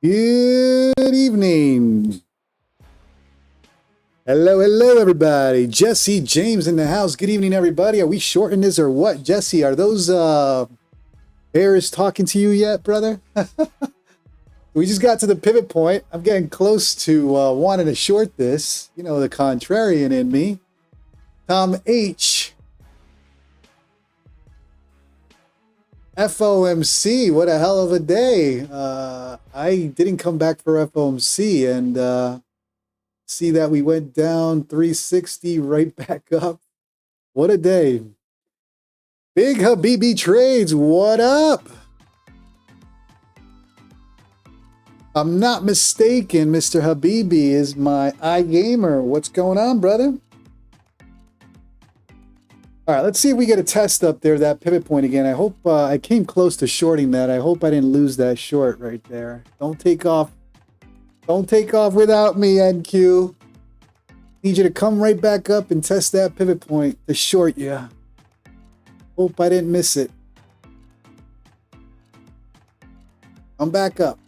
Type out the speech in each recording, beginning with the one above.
Good evening. Hello, everybody. Jesse James in the house. Good evening, everybody. Are we shorting this or what? Jesse, are those bears talking to you yet, brother? We just got to the pivot point. I'm getting close to wanting to short this. You know, the contrarian in me. Tom H. FOMC, what a hell of a day. I didn't come back for FOMC and see that we went down 360 right back up. What a day. Big Habibi Trades, what up? I'm not mistaken, Mr. Habibi is my iGamer. What's going on, brother? All right, let's see if we get a test up there, that pivot point again. I hope I came close to shorting that. I hope I didn't lose that short right there. Don't take off. Don't take off without me, NQ. Need you to come right back up and test that pivot point to short you. Hope I didn't miss it. I'm back up.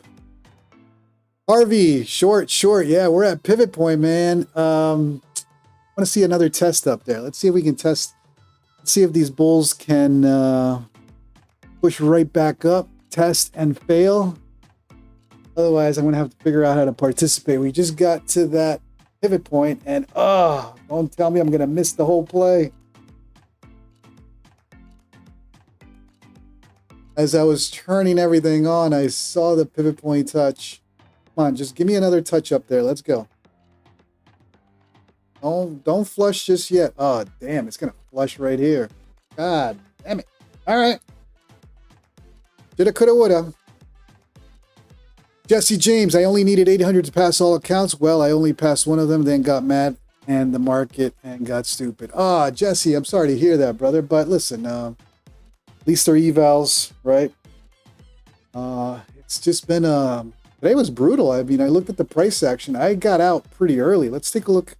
Harvey, short. Yeah, we're at pivot point, man. I want to see another test up there. Let's see if we can test. See if these bulls can push right back up, test and fail. Otherwise, I'm going to have to figure out how to participate. We just got to that pivot point and, don't tell me I'm going to miss the whole play. As I was turning everything on, I saw the pivot point touch. Come on, just give me another touch up there. Let's go. Don't flush just yet. Oh, damn, it's going to flush right here. God damn it. All right. Shoulda, coulda, woulda. Jesse James, I only needed 800 to pass all accounts. Well, I only passed one of them, then got mad and the market and got stupid. Jesse, I'm sorry to hear that, brother. But listen, at least they're evals, right? It's just been, today was brutal. I mean, I looked at the price action. I got out pretty early. Let's take a look.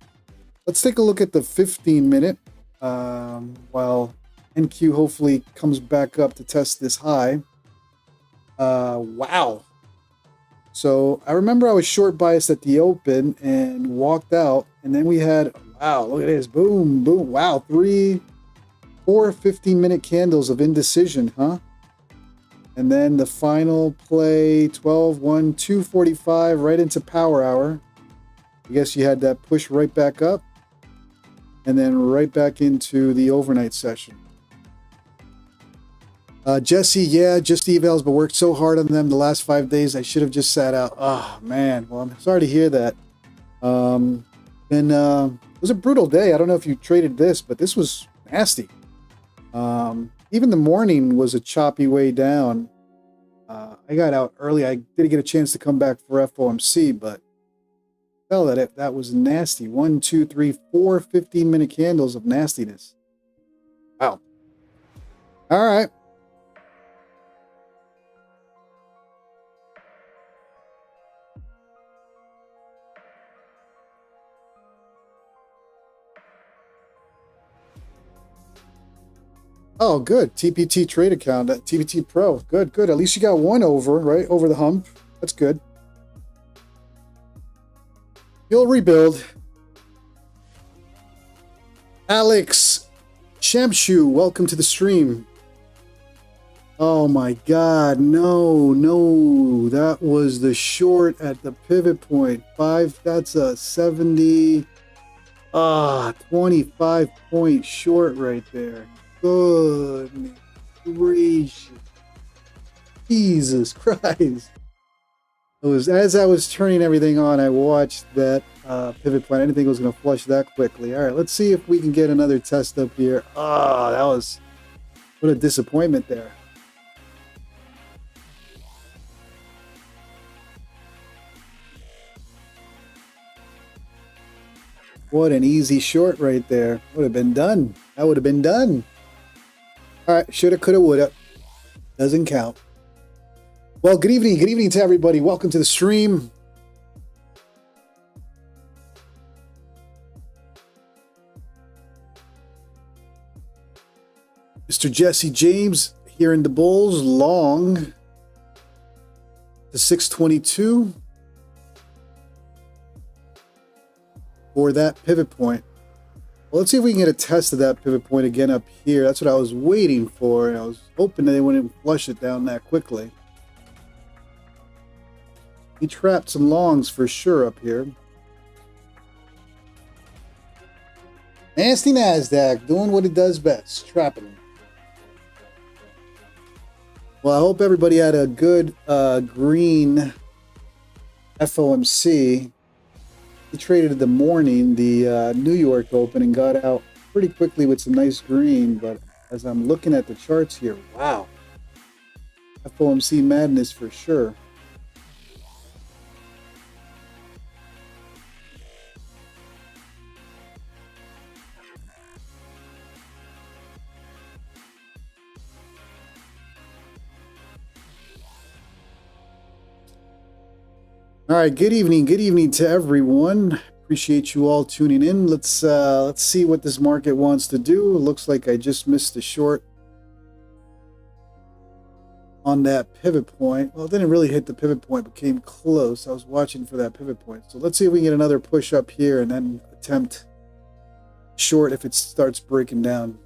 Let's take a look at the 15-minute while NQ hopefully comes back up to test this high. Wow. So I remember I was short biased at the open and walked out. And then we had, wow, look at this. Boom, boom. Wow, 4 15-minute candles of indecision, huh? And then the final play, 12-1, 245, right into power hour. I guess you had that push right back up. And then right back into the overnight session. Jesse, yeah, just evals, but worked so hard on them the last 5 days. I should have just sat out. Oh, man. Well, I'm sorry to hear that. It was a brutal day. I don't know if you traded this, but this was nasty. Even the morning was a choppy way down. I got out early. I did get a chance to come back for FOMC, but tell that was nasty. 1, 2, 3, 4 15-minute candles of nastiness. Wow. All right. Oh, good. TPT trade account at TPT Pro. Good. At least you got one over, right? Over the hump. That's good. You'll rebuild. Alex Shamshu, welcome to the stream. Oh my God, no. That was the short at the pivot point. 5, that's a 70. 25 point short right there. Goodness gracious. Jesus Christ. As I was turning everything on, I watched that pivot point. I didn't think it was going to flush that quickly. All right, let's see if we can get another test up here. That was, what a disappointment there. What an easy short right there. Would have been done. That would have been done. All right, shoulda, coulda, woulda. Doesn't count. Well, good evening to everybody. Welcome to the stream. Mr. Jesse James here in the bulls, long. to 622 for that pivot point. Well, let's see if we can get a test of that pivot point again up here. That's what I was waiting for, and I was hoping that they wouldn't flush it down that quickly. He trapped some longs for sure up here. Nasty NASDAQ doing what it does best, trapping them. Well, I hope everybody had a good green FOMC. He traded in the morning, the New York Open, and got out pretty quickly with some nice green. But as I'm looking at the charts here, wow. FOMC madness for sure. All right, good evening to everyone. Appreciate you all tuning in. Let's see what this market wants to do. It looks like I just missed the short on that pivot point. Well, it didn't really hit the pivot point, but came close. I was watching for that pivot point. So let's see if we can get another push up here and then attempt short if it starts breaking down.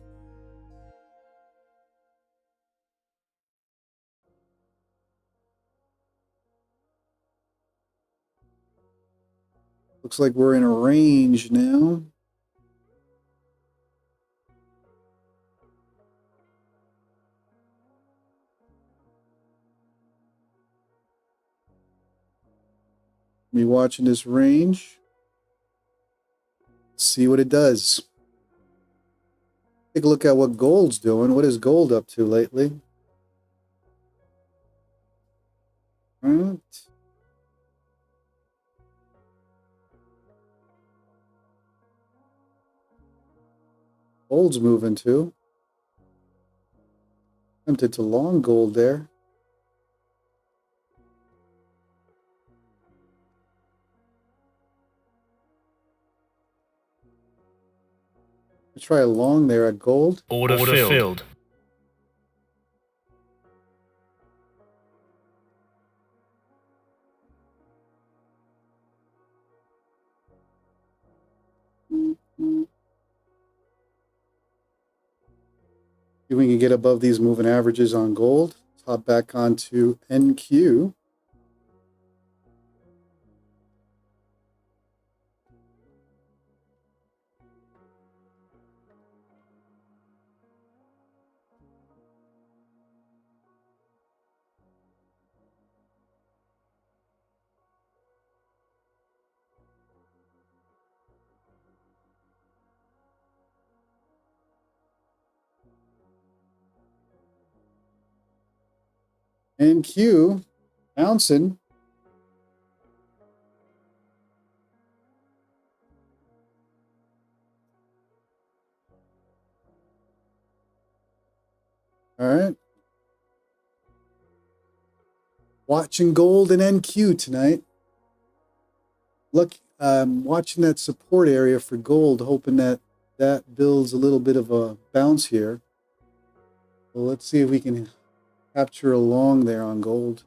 Looks like we're in a range now. Be watching this range. See what it does. Take a look at what gold's doing. What is gold up to lately? All right. Gold's moving too. Tempted to long gold there. Let's try a long there at gold. Order filled. See if we can get above these moving averages on gold. Let's hop back onto NQ. NQ bouncing. All right. Watching gold and NQ tonight. Look, watching that support area for gold, hoping that that builds a little bit of a bounce here. Well, let's see if we can capture a long there on gold.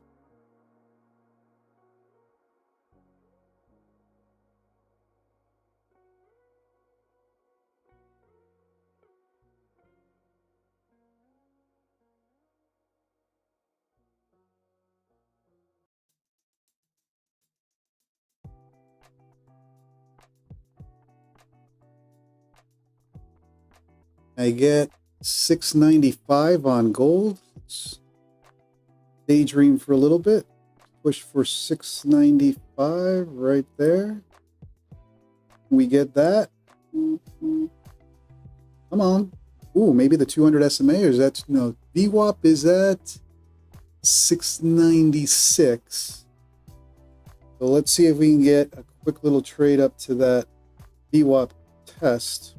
I get 695 on gold. Let's daydream for a little bit. Push for 695 right there. We get that. Come on. Ooh, maybe the 200 SMA, or is that, no, VWAP is at 696. So let's see if we can get a quick little trade up to that VWAP test.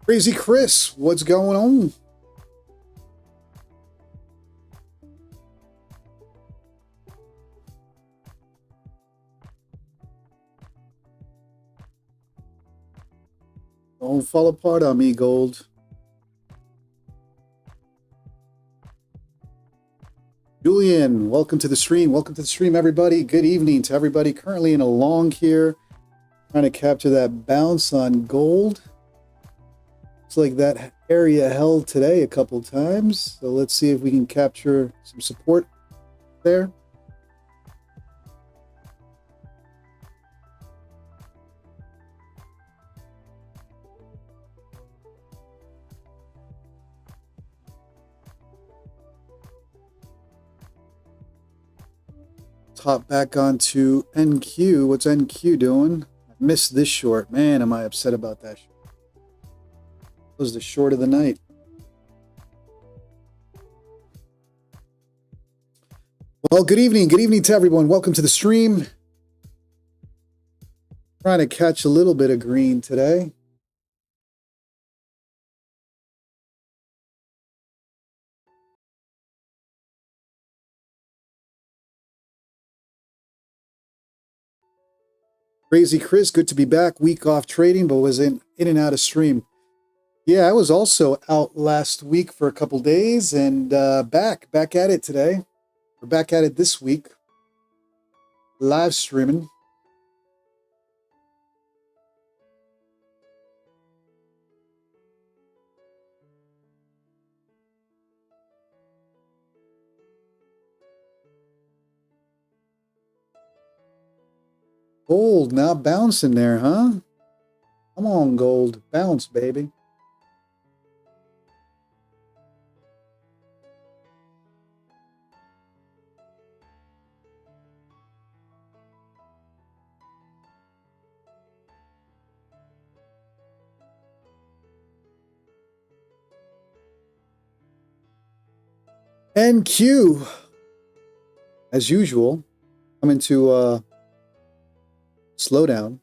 Crazy Chris, what's going on? Don't fall apart on me, gold. Julian, welcome to the stream. Welcome to the stream, everybody. Good evening to everybody. Currently in a long here, trying to capture that bounce on gold. Looks like that area held today a couple times. So let's see if we can capture some support there. Hop back onto NQ. What's NQ doing? I missed this short. Man, am I upset about that. It was the short of the night. Well, good evening. Good evening to everyone. Welcome to the stream. Trying to catch a little bit of green today. Crazy Chris, good to be back. Week off trading, but was in and out of stream. Yeah, I was also out last week for a couple days and back at it today. We're back at it this week. Live streaming. Gold now bouncing there, huh? Come on, gold. Bounce, baby. NQ, as usual, coming to slow down.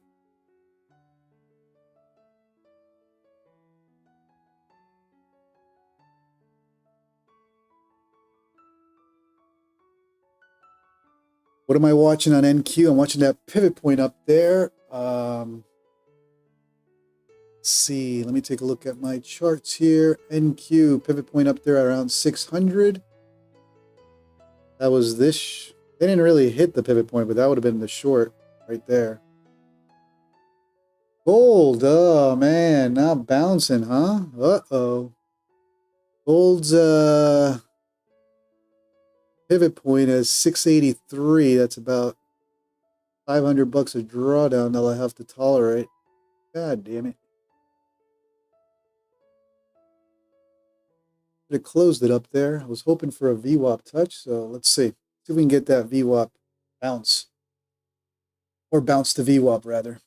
What am I watching on NQ? I'm watching that pivot point up there. Let's see. Let me take a look at my charts here. NQ pivot point up there around 600. That was this. They didn't really hit the pivot point, but that would have been the short right there. Gold. Oh man, not bouncing, huh? Uh-oh. Gold's pivot point is 683. That's about $500 a drawdown that I'll have to tolerate. God damn it. Could have closed it up there. I was hoping for a VWAP touch, so let's see. See if we can get that VWAP bounce. Or bounce to VWAP, rather.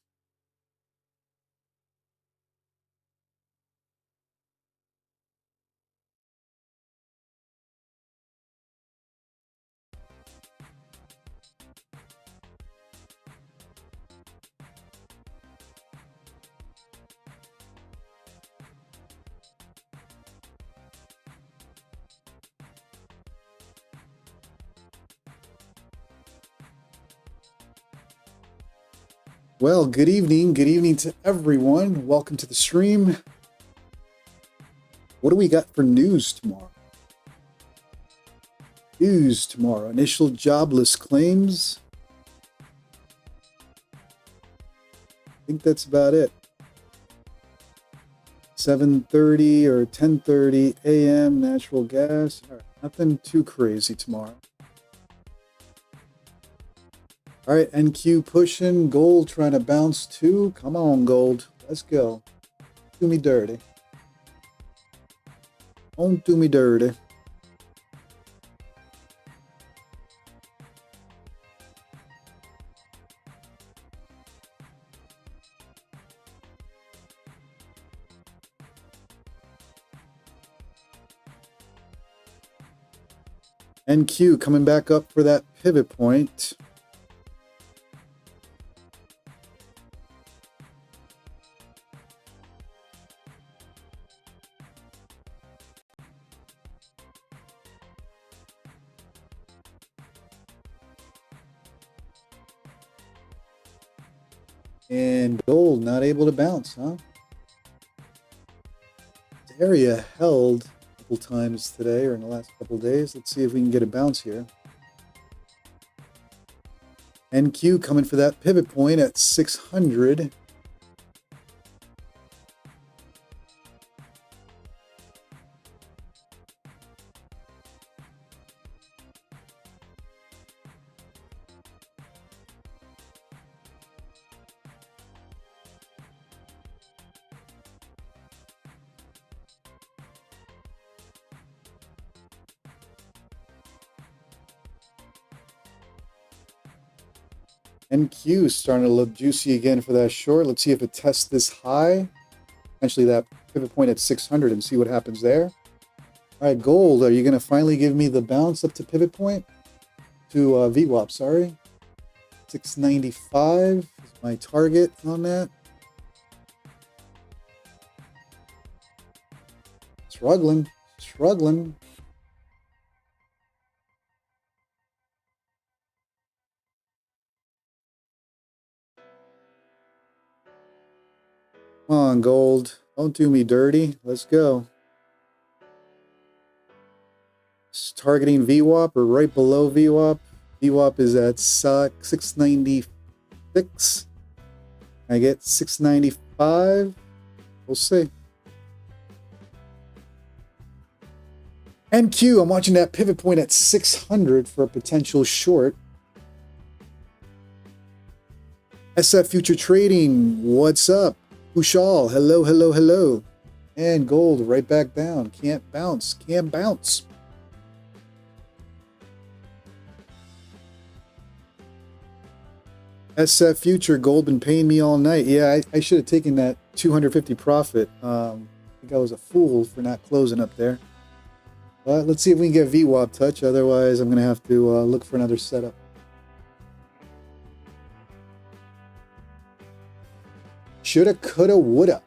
Well, good evening. Good evening to everyone. Welcome to the stream. What do we got for news tomorrow? News tomorrow. Initial jobless claims. I think that's about it. 7:30 or 10:30 a.m. natural gas. All right, nothing too crazy tomorrow. All right, NQ pushing. Gold trying to bounce too. Come on, gold. Let's go. Do me dirty. Don't do me dirty. NQ coming back up for that pivot point. And gold not able to bounce, huh? area held a couple times today or in the last couple of days. Let's see if we can get a bounce here. NQ coming for that pivot point at 600. NQ is starting to look juicy again for that short. Let's see if it tests this high. Potentially that pivot point at 600 and see what happens there. All right, gold, are you going to finally give me the bounce up to pivot point? To VWAP, sorry. 695 is my target on that. Struggling. Come on, gold. Don't do me dirty. Let's go. It's targeting VWAP or right below VWAP. VWAP is at 696. I get 695. We'll see. NQ, I'm watching that pivot point at 600 for a potential short. SF Future Trading, what's up? Ushal, hello. And gold right back down. Can't bounce. SF Future, gold been paying me all night. Yeah, I should have taken that 250 profit. I think I was a fool for not closing up there. But let's see if we can get VWAP touch. Otherwise, I'm going to have to look for another setup. Shoulda, coulda, woulda.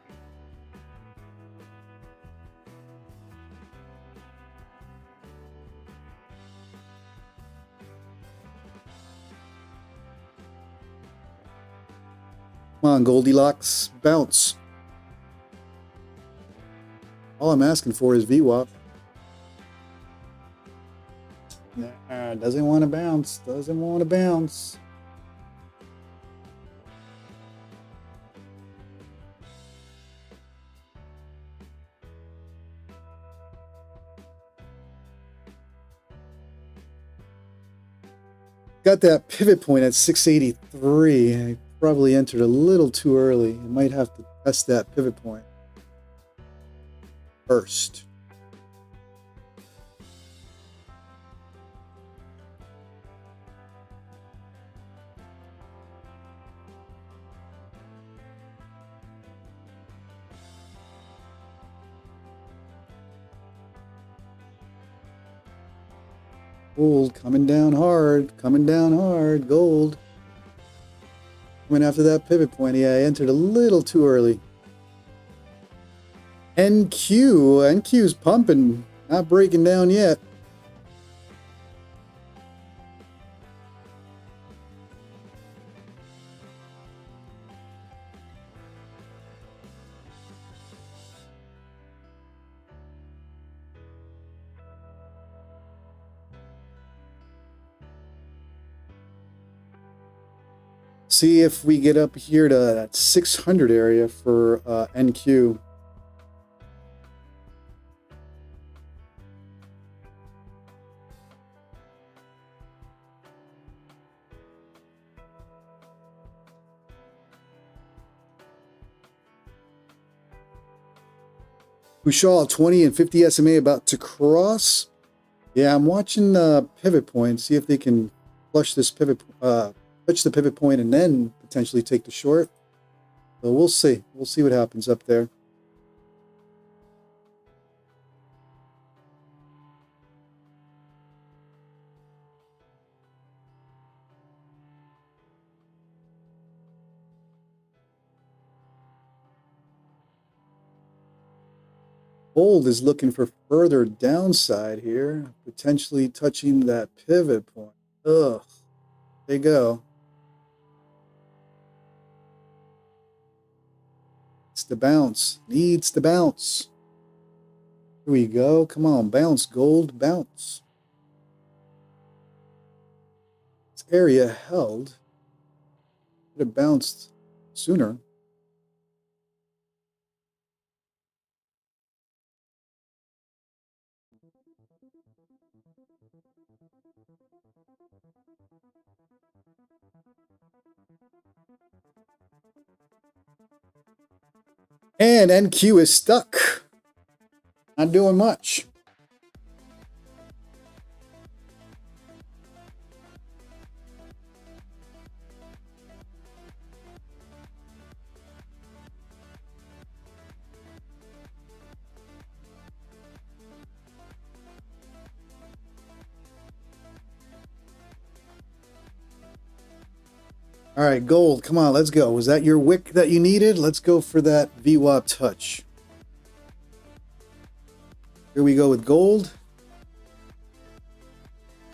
Come on, Goldilocks, bounce. All I'm asking for is VWAP. Nah, doesn't want to bounce. Got that pivot point at 683. I probably entered a little too early. I might have to test that pivot point first. Gold coming down hard, gold. Coming after that pivot point. Yeah, I entered a little too early. NQ's pumping, not breaking down yet. See if we get up here to that 600 area for NQ. Kushal, 20 and 50 SMA about to cross. Yeah, I'm watching pivot point, see if they can flush this pivot, touch the pivot point and then potentially take the short. So we'll see. We'll see what happens up there. Gold is looking for further downside here, potentially touching that pivot point. Ugh, there you go. It's the bounce, needs the bounce. Here we go. Come on, bounce, gold, bounce. This area held. Could have bounced sooner. And NQ is stuck. Not doing much. All right, gold. Come on, let's go. Was that your wick that you needed? Let's go for that VWAP touch. Here we go with gold.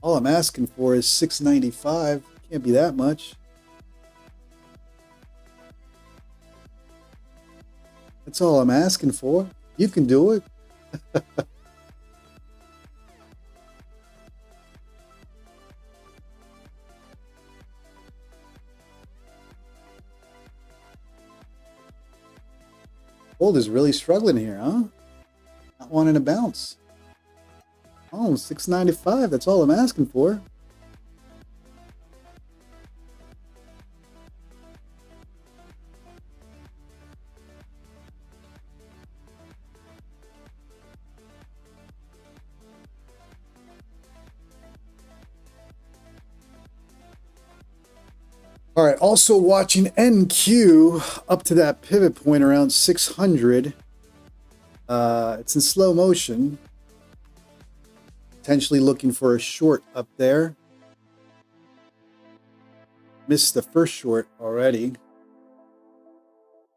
All I'm asking for is 695. Can't be that much. That's all I'm asking for. You can do it. Gold is really struggling here, huh? Not wanting to bounce. Oh, 695. That's all I'm asking for. All right, also watching NQ up to that pivot point around 600. It's in slow motion. Potentially looking for a short up there. Missed the first short already.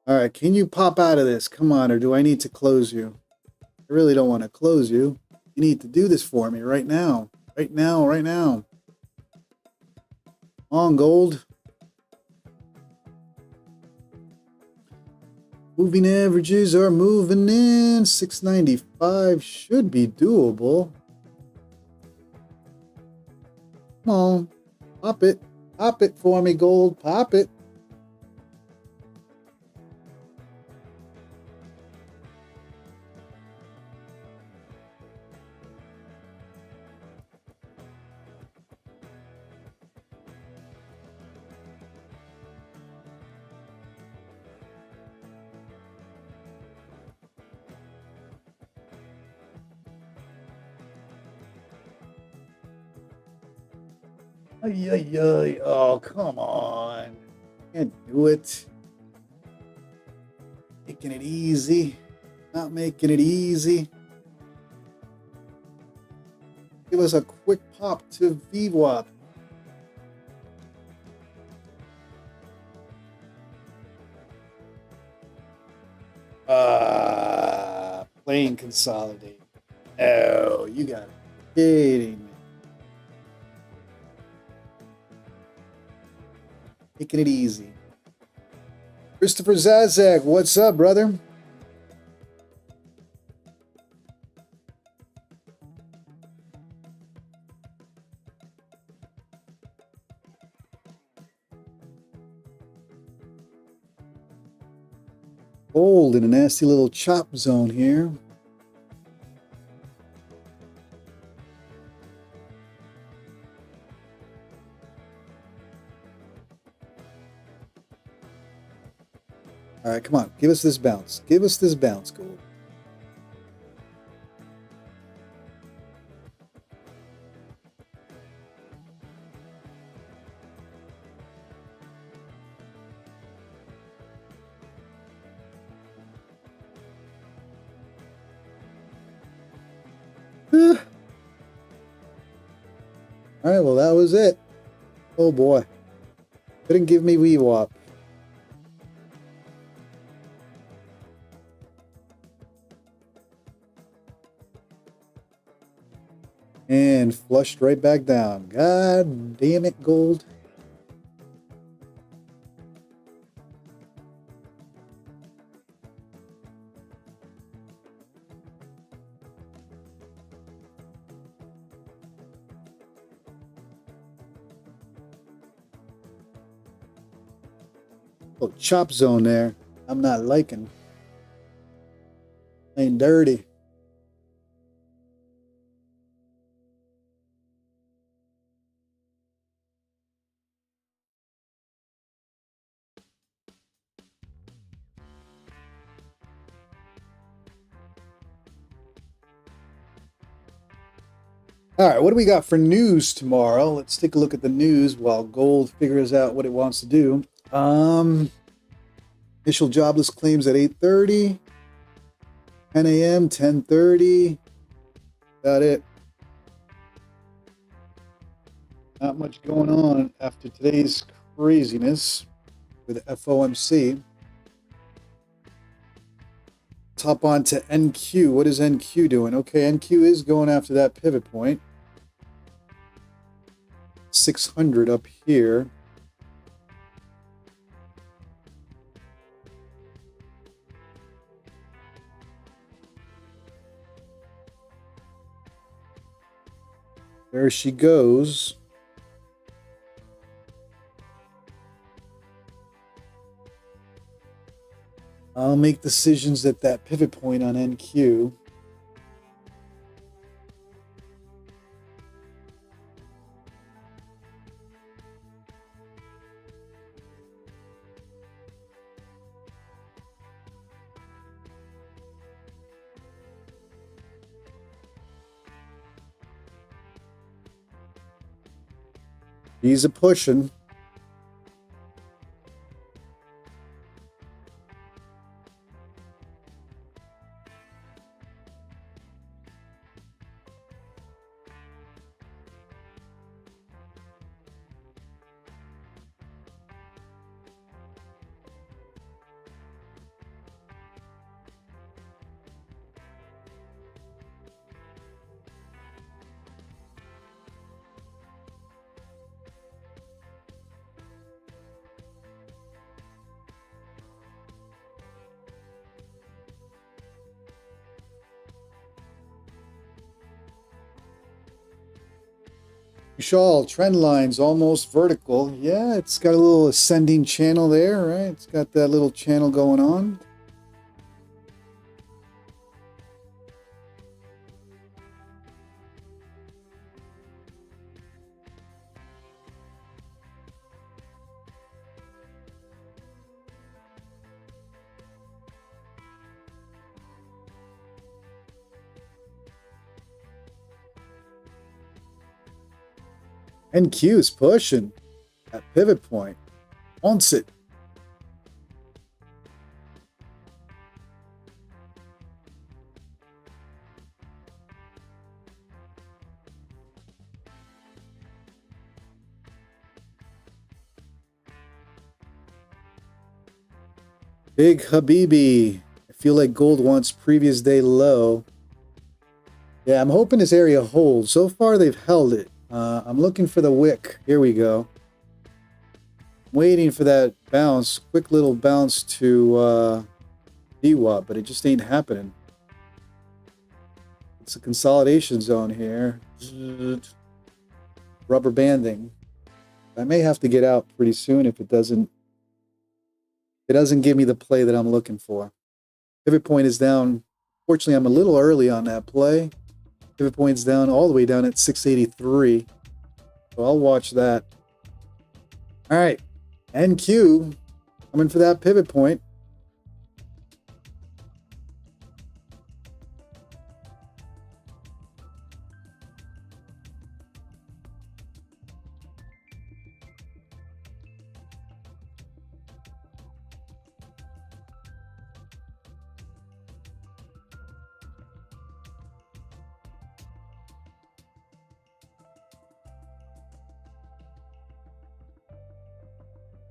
All right, can you pop out of this? Come on, or do I need to close you? I really don't want to close you. You need to do this for me right now. Right now, right now. Come on, gold. Moving averages are moving in. 695 should be doable. Come on. Pop it. Pop it for me, gold. Pop it. Ay, ay, ay. Oh, come on. Can't do it. Making it easy. Not making it easy. Give us a quick pop to VWAP. Playing consolidate. Oh, you got it. Kidding me. Taking it easy. Christopher Zazak, what's up, brother? Gold in a nasty little chop zone here. All right, come on. Give us this bounce. Give us this bounce, gold. All right, well, that was it. Oh, boy. Couldn't give me VWAP. And flushed right back down. God damn it, gold. Oh, chop zone there. I'm not liking. Ain't dirty. All right, what do we got for news tomorrow? Let's take a look at the news while gold figures out what it wants to do. Initial jobless claims at 8:30, 10 a.m., 10:30. Got it. Not much going on after today's craziness with FOMC. Let's hop on to NQ. What is NQ doing? Okay, NQ is going after that pivot point. 600 up here. There she goes. I'll make decisions at that pivot point on NQ. He's a pushing. Shawl trend lines almost vertical. Yeah, it's got a little ascending channel there, right? It's got that little channel going on. NQ is pushing at pivot point. Wants it. Big Habibi. I feel like gold wants previous day low. Yeah, I'm hoping this area holds. So far, they've held it. I'm looking for the wick. Here we go. Waiting for that bounce. Quick little bounce to VWAP, but it just ain't happening. It's a consolidation zone here. Rubber banding. I may have to get out pretty soon if it doesn't give me the play that I'm looking for. Pivot point is down. Fortunately, I'm a little early on that play. Pivot point's down all the way down at 683. So I'll watch that. All right. NQ coming for that pivot point.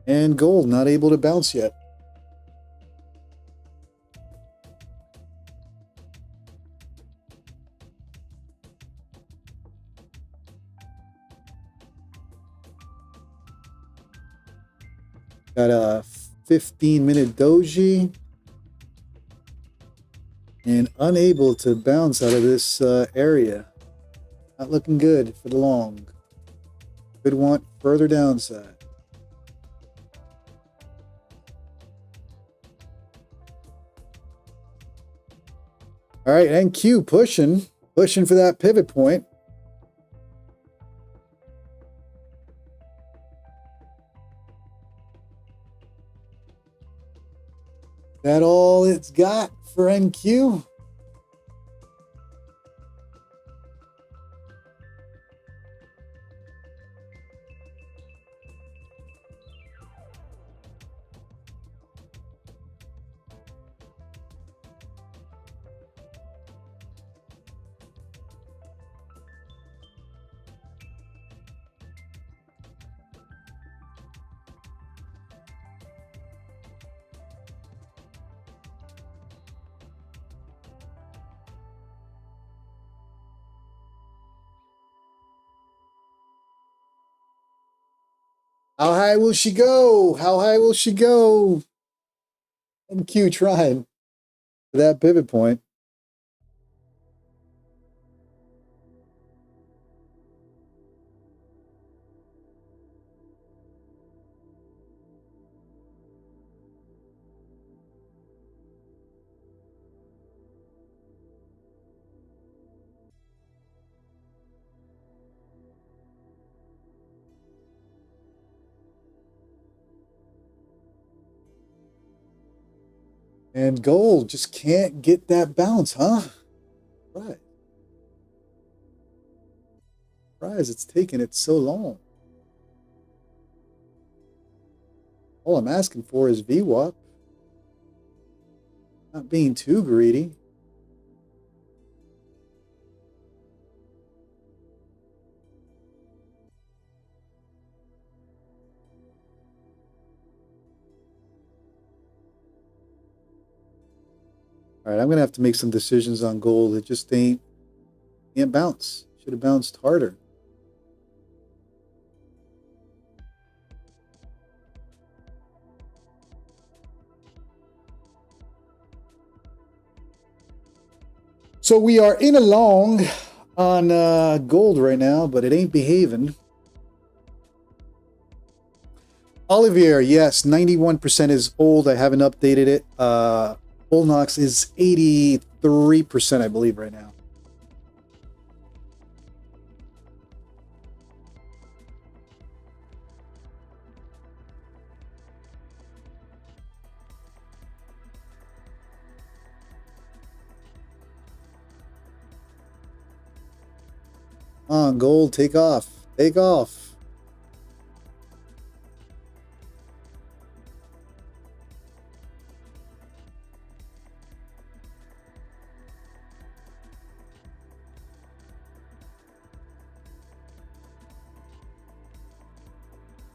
And gold not able to bounce yet. Got a 15-minute doji. And unable to bounce out of this area. Not looking good for the long. Could want further downside. All right, NQ pushing for that pivot point. That all it's got for NQ. How high will she go? How high will she go? NQ trying for that pivot point. And gold just can't get that bounce, huh? Right. Surprise, it's taking it so long. All I'm asking for is VWAP. Not being too greedy. All right, I'm gonna have to make some decisions on gold. It just can't bounce. Should have bounced harder. So we are in a long on gold right now, but it ain't behaving. Olivier, yes, 91% is old. I haven't updated it. Bulenox is 83%, I believe, right now. Come on, gold, take off. Take off.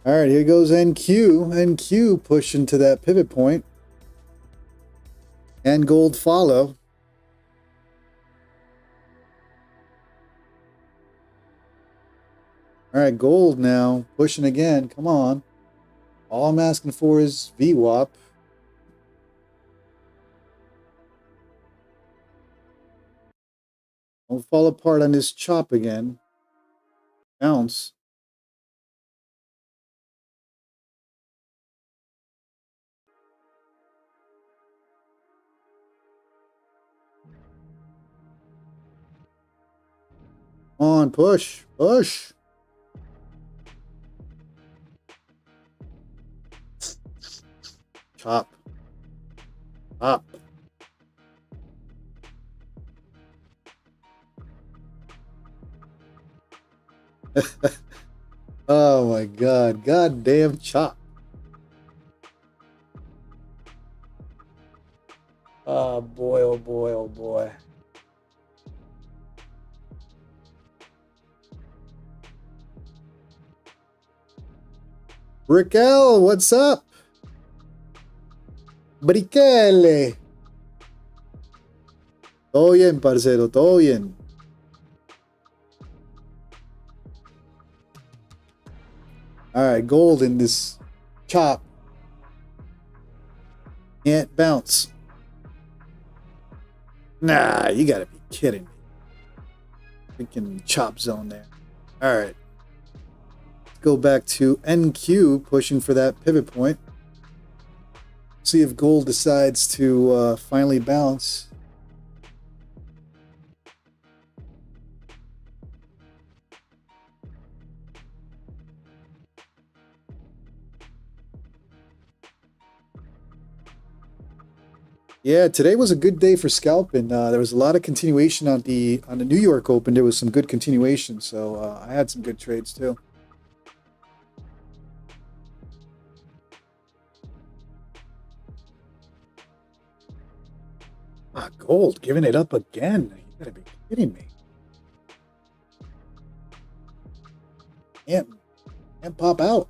All right, here goes NQ. NQ pushing to that pivot point. And gold follow. All right, gold now pushing again. Come on. All I'm asking for is VWAP. Don't fall apart on this chop again. Bounce. Come on, push. Push. Chop. Chop. Oh my God. Goddamn chop. Oh boy, oh boy, oh boy. Raquel, what's up? Briquele. Todo bien, parcero, todo bien. All right, gold in this chop. Can't bounce. Nah, you gotta be kidding me. Freaking chop zone there. All right. Let's go back to NQ, pushing for that pivot point. See if gold decides to finally bounce. Yeah, today was a good day for scalping. There was a lot of continuation on the New York Open. There was some good continuation, so I had some good trades too. Ah, gold giving it up again. You gotta be kidding me. Can't, can't pop out.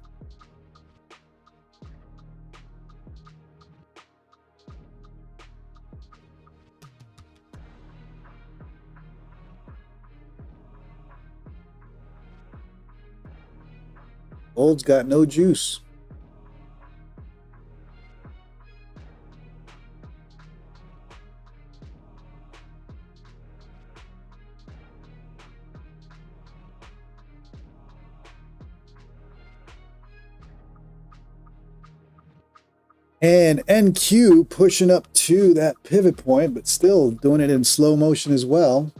Gold's got no juice. And NQ pushing up to that pivot point, but still doing it in slow motion as well.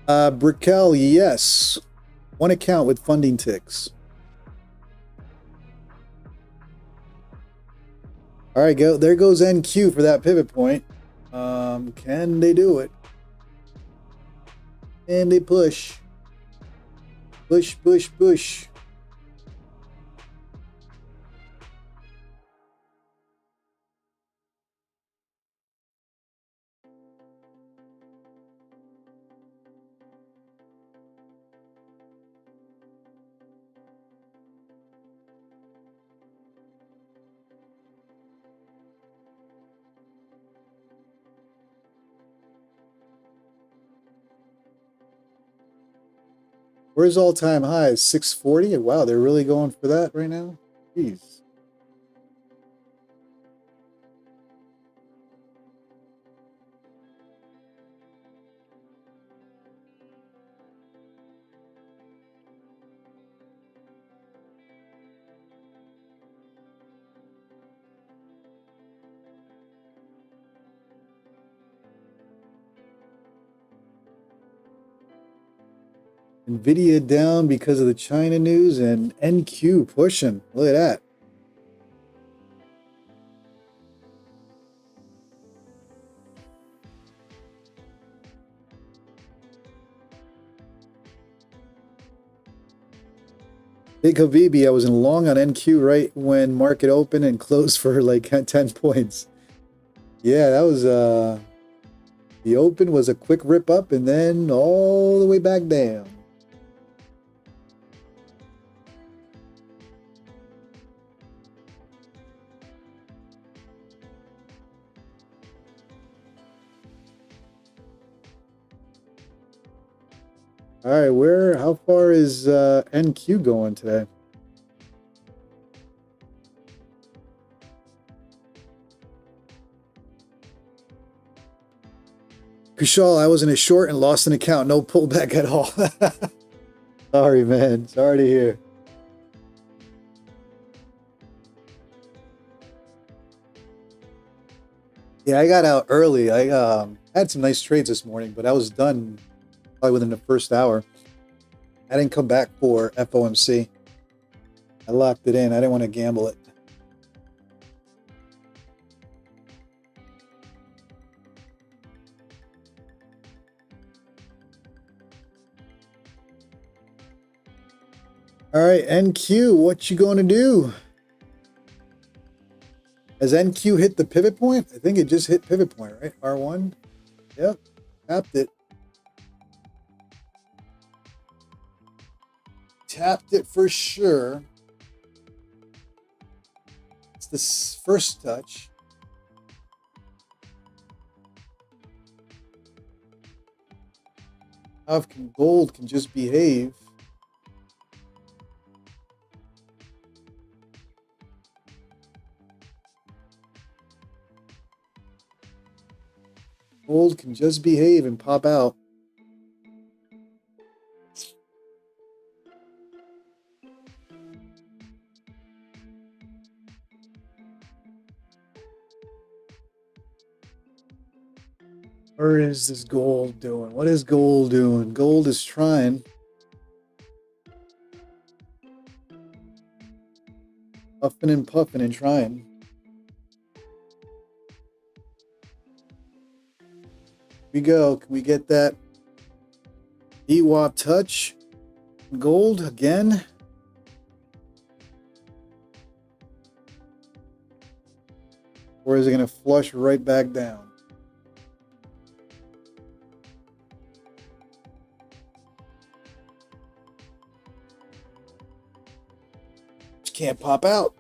Brickell, yes. One account with funding ticks. All right, go. There goes NQ for that pivot point. Can they do it? Can they push? Push, push, push. Where's all-time highs? 640? Wow, they're really going for that right now? Jeez. Nvidia down because of the China news and NQ pushing. Look at that. Big Habibi, I was in long on NQ right when market opened and closed for like 10 points. Yeah, that was the open was a quick rip up and then all the way back down. All right, how far is NQ going today? Kushal, I was in a short and lost an account. No pullback at all. Sorry, man. Sorry to hear. Yeah, I got out early. I had some nice trades this morning, but I was done probably within the first hour. I didn't come back for FOMC. I locked it in. I didn't want to gamble it. All right, NQ, what you going to do? Has NQ hit the pivot point? I think it just hit pivot point, right? R1? Yep, tapped it. Tapped it for sure. It's the first touch. How if gold can just behave? Gold can just behave and pop out. Where is this gold doing? What is gold doing? Gold is trying. Puffing and trying. we go. Can we get that VWAP touch? Gold again. Or is it going to flush right back down? Just can't pop out.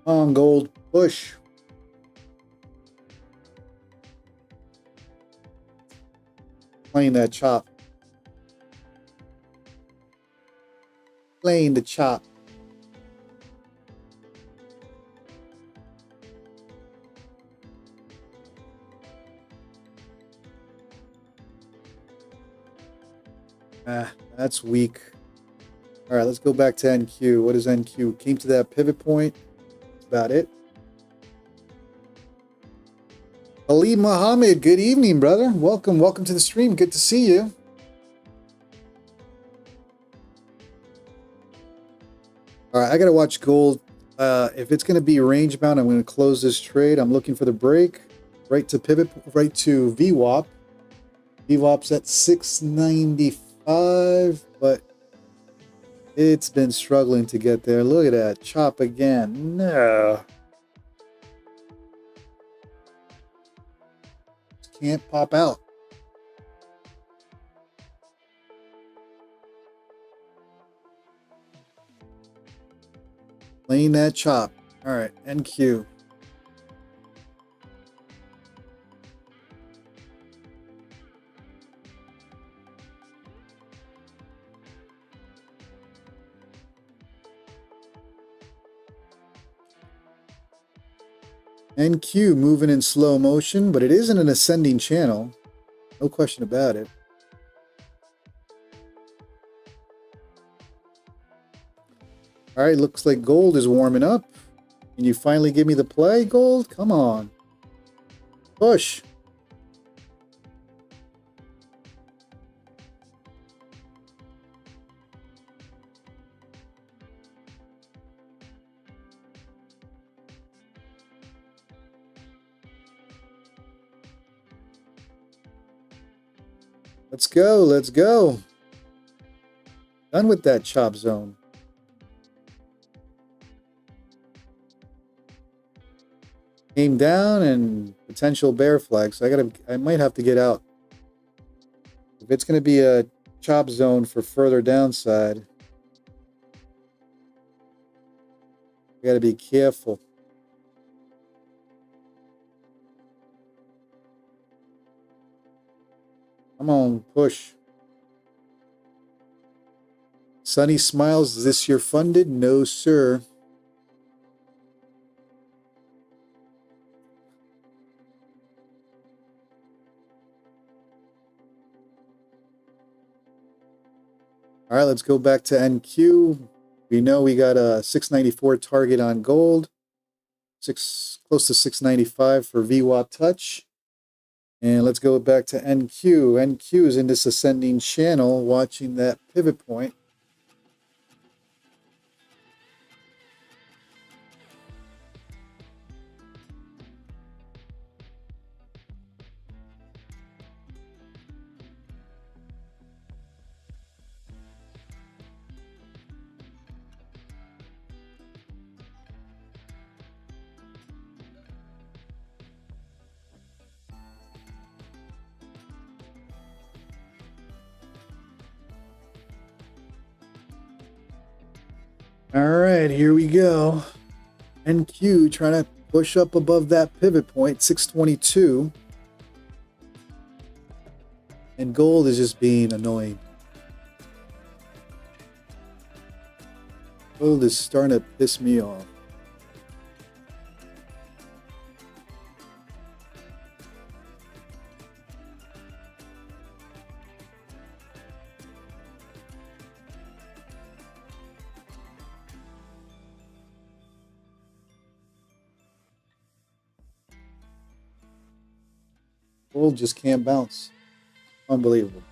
Come on, gold, push. Playing that chop. Playing the chop. That's weak. All right, let's go back to NQ. What is NQ? Came to that pivot point. That's about it. Ali Muhammad, good evening, brother. Welcome to the stream. Good to see you. All right, I got to watch gold. If it's going to be range bound, I'm going to close this trade. I'm looking for the break. Right to pivot, right to VWAP. VWAP's at 695, but it's been struggling to get there. Look at that. Chop again. No. Just can't pop out. Playing that chop. All right, NQ. NQ moving in slow motion, but it is in an ascending channel. No question about it. All right, looks like gold is warming up. Can you finally give me the play, gold? Come on. Push. Let's go. Let's go. Done with that chop zone. Came down and potential bear flag. So I might have to get out. If it's going to be a chop zone for further downside, I got to be careful. Come on, push. Sunny smiles. Is this your funded? No, sir. All right, let's go back to NQ. We know we got a 694 target on gold. Close to 695 for VWAP touch. And let's go back to NQ. NQ is in this ascending channel, watching that pivot point. All right, here we go. NQ trying to push up above that pivot point, 622. And gold is just being annoying. Gold is starting to piss me off. Gold just can't bounce. Unbelievable.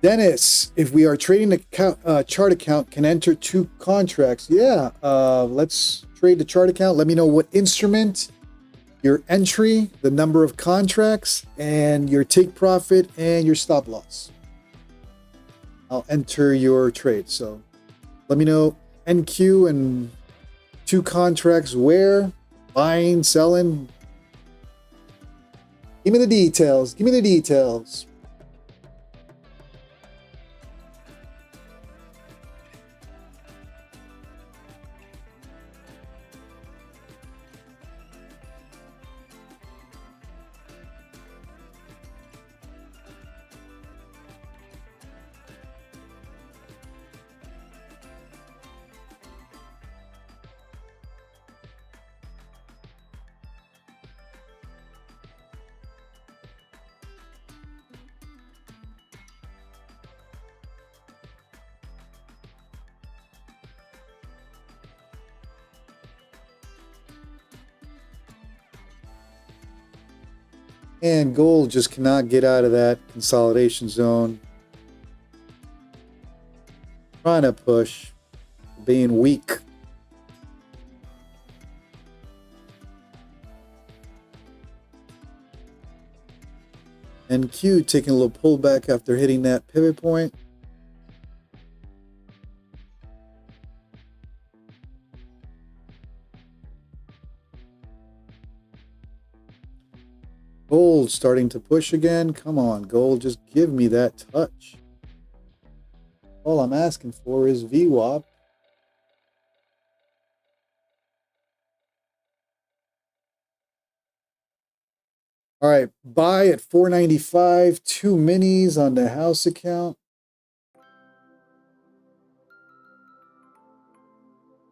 Dennis, if we are trading a chart account, can enter 2 contracts. Yeah, let's trade the chart account. Let me know what instrument, your entry, the number of contracts, and your take profit and your stop loss. I'll enter your trade. So let me know NQ and 2 contracts, where, buying, selling. Give me the details. Give me the details. And gold just cannot get out of that consolidation zone. Trying to push, being weak. NQ taking a little pullback after hitting that pivot point. Gold starting to push again. Come on, gold, just give me that touch. All I'm asking for is VWAP. All right, buy at 495, 2 minis on the house account.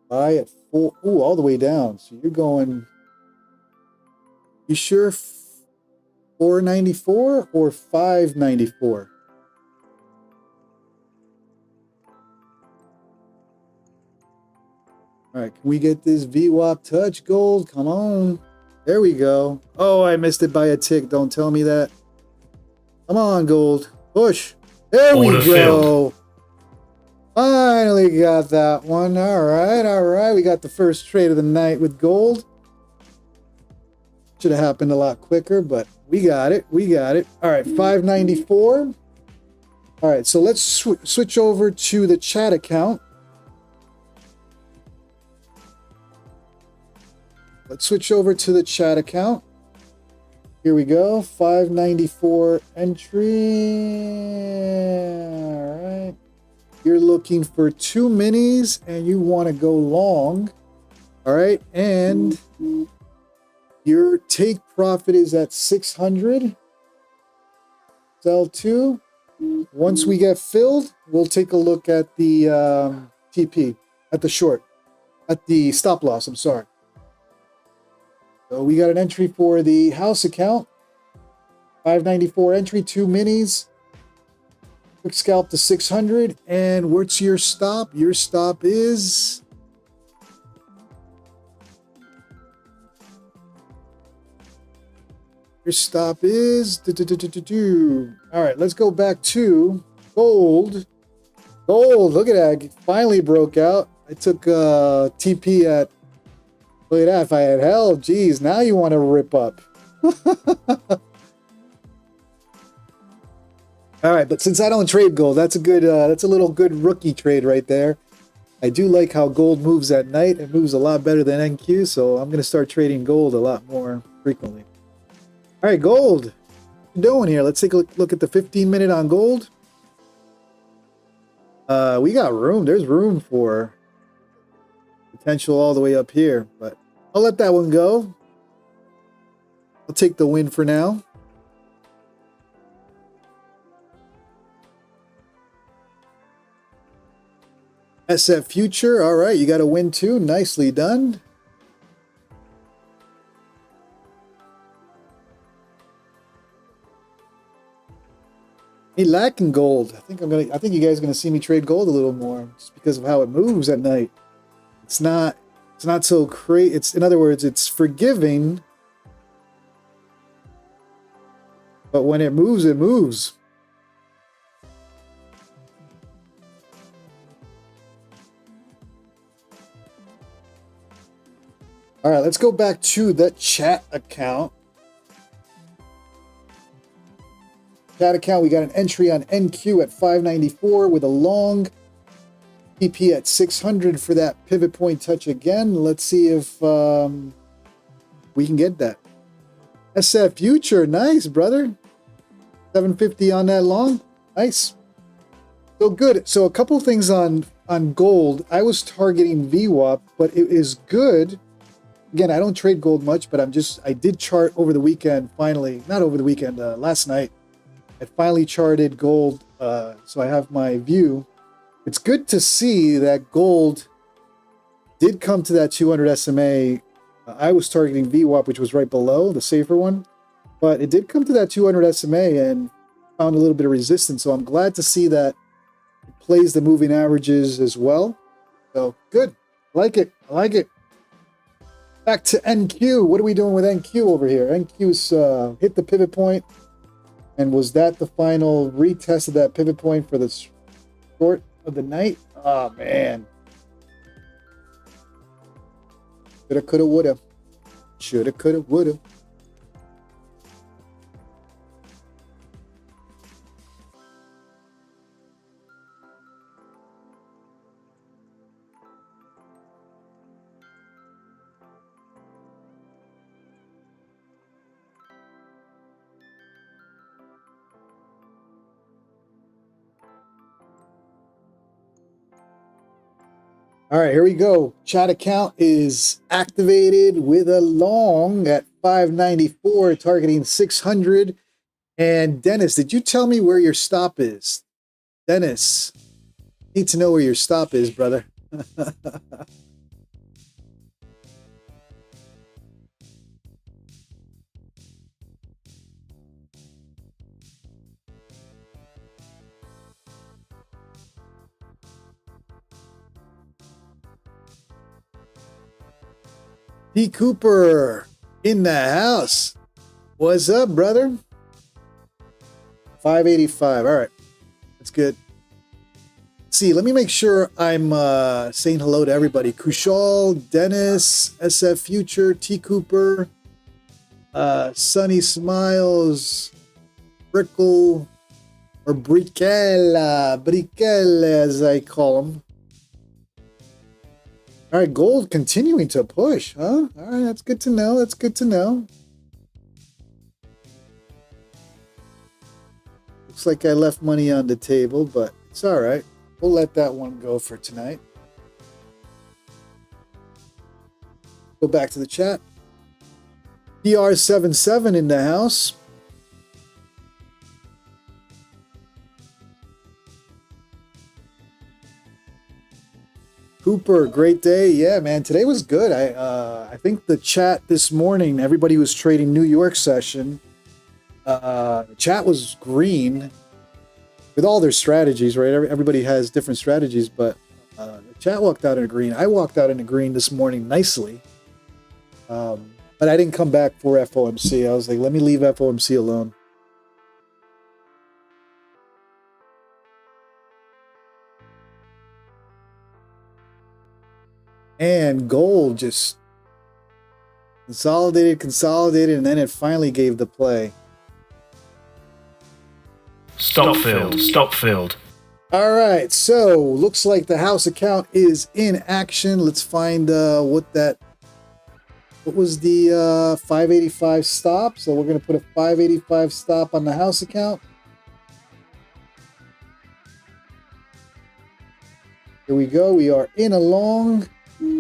Buy at 4, ooh, all the way down. So you're going, you sure 494 or 594? All right, can we get this VWAP touch, gold? Come on. There we go. Oh, I missed it by a tick. Don't tell me that. Come on, gold. Push. There we go. Finally got that one. All right, all right. We got the first trade of the night with gold. Should have happened a lot quicker, but we got it. We got it. All right, 594. All right, so let's switch over to the chat account. Let's switch over to the chat account. Here we go. 594 entry. All right. You're looking for 2 minis and you want to go long. All right. And your take profit is at 600. Sell 2. Once we get filled, we'll take a look at the TP, at the short, at the stop loss. I'm sorry. So we got an entry for the house account. 594 entry, 2 minis. Quick scalp to 600. And what's your stop? Your stop is... Your stop is... All right, let's go back to gold. Gold, look at that. It finally broke out. I took TP at... Look at that. If I had held, geez, now you want to rip up. All right, but since I don't trade gold, that's a good, that's a little good rookie trade right there. I do like how gold moves at night. It moves a lot better than NQ, so I'm going to start trading gold a lot more frequently. All right, gold. What you doing here? Let's take a look at the 15-minute on gold. We got room. There's room for potential all the way up here, but I'll let that one go. I'll take the win for now. SF Future, all right, you got a win too. Nicely done. Hey, lacking gold. I think you guys are gonna see me trade gold a little more just because of how it moves at night. It's not so crazy. It's, in other words, it's forgiving. But when it moves, it moves. All right, let's go back to the chat account. Chat account, we got an entry on NQ at 594 with a long PP at 600 for that pivot point touch again. Let's see if we can get that. SF Future, nice, brother. 750 on that long, nice. So good. So a couple things on gold. I was targeting VWAP, but it is good. Again, I don't trade gold much, but I did chart over the weekend finally. Not over the weekend, last night. I finally charted gold, so I have my view. It's good to see that gold did come to that 200 SMA. I was targeting VWAP, which was right below, the safer one. But it did come to that 200 SMA and found a little bit of resistance. So I'm glad to see that it plays the moving averages as well. So good. I like it. I like it. Back to NQ. What are we doing with NQ over here? NQ's hit the pivot point. And was that the final retest of that pivot point for the short of the night? Oh, man. Shoulda, coulda, woulda. Shoulda, coulda, woulda. All right, here we go. Chat account is activated with a long at 594, targeting 600. And Dennis, did you tell me where your stop is? Dennis, need to know where your stop is, brother. P. Cooper in the house. What's up, brother? 585. All right. That's good. Let's see, let me make sure I'm saying hello to everybody. Kushal, Dennis, SF Future, T. Cooper, Sunny Smiles, Brickle, or Brickell, as I call them. All right, gold continuing to push, huh? All right, that's good to know. That's good to know. Looks like I left money on the table, but it's all right. We'll let that one go for tonight. Go back to the chat. PR77 in the house. Cooper, great day. Yeah, man, today was good. I think the chat this morning, everybody was trading New York session. The chat was green with all their strategies, right? Everybody has different strategies, but the chat walked out in a green. I walked out in a green this morning nicely. But I didn't come back for FOMC. I was like, let me leave FOMC alone. And gold just consolidated, and then it finally gave the play. Stop filled. All right, so looks like the house account is in action. Let's find what was the 585 stop. So we're going to put a 585 stop on the house account. Here we go. We are in a long,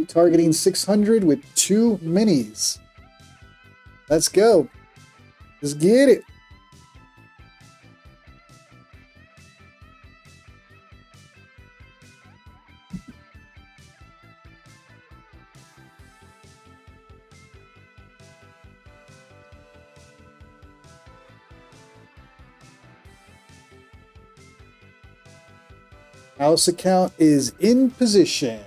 targeting 600 with 2 minis. Let's go. Let's get it. House account is in position.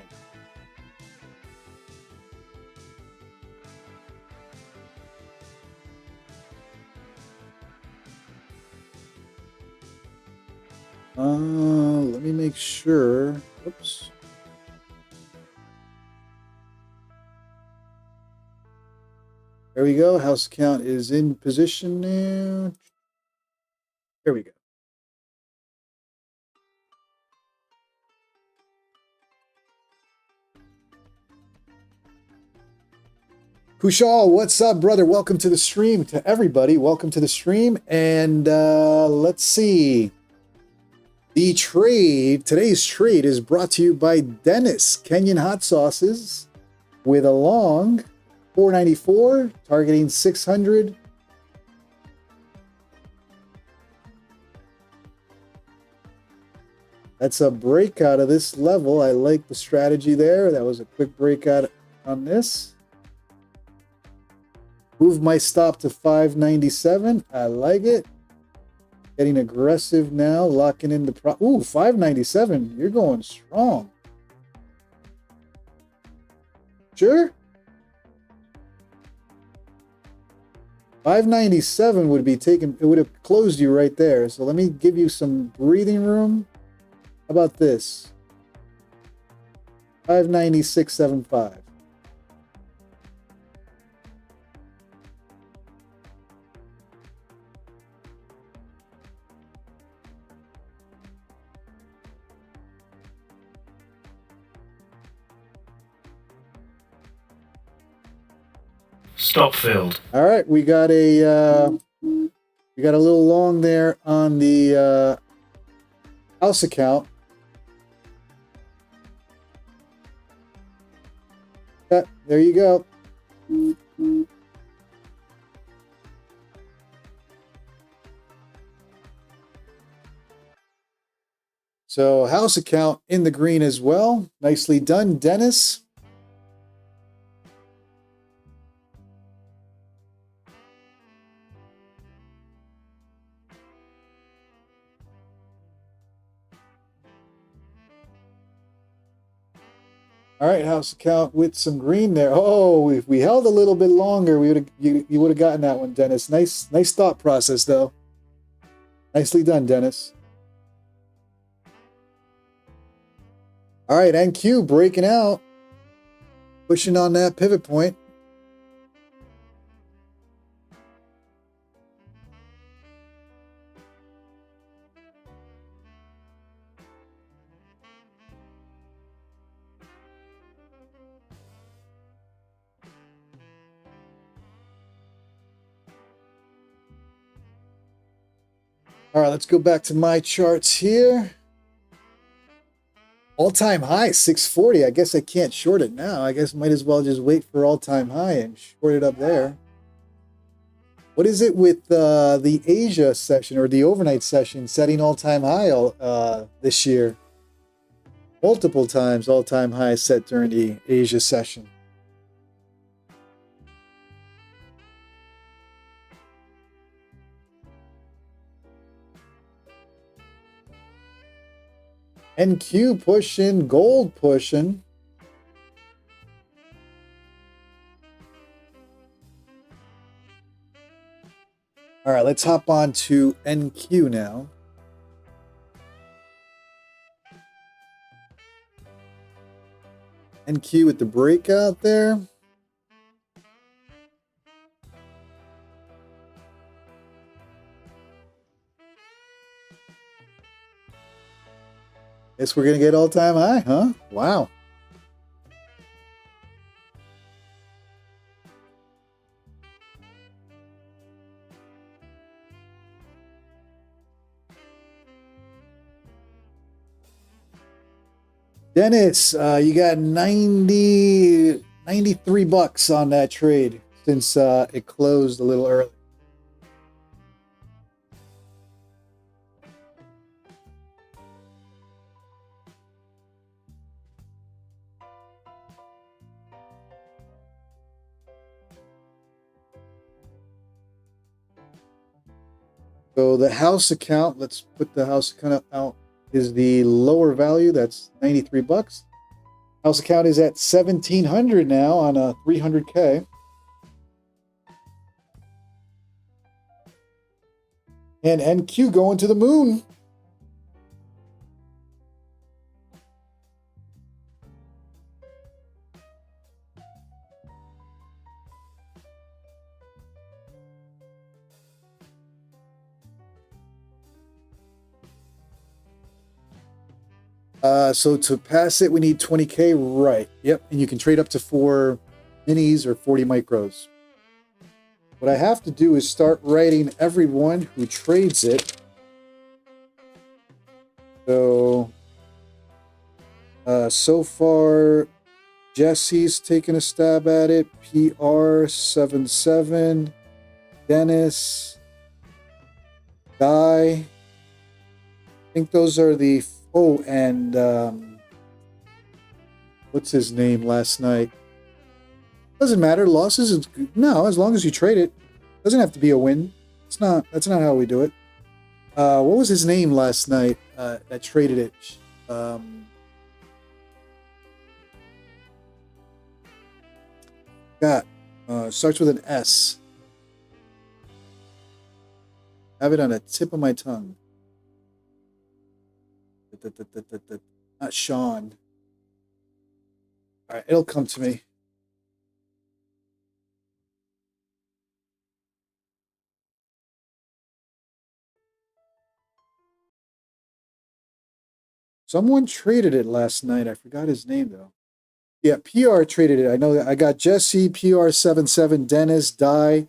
Let me make sure. Oops. There we go. House account is in position now. There we go. Kushal, what's up, brother? Welcome to the stream. To everybody, welcome to the stream. And let's see. Today's trade is brought to you by Dennis, Kenyan Hot Sauces, with a long 494, targeting 600. That's a breakout of this level. I like the strategy there. That was a quick breakout on this. Move my stop to 597. I like it. Getting aggressive now, locking in the ooh, 597. You're going strong. Sure. 597 would be taken, it would have closed you right there. So let me give you some breathing room. How about this? 596.75. Stop filled. All right, we got a little long there on the house account. Yeah, there you go. So house account in the green as well. Nicely done, Dennis. All right, house account with some green there. Oh, if we held a little bit longer, we would have you would have gotten that one, Dennis. Nice thought process though. Nicely done, Dennis. All right, NQ breaking out, pushing on that pivot point. All right, let's go back to my charts here. All-time high, 640. I guess I can't short it now. I guess might as well just wait for all-time high and short it up there. What is it with the Asia session or the overnight session setting all-time high this year? Multiple times all-time high set during the Asia session. NQ pushing, gold pushing. All right, let's hop on to NQ now. NQ with the breakout there. Guess we're going to get all-time high, huh? Wow. Dennis, you got 93 bucks on that trade since it closed a little early. So the house account, let's put the house account out, is the lower value. That's 93 bucks. House account is at 1,700 now on a 300K. And NQ going to the moon. So to pass it, we need 20K, right? Yep, and you can trade up to 4 minis or 40 micros. What I have to do is start writing everyone who trades it. So, so far, Jesse's taking a stab at it. PR77, Dennis, Guy. I think those are the... Oh, and what's his name last night? Doesn't matter. Losses is no, as long as you trade it. Doesn't have to be a win. It's not. That's not how we do it. What was his name last night that traded it? Starts with an S. Have it on the tip of my tongue. Not Sean. All right, it'll come to me. Someone traded it last night. I forgot his name though. Yeah, PR traded it. I know that I got Jesse, PR77, Dennis, Die,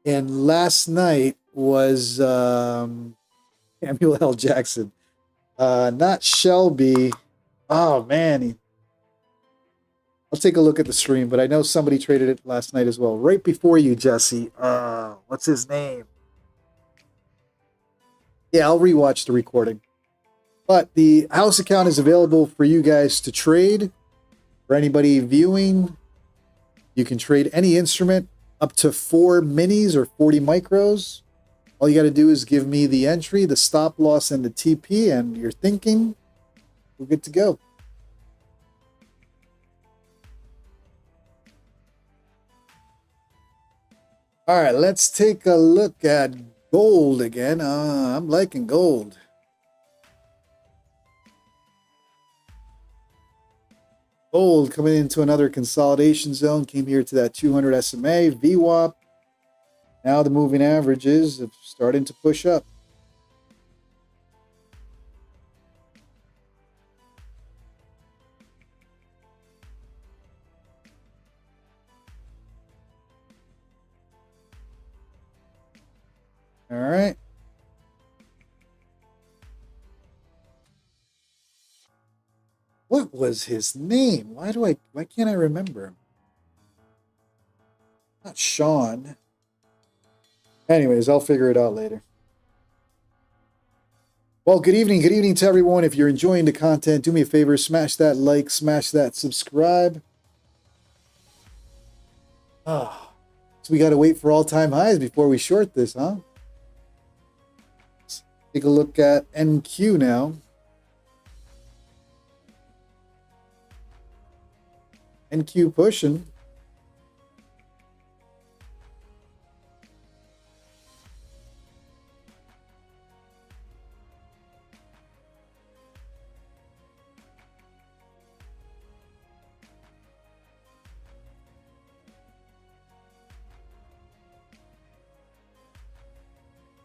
and last night was Samuel L. Jackson. Not Shelby. Oh man. I'll take a look at the stream, but I know somebody traded it last night as well. Right before you, Jesse. What's his name? Yeah, I'll rewatch the recording. But the house account is available for you guys to trade. For anybody viewing, you can trade any instrument up to 4 minis or 40 micros. All you got to do is give me the entry, the stop loss, and the TP, and you're thinking we're good to go. All right, let's take a look at gold again. I'm liking gold. Gold coming into another consolidation zone, came here to that 200 SMA, VWAP. Now the moving averages are starting to push up. All right. What was his name? Why can't I remember him? Not Sean. Anyways, I'll figure it out later. Well, good evening to everyone. If you're enjoying the content, do me a favor, smash that like, smash that subscribe. So we got to wait for all-time highs before we short this, huh? Let's take a look at NQ now. NQ pushing.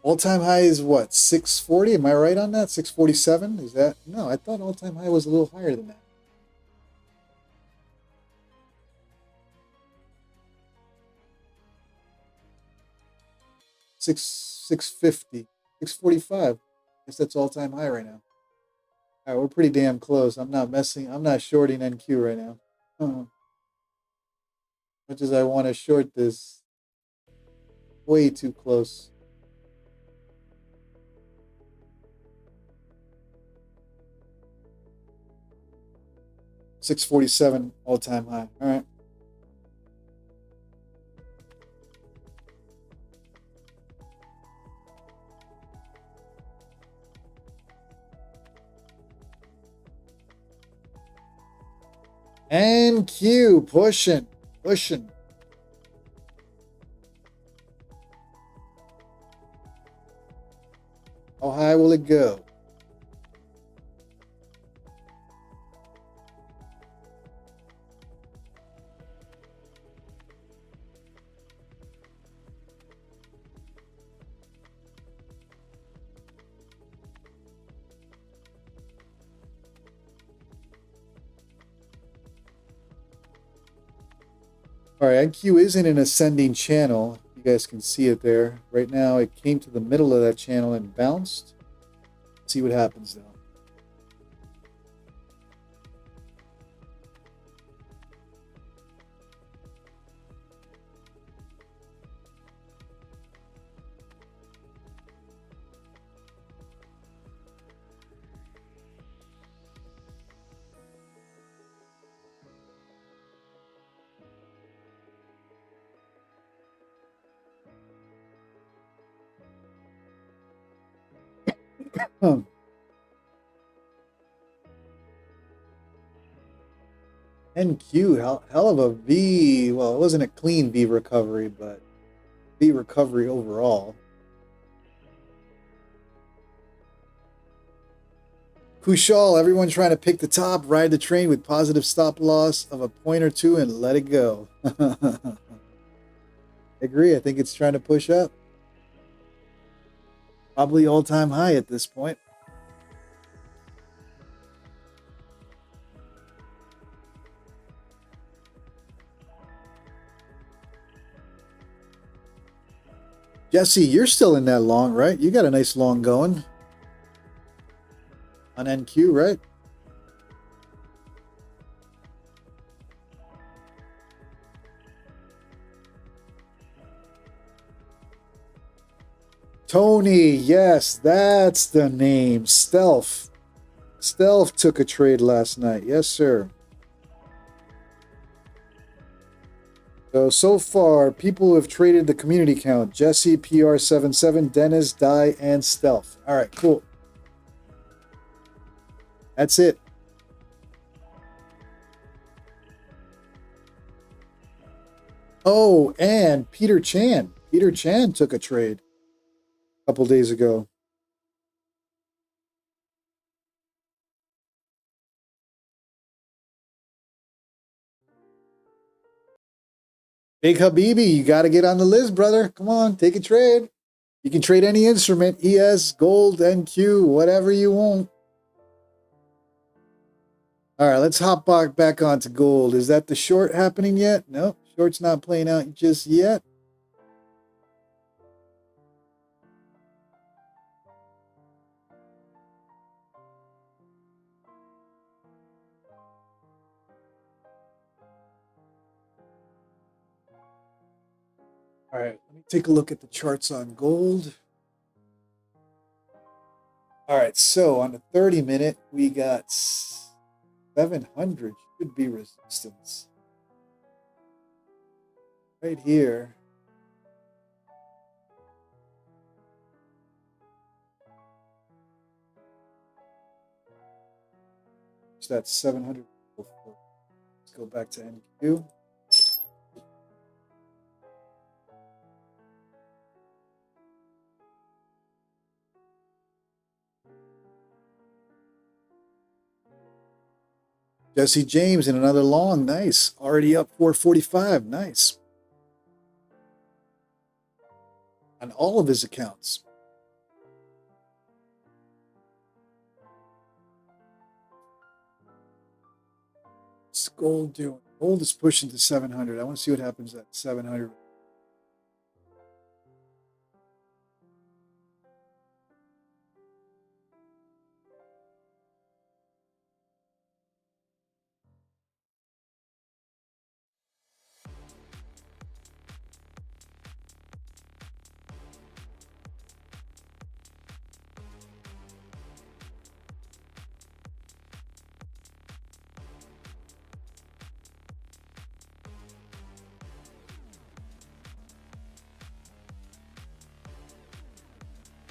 All-time high is what, 640? Am I right on that? 647? Is that? No, I thought all-time high was a little higher than that. $650, $645. Guess that's all-time high right now. All right, we're pretty damn close. I'm not shorting NQ right now. Much as I want to short this, way too close. $647 all-time high. All right. NQ pushing. How high will it go? All right, NQ is in an ascending channel. You guys can see it there. Right now, it came to the middle of that channel and bounced. Let's see what happens now. Huh. NQ, hell of a V. Well, it wasn't a clean V recovery, but V recovery overall. Kushal, everyone trying to pick the top, ride the train with positive stop loss of a point or two and let it go. I agree. I think it's trying to push up. Probably all-time high at this point. Jesse, you're still in that long, right? You got a nice long going on NQ, right? Tony, yes, that's the name. Stealth. Stealth took a trade last night. Yes, sir. So far, people who have traded the community count: Jesse, PR77, Dennis, Die, and Stealth. All right, cool. That's it. Oh, and Peter Chan. Peter Chan took a trade a couple days ago. Big Habibi, you got to get on the list, brother. Come on, take a trade. You can trade any instrument, ES, gold, NQ, whatever you want. All right, let's hop back onto gold. Is that the short happening yet? No, short's not playing out just yet. All right, let me take a look at the charts on gold. All right, so on the 30-minute, we got 700 should be resistance. Right here. So that's 700. Let's go back to NQ. Jesse James in another long. Nice. Already up 445. Nice. On all of his accounts. What's gold doing? Gold is pushing to 700. I want to see what happens at 700.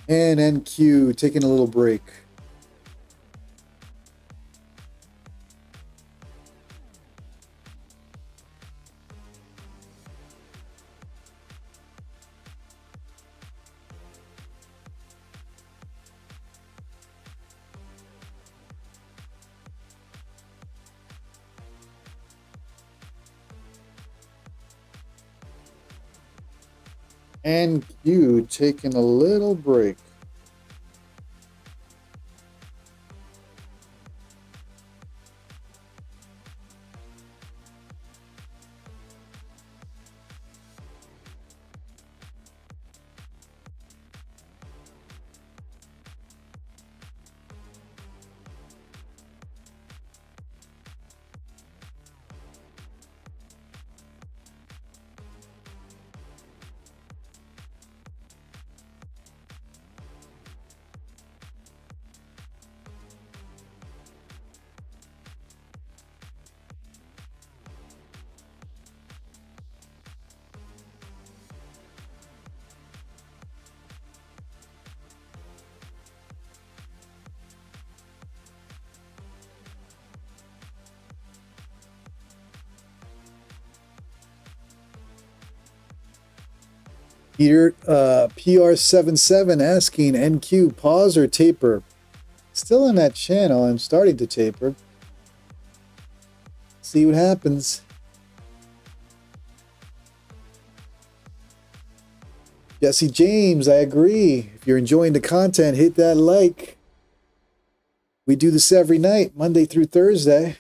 And NQ taking a little break. NQ taking a little break. Peter, PR77 asking NQ pause or taper. Still in that channel. I'm starting to taper. See what happens. Jesse James, I agree. If you're enjoying the content, hit that like. We do this every night, Monday through Thursday,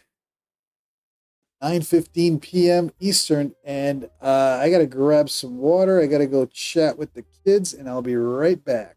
9:15 p.m. Eastern. And I got to grab some water. I got to go chat with the kids, and I'll be right back.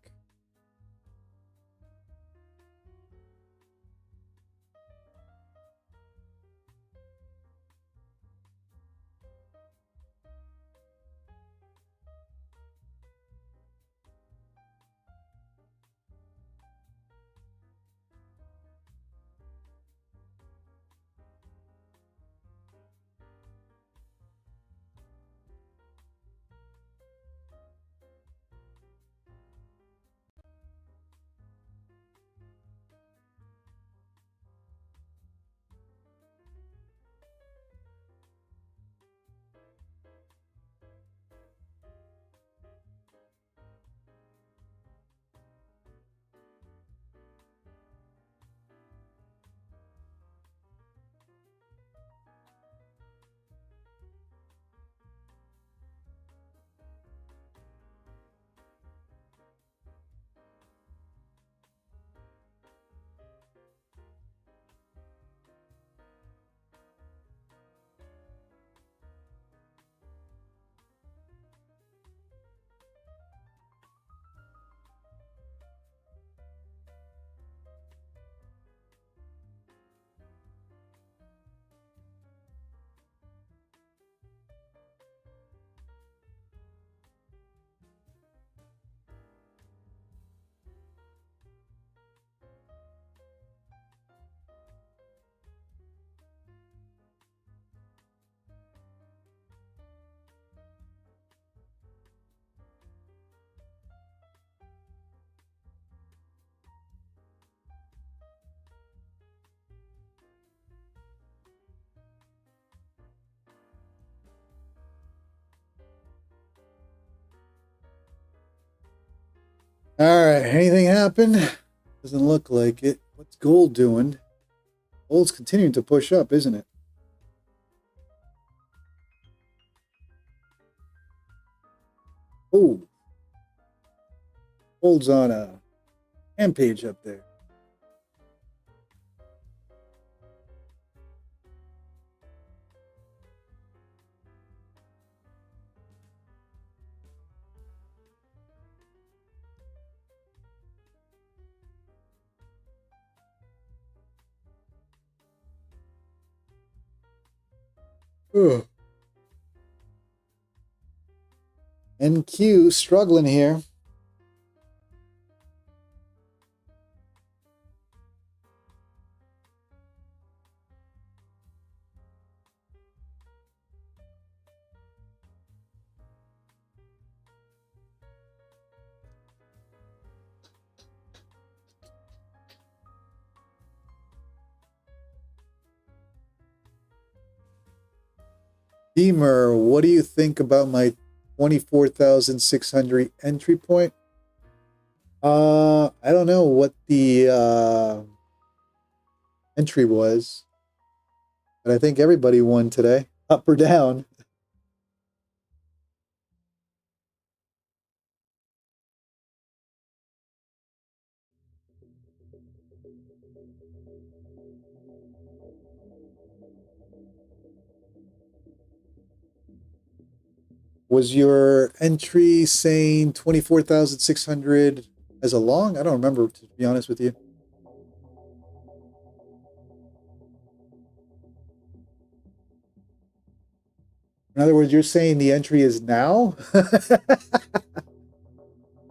All right, anything happen? Doesn't look like it. What's gold doing? Gold's continuing to push up, isn't it? Oh, gold's on a rampage up there. Ugh. NQ struggling here. Beamer, what do you think about my 24,600 entry point? I don't know what the entry was, but I think everybody won today, up or down. Was your entry saying 24,600 as a long? I don't remember, to be honest with you. In other words, you're saying the entry is now?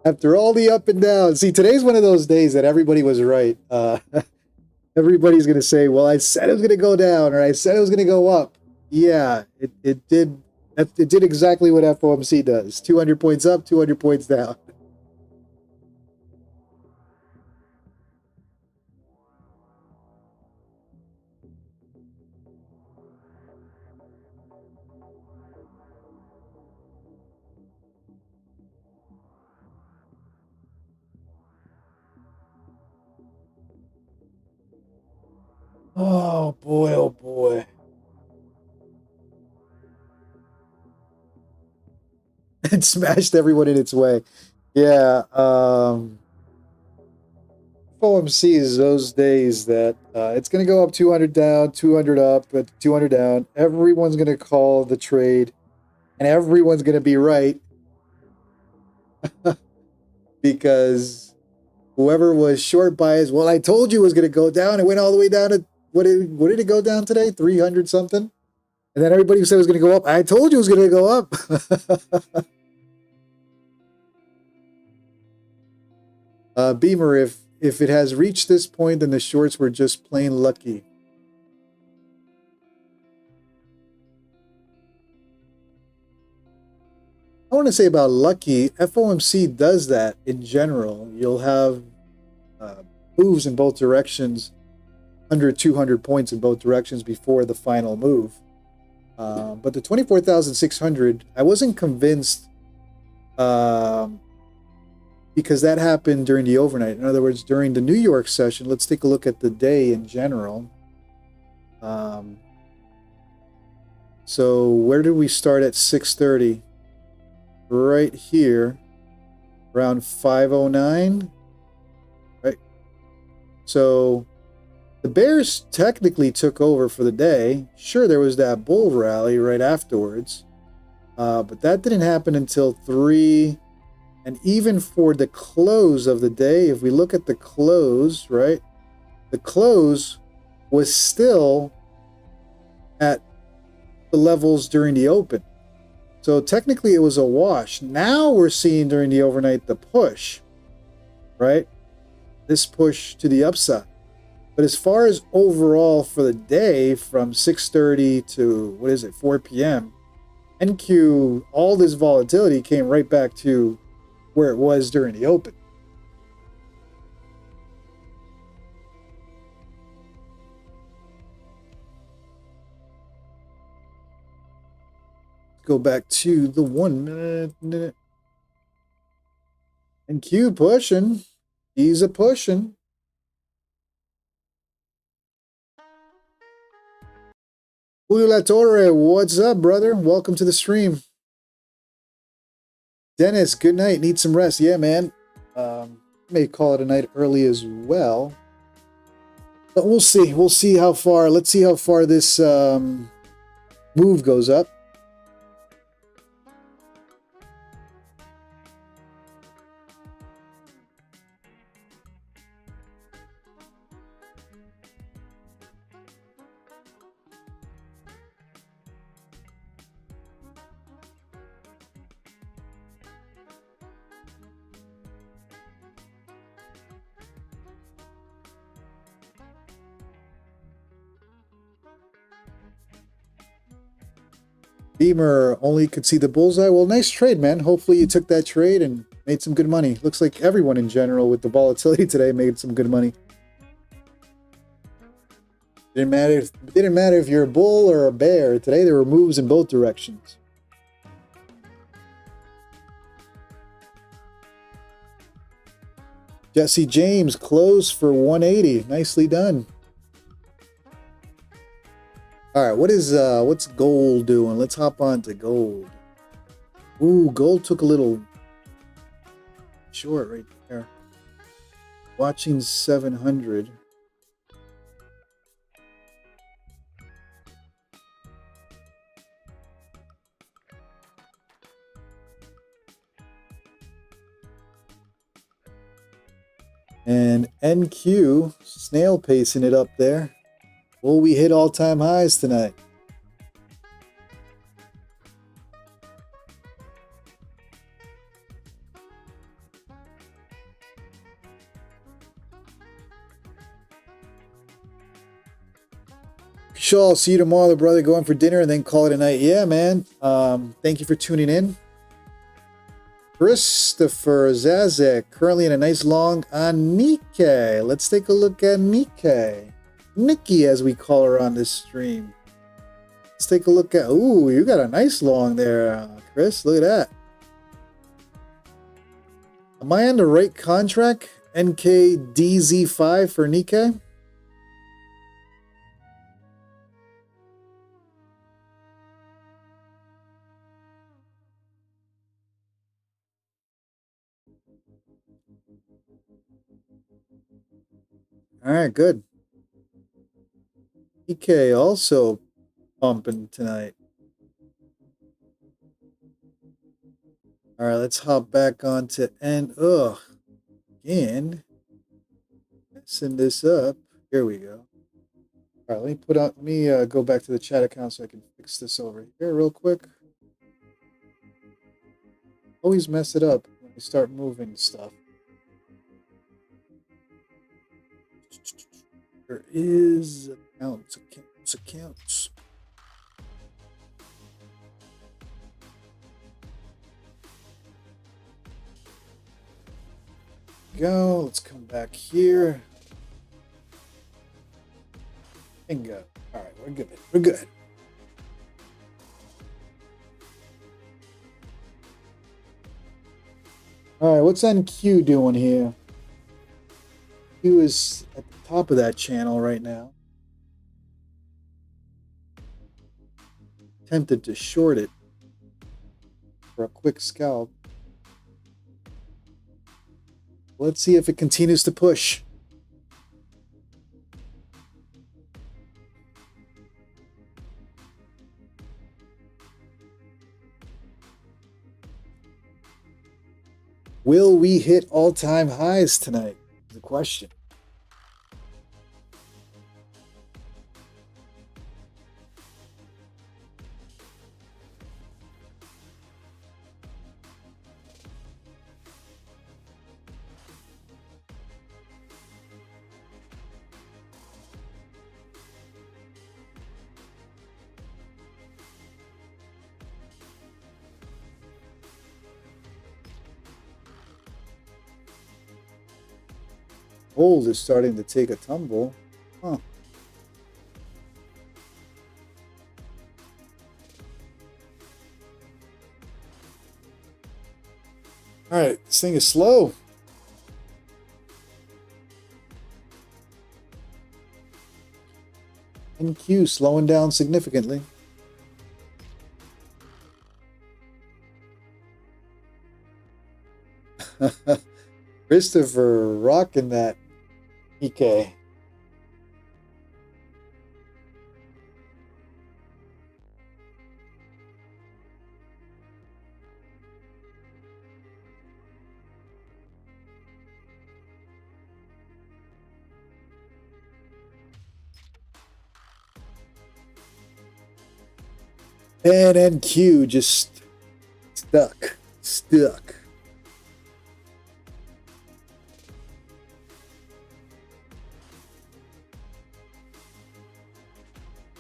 After all the up and down. See, today's one of those days that everybody was right. Everybody's going to say, well, I said it was going to go down, or I said it was going to go up. Yeah, it did. It did exactly what FOMC does. 200 points up, 200 points down. Oh boy, oh boy. It smashed everyone in its way. Yeah, FOMC is those days that it's going to go up 200 down, 200 up, but 200 down. Everyone's going to call the trade, and everyone's going to be right because whoever was short bias, well, I told you it was going to go down. It went all the way down to, what did it go down today? 300 something? And then everybody who said it was going to go up, I told you it was going to go up. Beamer, if it has reached this point, then the shorts were just plain lucky. I want to say about lucky, FOMC does that in general. You'll have moves in both directions, under 200 points in both directions before the final move. But the 24,600, I wasn't convinced because that happened during the overnight. In other words, during the New York session, let's take a look at the day in general. So where did we start at 6:30? Right here, around 5:09, right? So the bears technically took over for the day. Sure, there was that bull rally right afterwards, but that didn't happen until 3. And even for the close of the day, if we look at the close, right, the close was still at the levels during the open. So technically it was a wash. Now we're seeing during the overnight the push, right? This push to the upside. But as far as overall for the day from 6:30 to, 4 p.m., NQ, all this volatility came right back to where it was during the open. Go back to the 1 minute. NQ pushing. He's a pushing. Julio La Torre, what's up, brother? Welcome to the stream. Dennis, good night. Need some rest. Yeah, man. May call it a night early as well. But we'll see. We'll see how far. Let's see how far this move goes up. Beamer only could see the bullseye. Well, nice trade, man. Hopefully you took that trade and made some good money. Looks like everyone in general with the volatility today made some good money. Didn't matter if you're a bull or a bear. Today there were moves in both directions. Jesse James closed for 180. Nicely done. All right, what's gold doing? Let's hop on to gold. Ooh, gold took a little short right there. Watching 700. And NQ snail pacing it up there. Will we hit all-time highs tonight? Sure, I'll see you tomorrow, brother. Going for dinner and then call it a night. Yeah, man. Thank you for tuning in. Christopher Zazek, currently in a nice long on Nikkei. Let's take a look at Nikkei. Nikki, as we call her on this stream. Let's take a look at... Ooh, you got a nice long there, Chris. Look at that. Am I on the right contract? NKDZ5 for Nikkei? All right, good. EK also pumping tonight. All right, let's hop back on to again. Send this up. Here we go. All right, let me go back to the chat account so I can fix this over here real quick. Always mess it up when you start moving stuff. There is accounts. Go. Let's come back here. Bingo. All right, we're good. We're good. All right, what's NQ doing here? Q is at the top of that channel right now. Tempted to short it for a quick scalp. Let's see if it continues to push. Will we hit all-time highs tonight? Is the question. Gold is starting to take a tumble. Huh. All right, this thing is slow. NQ slowing down significantly. Christopher rocking that EK. And NQ just stuck.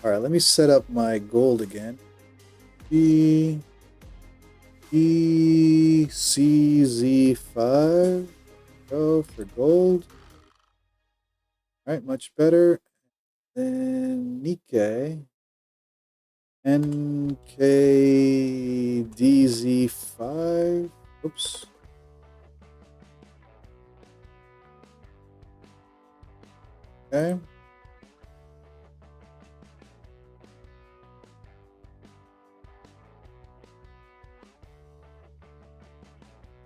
All right, let me set up my gold again. ECZ5. Go for gold. All right, much better. Then Nikkei. NKDZ5. Oops. Okay.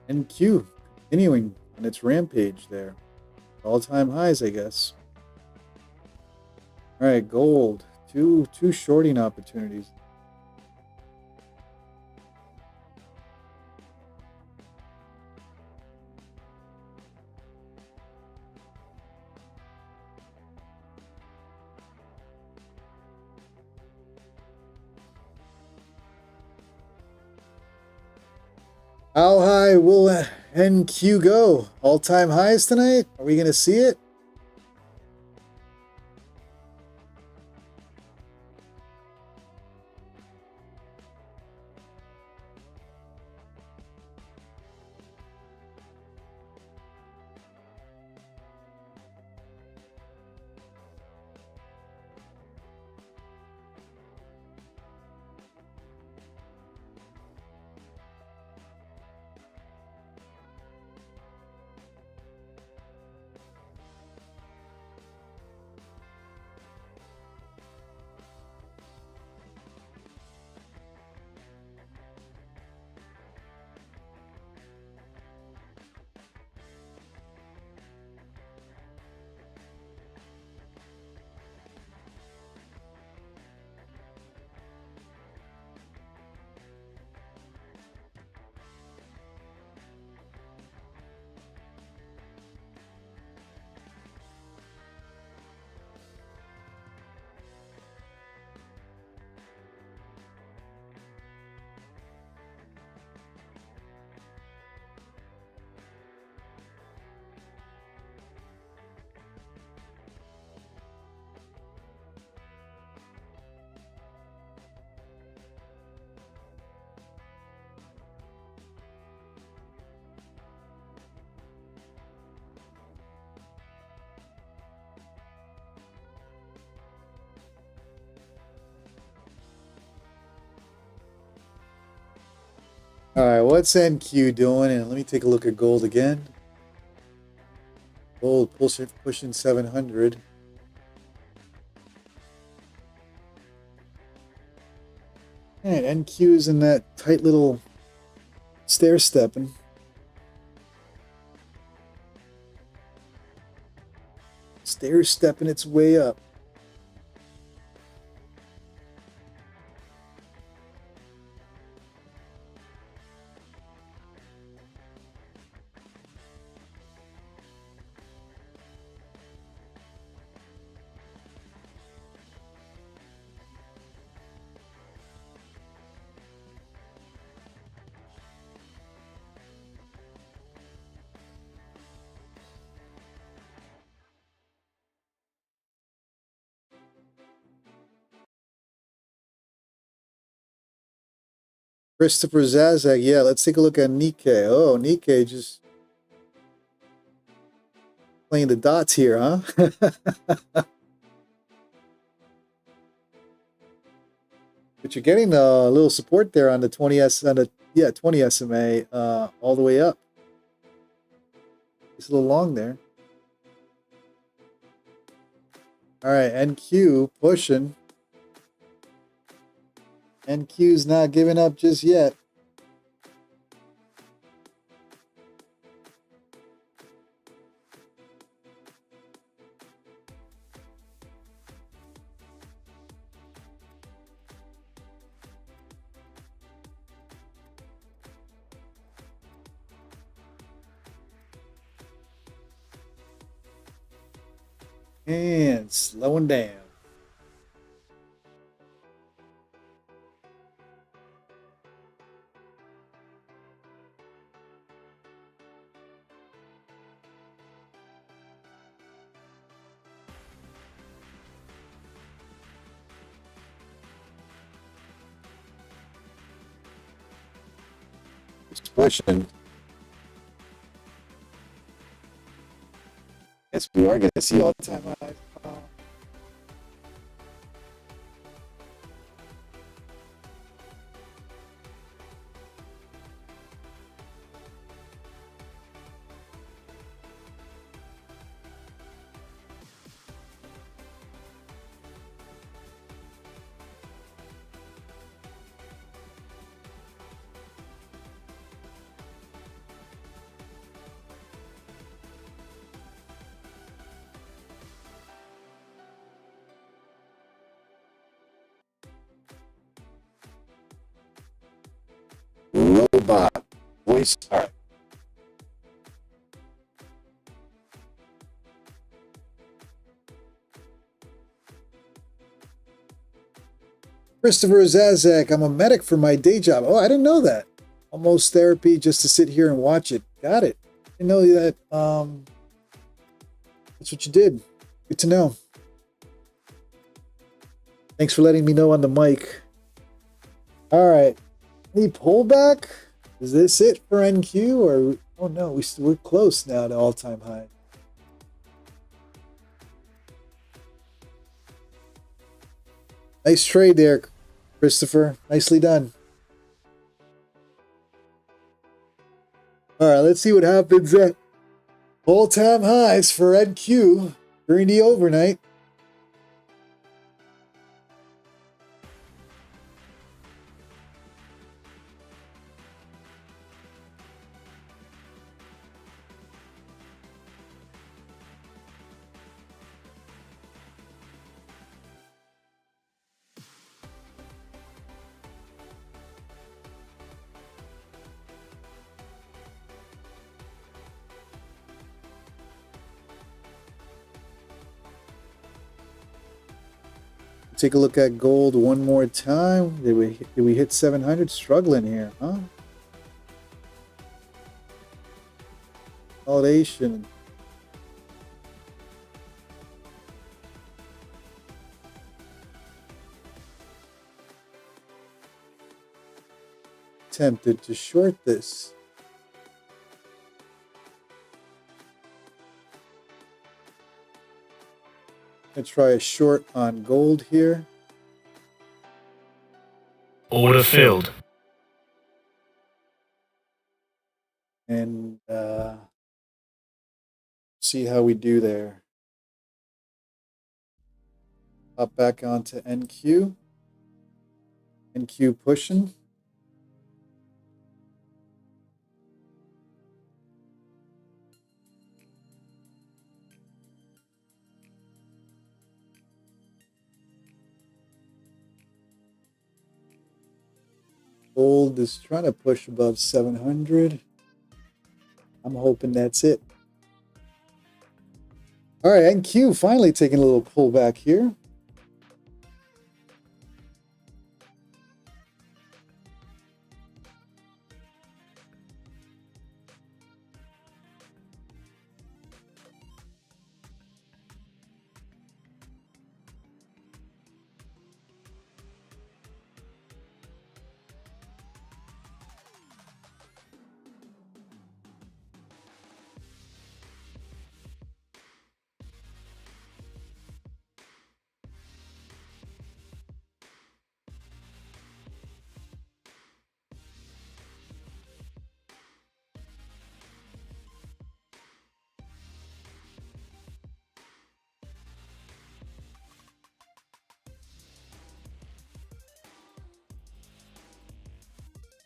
NQ continuing on its rampage there. All-time highs, I guess. All right, gold. Two shorting opportunities. How high will NQ go? All-time highs tonight? Are we going to see it? All right, what's NQ doing? And let me take a look at gold again. Gold pushing 700. And NQ is in that tight little stair stepping. Stair stepping its way up. Christopher Zazak, yeah, let's take a look at Nikkei. Oh, Nikkei just playing the dots here, huh? But you're getting a little support there on the 20S on the 20 SMA all the way up. It's a little long there. All right, NQ pushing. NQ's not giving up just yet. And slowing down. Just pushing. Yes, we are going to see all-time highs. Robot voice art. Christopher Zazak, I'm a medic for my day job. Oh, I didn't know that. Almost therapy just to sit here and watch it. Got it. I didn't know that. That's what you did. Good to know. Thanks for letting me know on the mic. All right. Any pullback? Is this it for NQ? Or oh no, we're close now to all-time high. Nice trade there, Christopher. Nicely done. All right, let's see what happens at all-time highs for NQ during the overnight. Take a look at gold one more time. Did we hit 700? Struggling here, huh? Consolidation. Tempted to short this. Gonna try a short on gold here. Order filled. and see how we do there. Hop back onto NQ. NQ pushing. Gold is trying to push above 700. I'm hoping that's it. All right, NQ finally taking a little pullback here.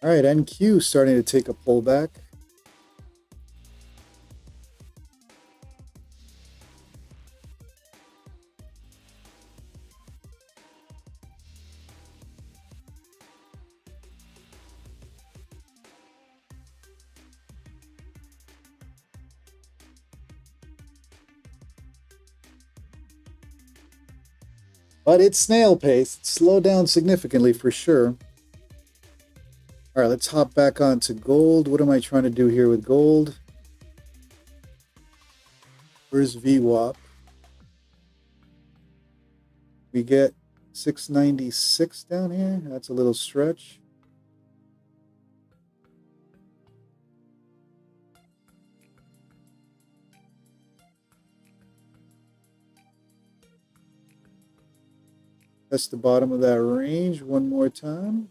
All right, NQ starting to take a pullback. But it's snail pace. It's slowed down significantly for sure. All right, let's hop back onto gold. What am I trying to do here with gold? Where's VWAP? We get 696 down here. That's a little stretch. That's the bottom of that range one more time.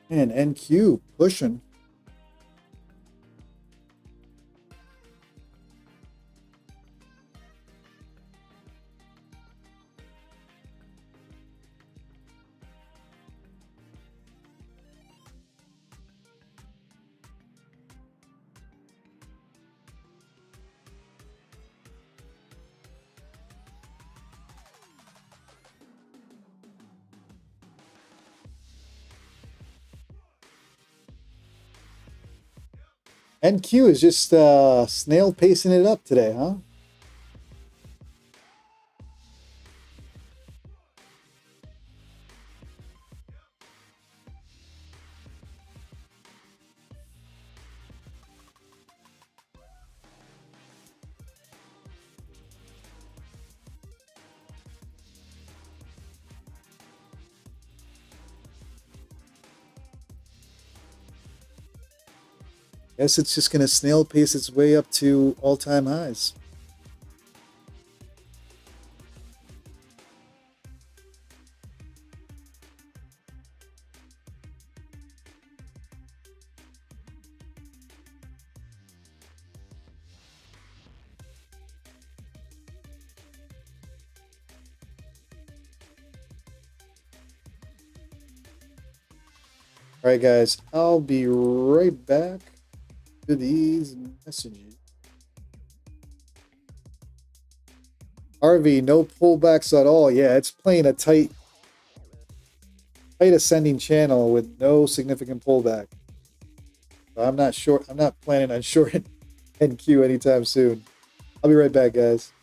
And NQ pushing. NQ is just snail pacing it up today, huh? Guess it's just going to snail pace its way up to all-time highs. All right, guys, I'll be right back to these messages. RV, no pullbacks at all. Yeah, it's playing a tight ascending channel with no significant pullback. So I'm not planning on shorting NQ anytime soon. I'll be right back, guys.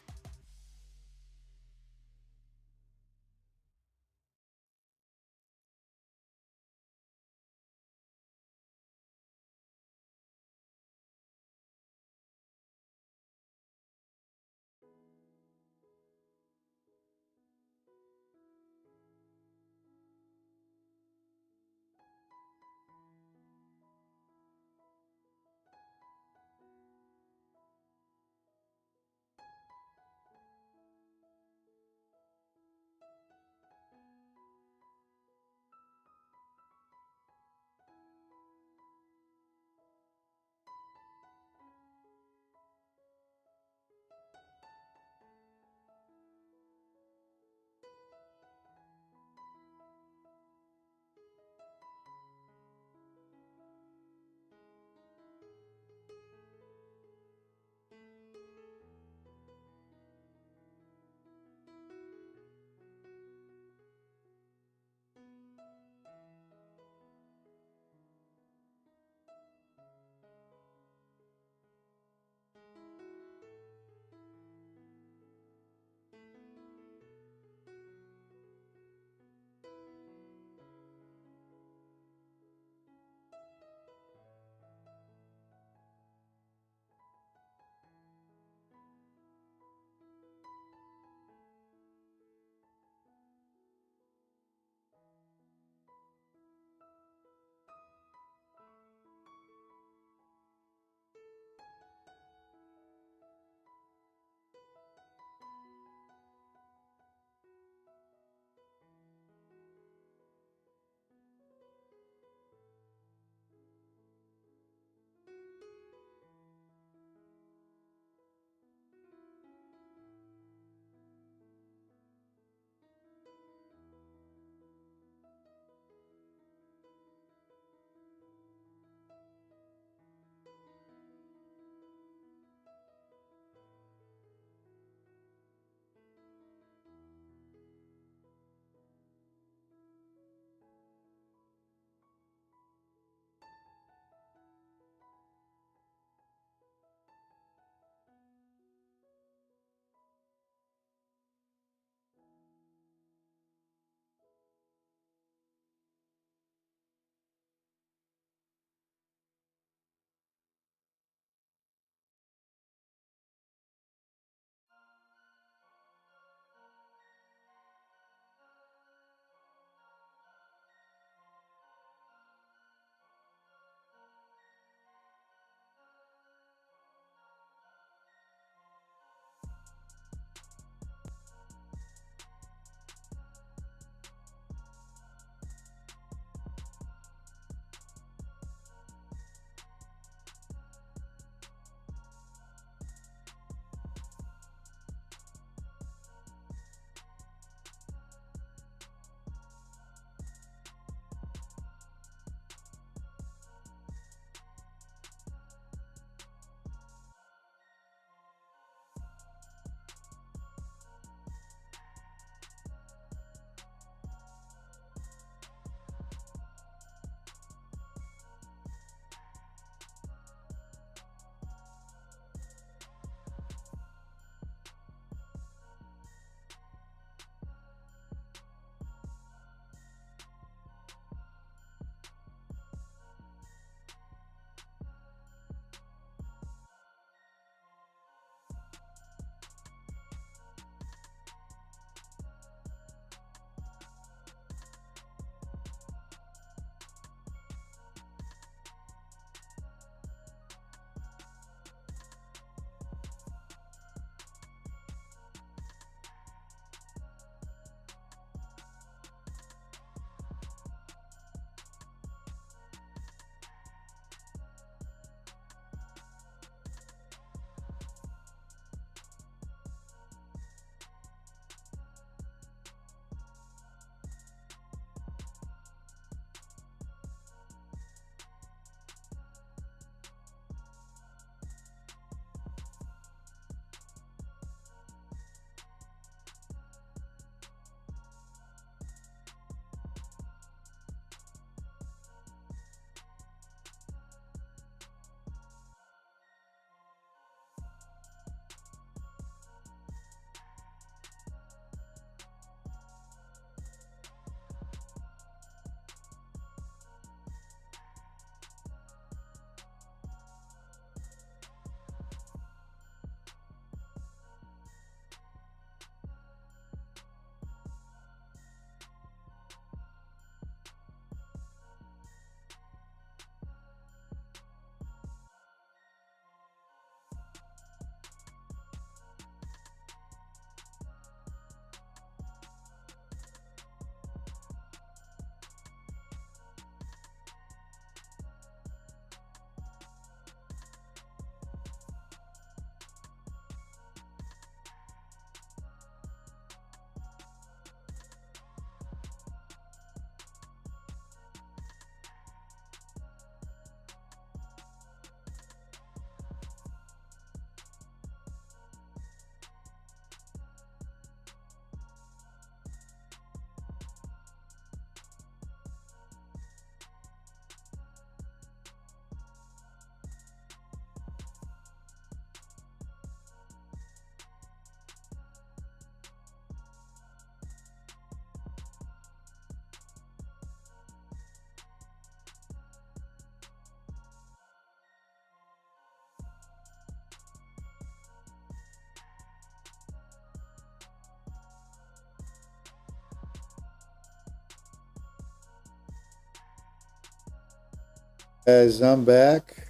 As I'm back,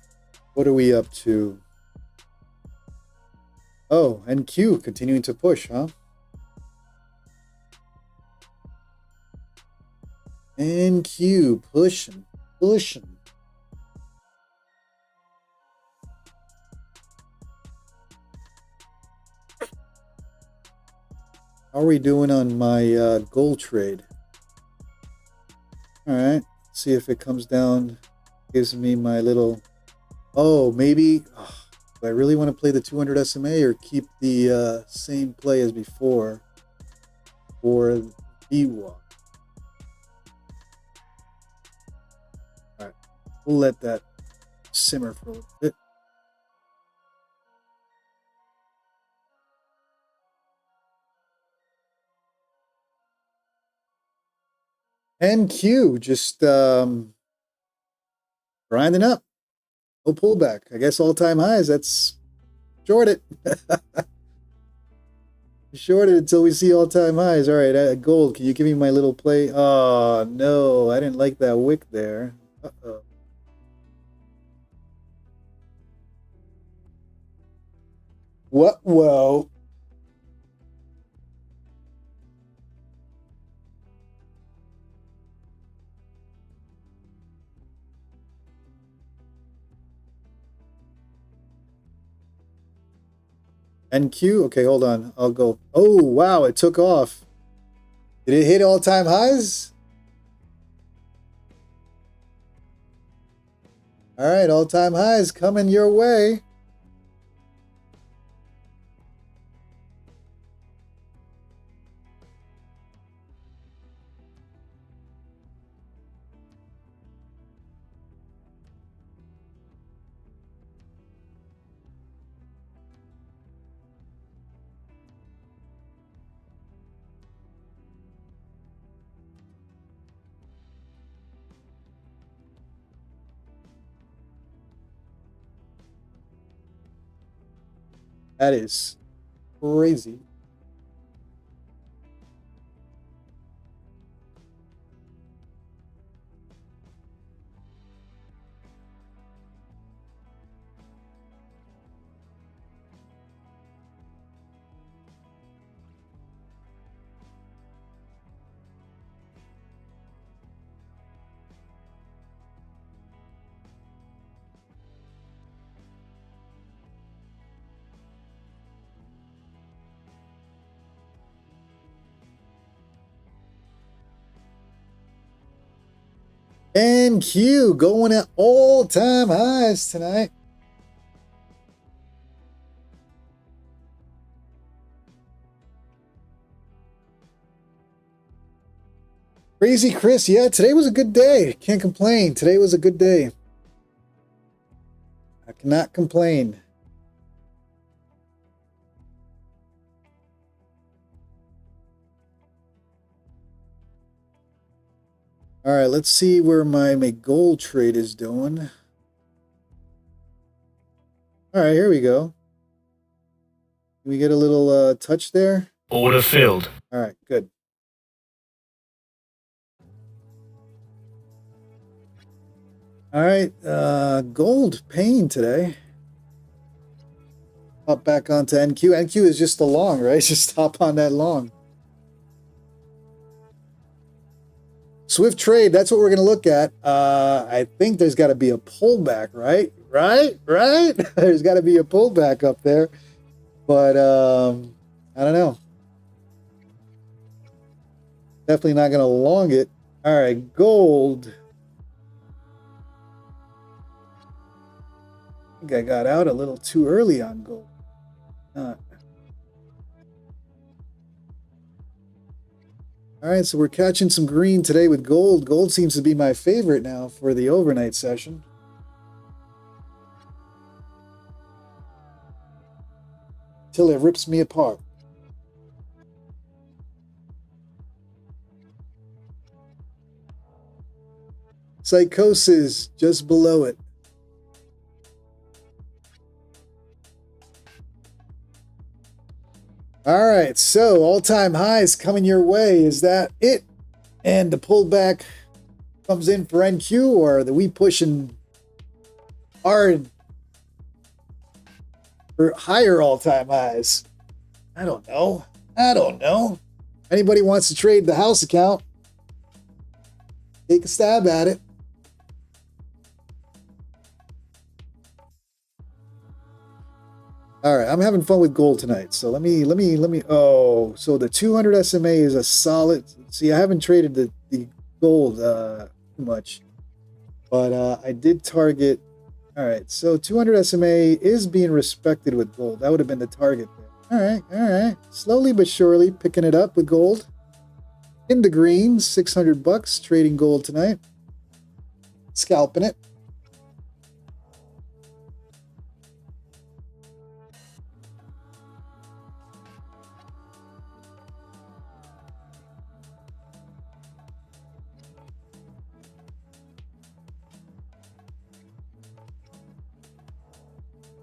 what are we up to? Oh, NQ continuing to push, huh? NQ pushing. How are we doing on my gold trade? All right, see if it comes down, gives me my little. Oh, maybe. Oh, do I really want to play the 200 SMA or keep the same play as before for VWAP? All right, we'll let that simmer for a little bit. NQ just grinding up. No pullback. I guess all-time highs. That's short it. Short it until we see all-time highs. All right, gold. Can you give me my little play? Oh no, I didn't like that wick there. Uh-oh. What? Whoa. NQ? Okay, hold on. I'll go. Oh, wow, it took off. Did it hit all-time highs? All right, all-time highs coming your way. That is crazy. NQ going at all-time highs tonight. Crazy Chris, yeah, today was a good day. Can't complain. Today was a good day. I cannot complain. All right, let's see where my gold trade is doing. All right, here we go. Can we get a little touch there? Order filled. All right, good. All right, gold pain today. Hop back onto NQ. NQ is just the long, right? Just hop on that long. Swift trade, that's what we're going to look at. I think there's got to be a pullback, right? Right? There's got to be a pullback up there. But I don't know. Definitely not going to long it. All right, gold. I think I got out a little too early on gold. All right, so we're catching some green today with gold. Gold seems to be my favorite now for the overnight session. Till it rips me apart. Psychosis just below it. All right, so all-time highs coming your way. Is that it? And the pullback comes in for NQ, or are we pushing hard for higher all-time highs. I don't know. Anybody wants to trade the house account, take a stab at it. All right, I'm having fun with gold tonight. So let me. Oh, so the 200 SMA is a solid. See, I haven't traded the gold too much, but I did target. All right, so 200 SMA is being respected with gold. That would have been the target there. All right. Slowly but surely picking it up with gold. In the green, $600 trading gold tonight. Scalping it.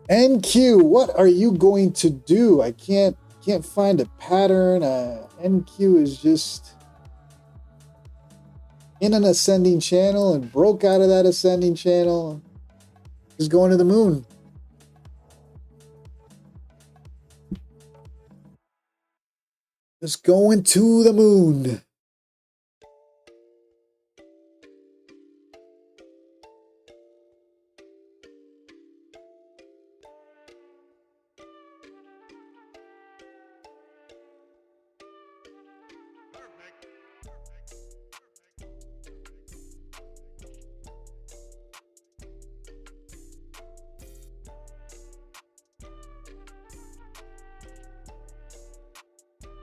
NQ, what are you going to do? I can't find a pattern. NQ is just in an ascending channel and broke out of that ascending channel. Is going to the moon. Just going to the moon.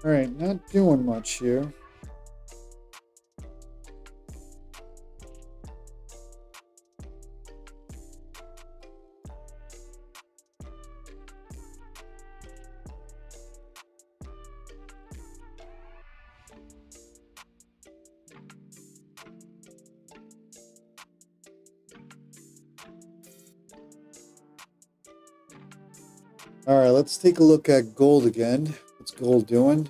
All right, not doing much here. All right, let's take a look at gold again. What's gold doing?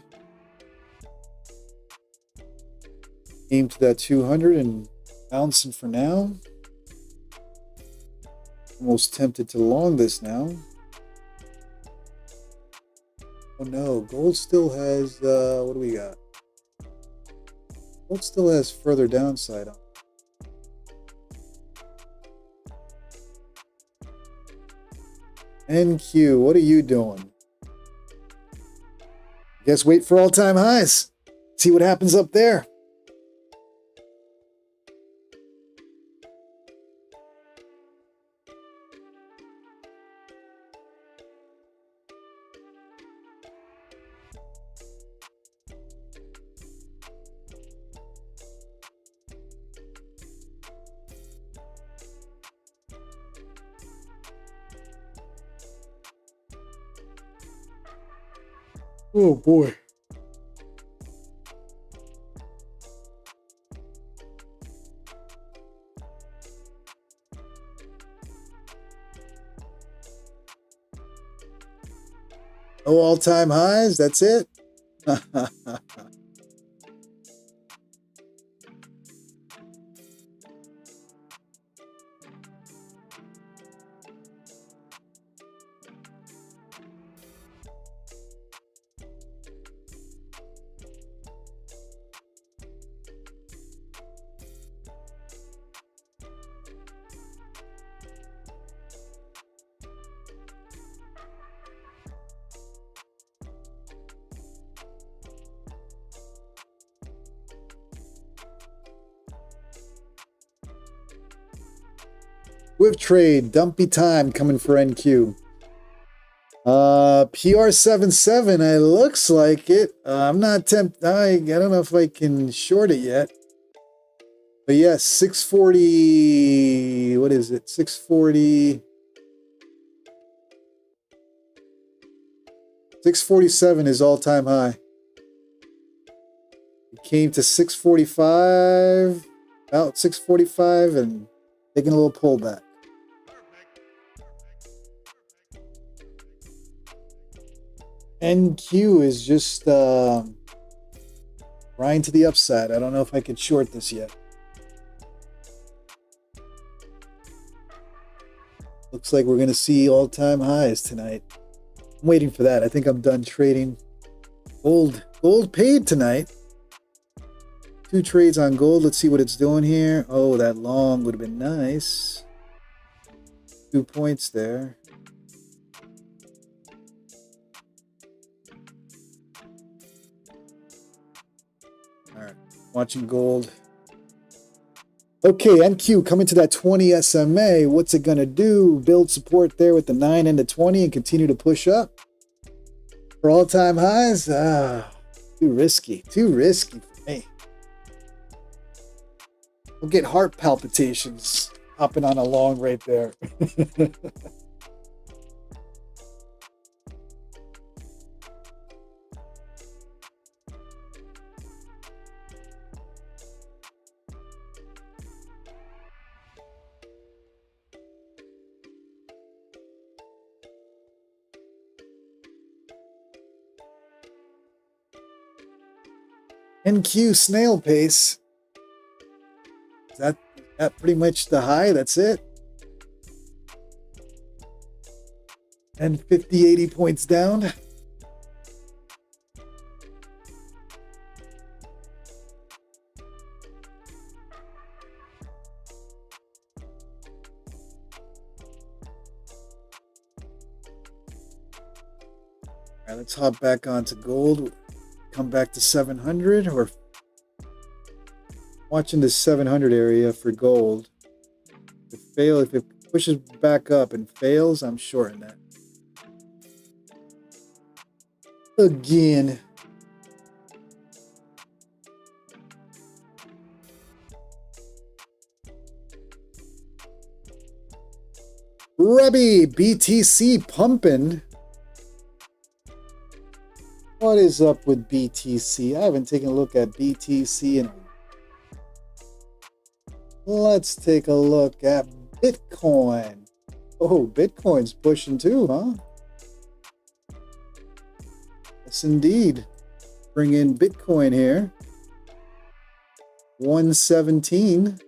Aim to that 200 and bouncing for now. Almost tempted to long this now. Oh no, gold still has, what do we got? Gold still has further downside on. NQ, what are you doing? Guess wait for all-time highs. See what happens up there. Oh boy. No all-time highs, that's it. Swift trade, dumpy time coming for NQ. PR77, it looks like it. I'm not tempted. I don't know if I can short it yet. But yes, 640. What is it? 640. 647 is all-time high. It came to 645, about 645, and taking a little pullback. NQ is just grind to the upside. I don't know if I can short this yet. Looks like we're going to see all-time highs tonight. I'm waiting for that. I think I'm done trading. Gold paid tonight. 2 trades on gold. Let's see what it's doing here. Oh, that long would have been nice. 2 points there. All right, watching gold. Okay, NQ coming to that 20 SMA. What's it going to do? Build support there with the 9 and the 20 and continue to push up for all-time highs? Too risky. Too risky for me. We'll get heart palpitations hopping on a long right there. NQ snail pace. Is that pretty much the high? That's it. And 50, 80 points down. All right, let's hop back onto gold. Come back to 700. We're watching the 700 area for gold. If it pushes back up and fails, I'm shorting that. Again. Rebby, BTC pumping. What is up with BTC? I haven't taken a look at BTC in a Let's take a look at Bitcoin. Oh, Bitcoin's pushing too, huh? Yes, indeed. Bring in Bitcoin here. 117.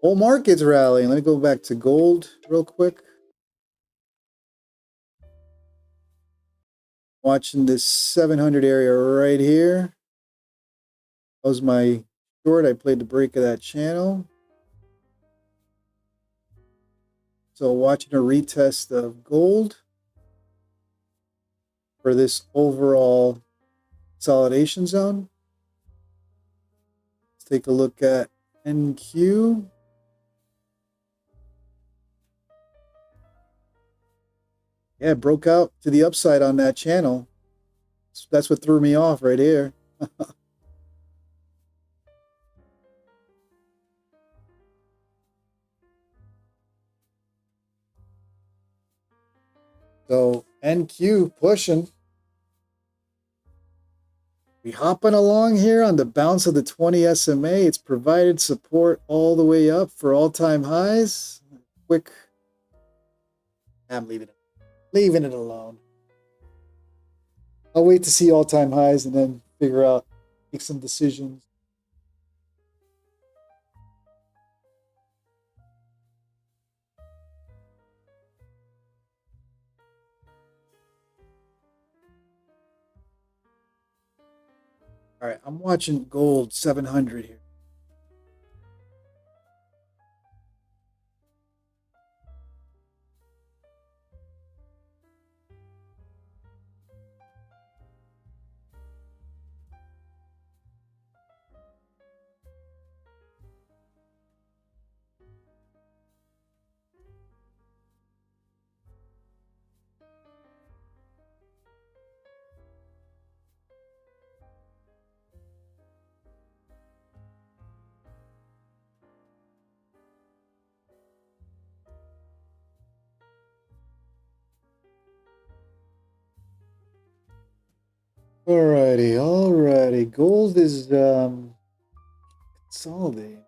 Whole market's rallying. Let me go back to gold real quick. Watching this 700 area right here. That was my short. I played the break of that channel. So watching a retest of gold for this overall consolidation zone. Let's take a look at NQ. Yeah, it broke out to the upside on that channel. That's what threw me off right here. So NQ pushing. We hopping along here on the bounce of the 20 SMA. It's provided support all the way up for all-time highs. Quick. I'm leaving it alone. I'll wait to see all-time highs and then figure out, make some decisions. All right, I'm watching gold 700 here. Alrighty. Gold is consolidating.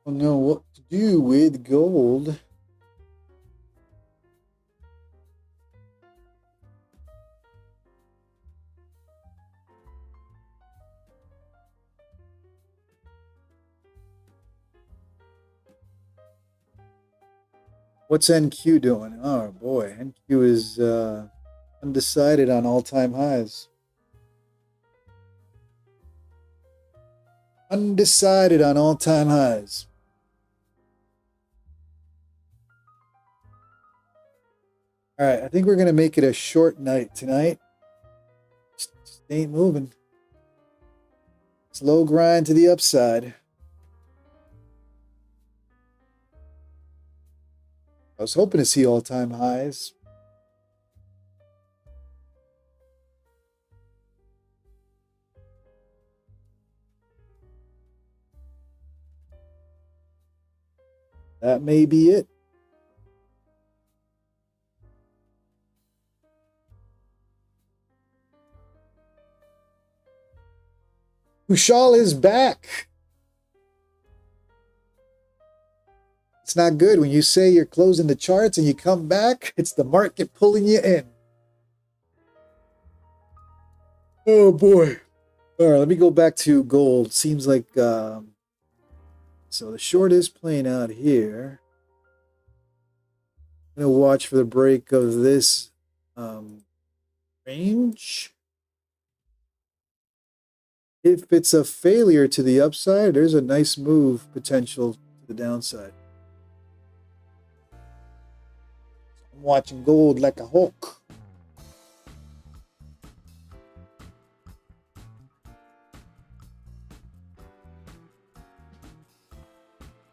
Don't know what to do with gold. What's NQ doing? Oh boy, NQ is undecided on all-time highs. Undecided on all-time highs. All right, I think we're going to make it a short night tonight. Just ain't moving. Slow grind to the upside. I was hoping to see all-time highs. That may be it. Kushal is back. It's not good when you say you're closing the charts and you come back. It's the market pulling you in. Oh boy. All right, let me go back to gold. Seems like so the short is playing out here. I'm gonna watch for the break of this range. If it's a failure to the upside, there's a nice move potential to the downside. I'm watching gold like a hawk.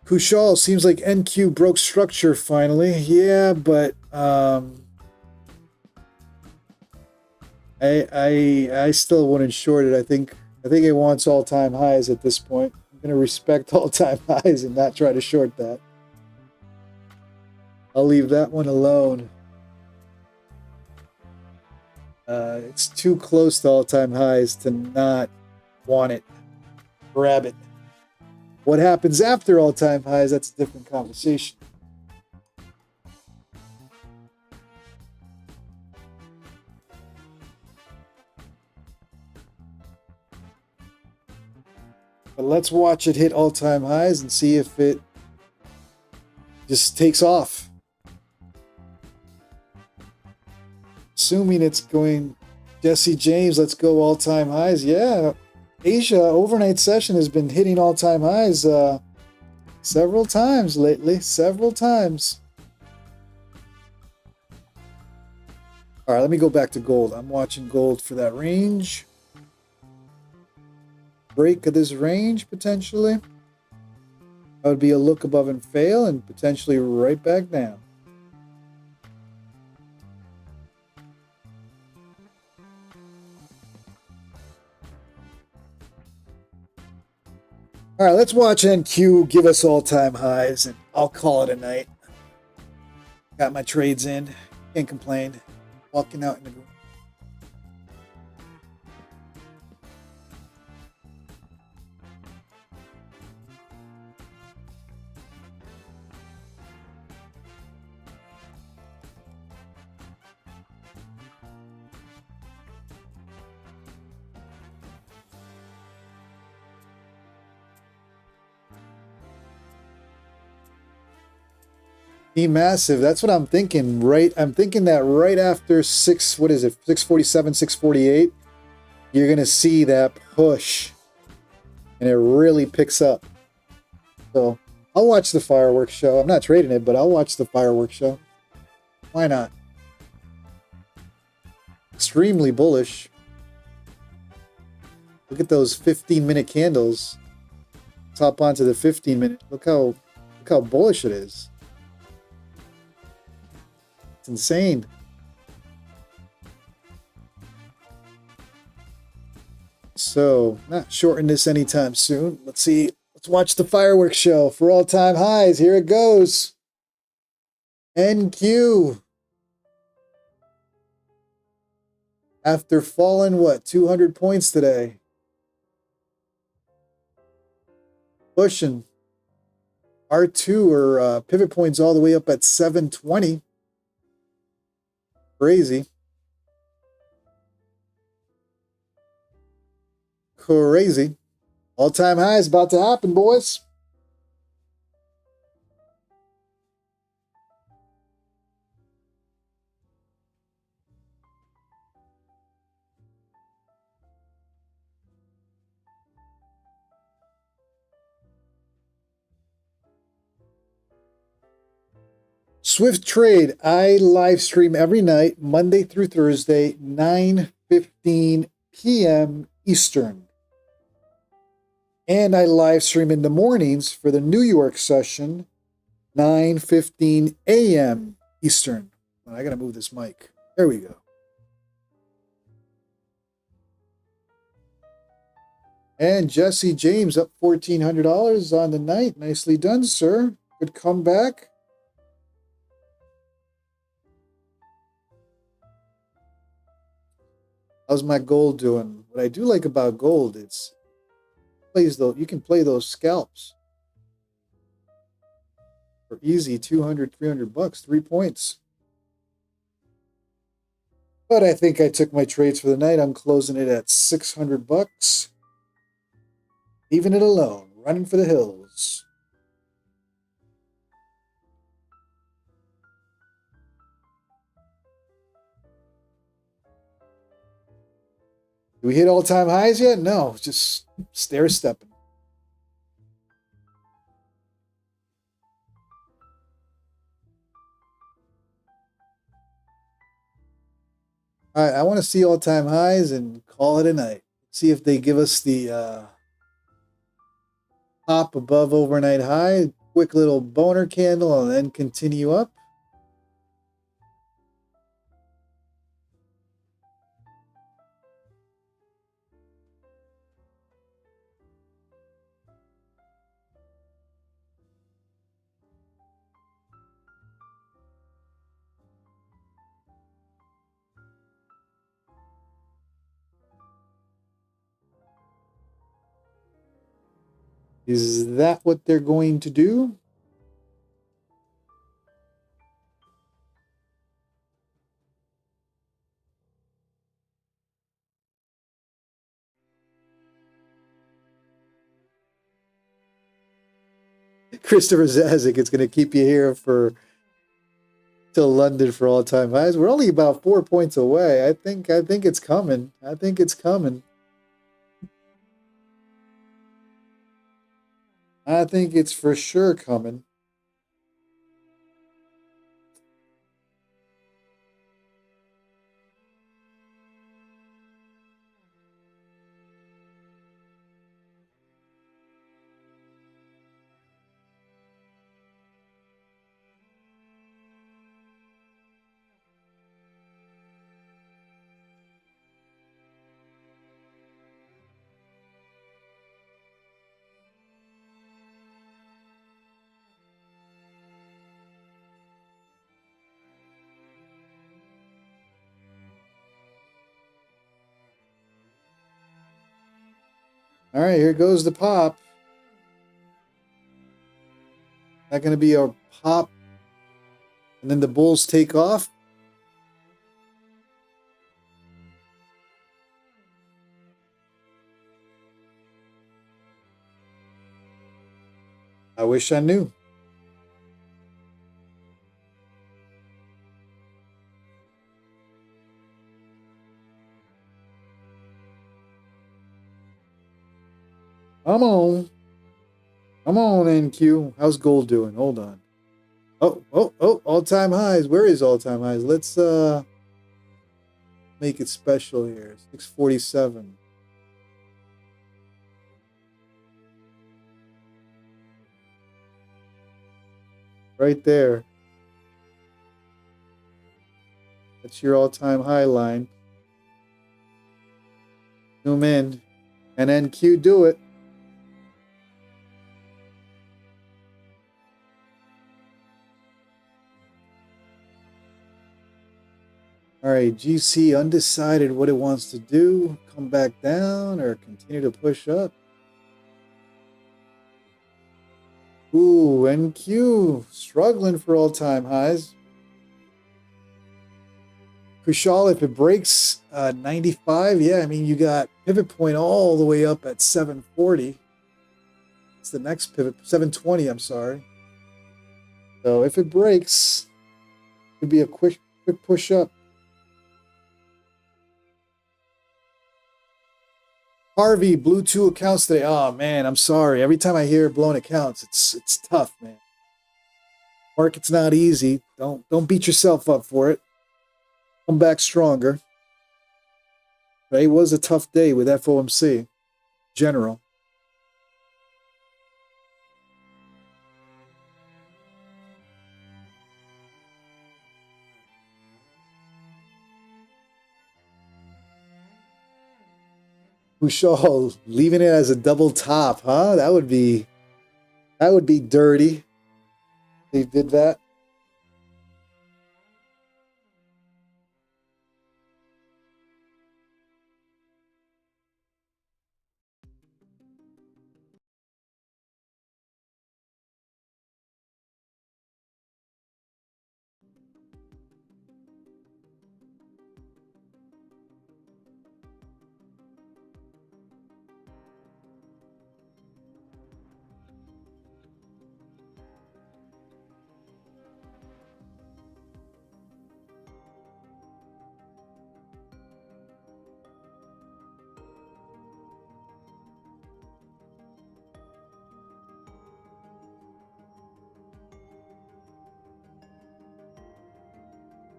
Kushal, seems like NQ broke structure finally. Yeah, but I still wouldn't short it. I think it wants all-time highs at this point. I'm gonna respect all-time highs and not try to short that. I'll leave that one alone. It's too close to all-time highs to not want it. Grab it. What happens after all-time highs, that's a different conversation. But let's watch it hit all-time highs and see if it just takes off. Assuming it's going Jesse James, let's go all-time highs. Yeah, Asia overnight session has been hitting all-time highs several times lately. Several times. All right, let me go back to gold. I'm watching gold for that range. Break of this range, potentially. That would be a look above and fail and potentially right back down. All right, let's watch NQ give us all-time highs, and I'll call it a night. Got my trades in. Can't complain. Walking out in the green. Be massive. That's what I'm thinking. Right, I'm thinking that right after 647, 648, you're gonna see that push, and it really picks up. So I'll watch the fireworks show. I'm not trading it, but I'll watch the fireworks show. Why not? Extremely bullish. Look at those 15-minute candles. Let's hop onto the 15-minute. Look how bullish it is. It's insane. So, not shorting this anytime soon. Let's see. Let's watch the fireworks show for all-time highs. Here it goes. NQ. After falling, what, 200 points today? Pushing. R2 or pivot points all the way up at 720. Crazy. Crazy. All-time high is about to happen, boys. Swift Trade, I live stream every night, Monday through Thursday, 9:15 p.m. Eastern. And I live stream in the mornings for the New York session, 9:15 a.m. Eastern. Well, I got to move this mic. There we go. And Jesse James up $1,400 on the night. Nicely done, sir. Good comeback. How's my gold doing? What I do like about gold, it's plays though. You can play those scalps for easy 200, 300 bucks, 3 points. But I think I took my trades for the night. I'm closing it at 600 bucks. Leaving it alone, running for the hills. Do we hit all-time highs yet? No, just stair-stepping. All right, I want to see all-time highs and call it a night. See if they give us the top above overnight high. Quick little boner candle and then continue up. Is that what they're going to do? Christopher Zazik, it's going to keep you here for till London for all-time highs. We're only about 4 points away. I think it's coming. I think it's coming. I think it's for sure coming. All right, here goes the pop. Not going to be a pop, and then the bulls take off. I wish I knew. Come on. Come on, NQ. How's gold doing? Hold on. Oh, all-time highs. Where is all-time highs? Let's make it special here. 647. Right there. That's your all-time high line. Zoom in. And NQ do it. All right, GC undecided what it wants to do. Come back down or continue to push up. Ooh, NQ struggling for all-time highs. Kushal, if it breaks 95, yeah, I mean, you got pivot point all the way up at 740. It's the next pivot, 720, I'm sorry. So if it breaks, it could be a quick push up. Harvey blew 2 accounts today. Oh man, I'm sorry. Every time I hear blown accounts, it's tough, man. Market's not easy. Don't beat yourself up for it. Come back stronger. But it was a tough day with FOMC, general. Kushal leaving it as a double top, huh? That would be dirty. They did that.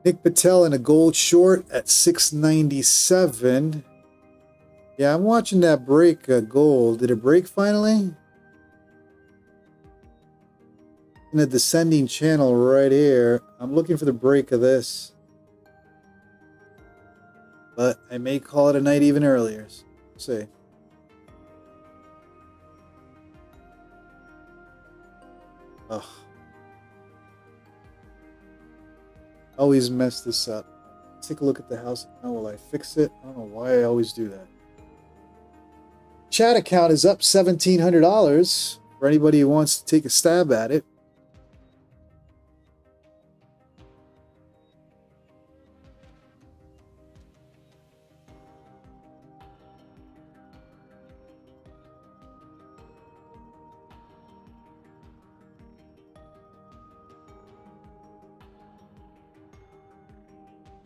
Nick Patel in a gold short at 697. Yeah, I'm watching that break gold. Did it break finally? In a descending channel right here. I'm looking for the break of this. But I may call it a night even earlier. So let's see. Ugh. Always mess this up. Let's take a look at the house account. Will I fix it? I don't know why I always do that. Chat account is up $1,700 for anybody who wants to take a stab at it.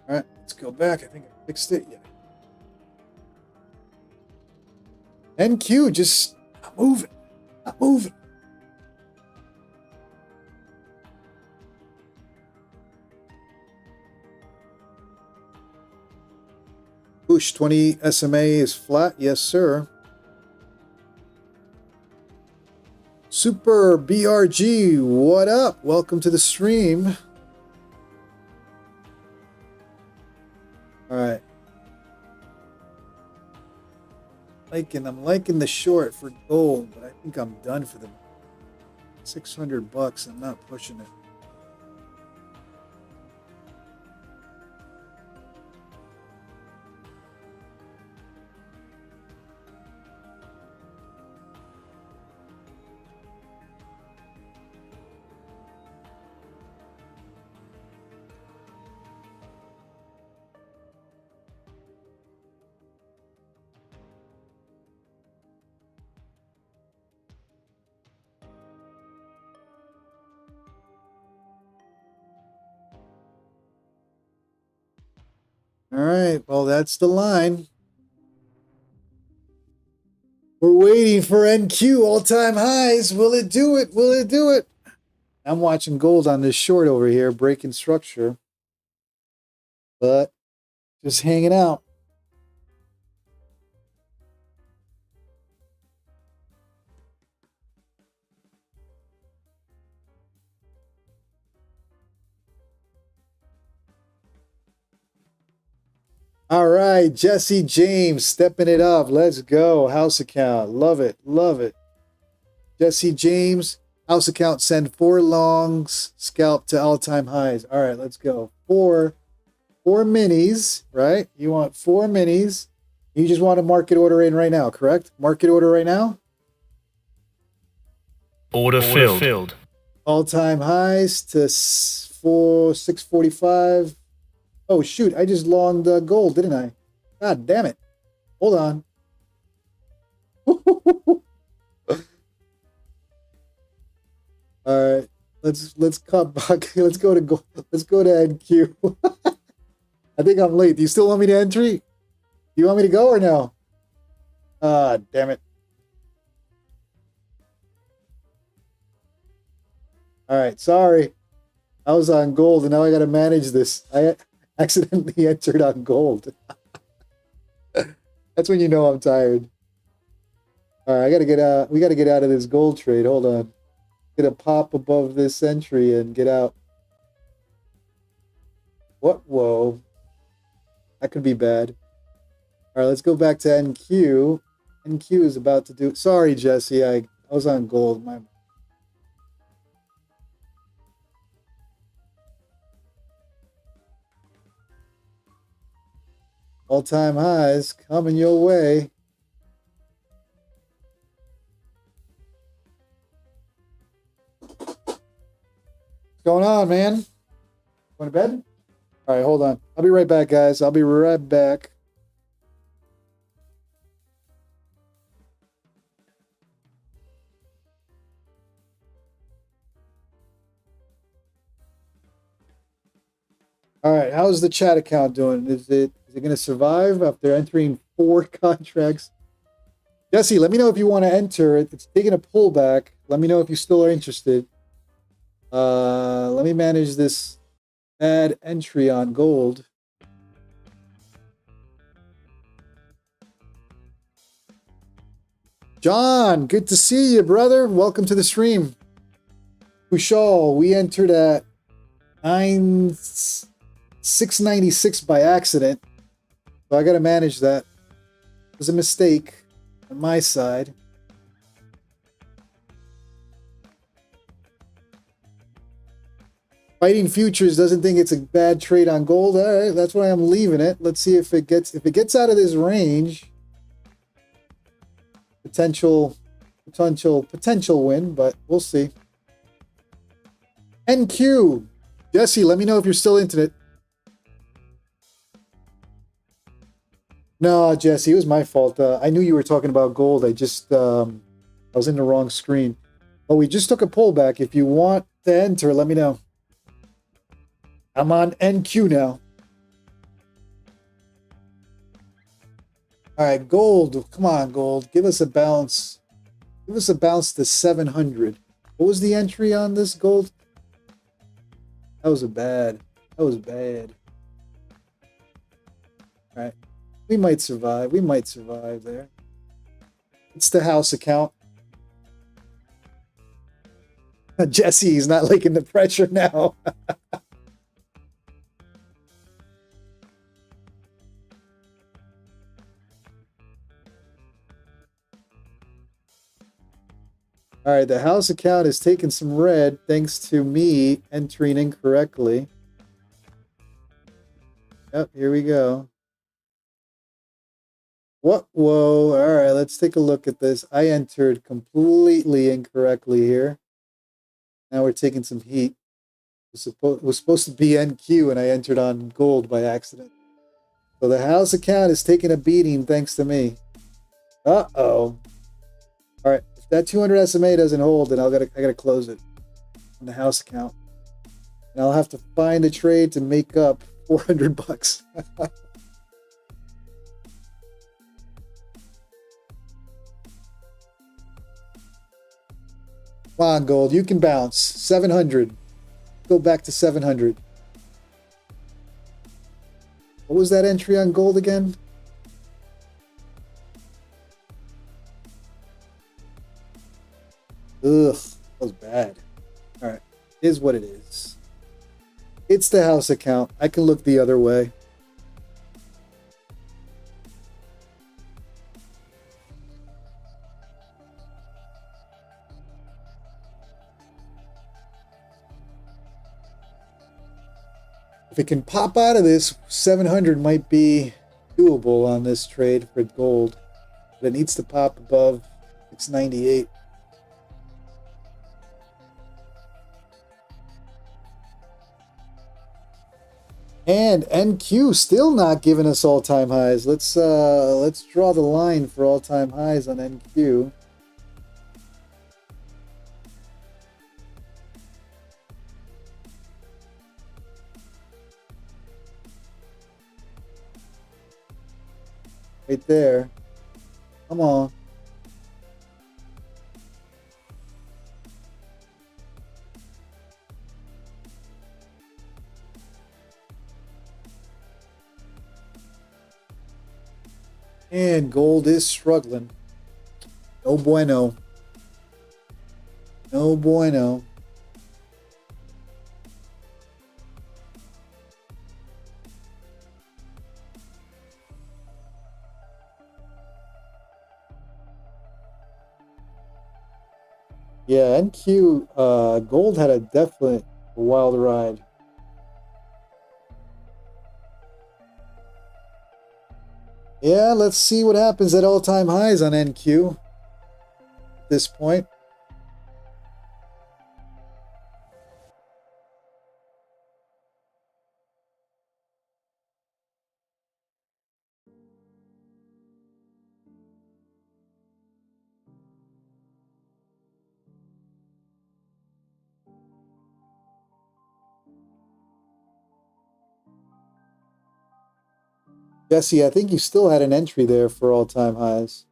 All right, let's go back. I think I fixed it. Yeah. NQ just not moving. Not moving. Push 20 SMA is flat. Yes, sir. Super BRG, what up? Welcome to the stream. All right. I'm liking the short for gold, but I think I'm done for the $600. I'm not pushing it. All right, well, that's the line. We're waiting for NQ all-time highs. Will it do it? Will it do it? I'm watching gold on this short over here, breaking structure. But just hanging out. All right, Jesse James stepping it up. Let's go. House account. Love it. Love it. Jesse James, house account, send 4 longs, scalp to all-time highs. All right, let's go. Four minis, right? You want 4 minis. You just want a market order in right now, correct? Market order right now? Order filled. All-time highs to 645. Oh, shoot. I just longed gold, didn't I? God damn it. Hold on. All right. Let's cut back. Let's go to NQ. I think I'm late. Do you still want me to entry? Do you want me to go or no? Ah, damn it. All right, sorry. I was on gold, and now I got to manage this. I accidentally entered on gold. That's when you know I'm tired. All right, I got to get out. We got to get out of this gold trade. Hold on. Get a pop above this entry and get out. What? Whoa. That could be bad. All right, let's go back to NQ. NQ is about to do... Sorry, Jesse. I was on gold. My... All-time highs coming your way. What's going on, man? Going to bed? All right, hold on. I'll be right back, guys. I'll be right back. All right, how's the chat account doing? Is it going to survive after entering 4 contracts? Jesse, let me know if you want to enter. It's taking a pullback. Let me know if you still are interested. Let me manage this add entry on gold. John, good to see you, brother. Welcome to the stream. Kushal, we entered at 696 by accident. So I got to manage that. It was a mistake on my side. Fighting Futures doesn't think it's a bad trade on gold. All right, that's why I'm leaving it. Let's see if it gets out of this range. Potential win, but we'll see. NQ. Jesse, let me know if you're still into it. No, Jesse, it was my fault. I knew you were talking about gold. I was in the wrong screen. But we just took a pullback. If you want to enter, let me know. I'm on NQ now. All right, gold. Come on, gold. Give us a bounce. Give us a bounce to 700. What was the entry on this gold? That was bad. All right. We might survive. We might survive there. It's the house account. Jesse's not liking the pressure now. All right, the house account is taking some red thanks to me entering incorrectly. Yep, here we go. What? Whoa. All right, let's take a look at this. I entered completely incorrectly here. Now we're taking some heat. It was supposed to be NQ, and I entered on gold by accident. So the house account is taking a beating thanks to me. Uh-oh. All right. That 200 SMA doesn't hold, then I gotta close it on the house account, and I'll have to find a trade to make up 400 bucks. Come on, gold, you can bounce 700. Go back to 700. What was that entry on gold again? Ugh, that was bad. All right, is what it is. It's the house account. I can look the other way. If it can pop out of this, 700 might be doable on this trade for gold. But it needs to pop above 698. And NQ still not giving us all-time highs. Let's draw the line for all-time highs on NQ. Right there. Come on. And gold is struggling. No bueno. No bueno. Yeah, NQ gold had a definite wild ride. Yeah, let's see what happens at all-time highs on NQ at this point. Jesse, I think you still had an entry there for all-time highs.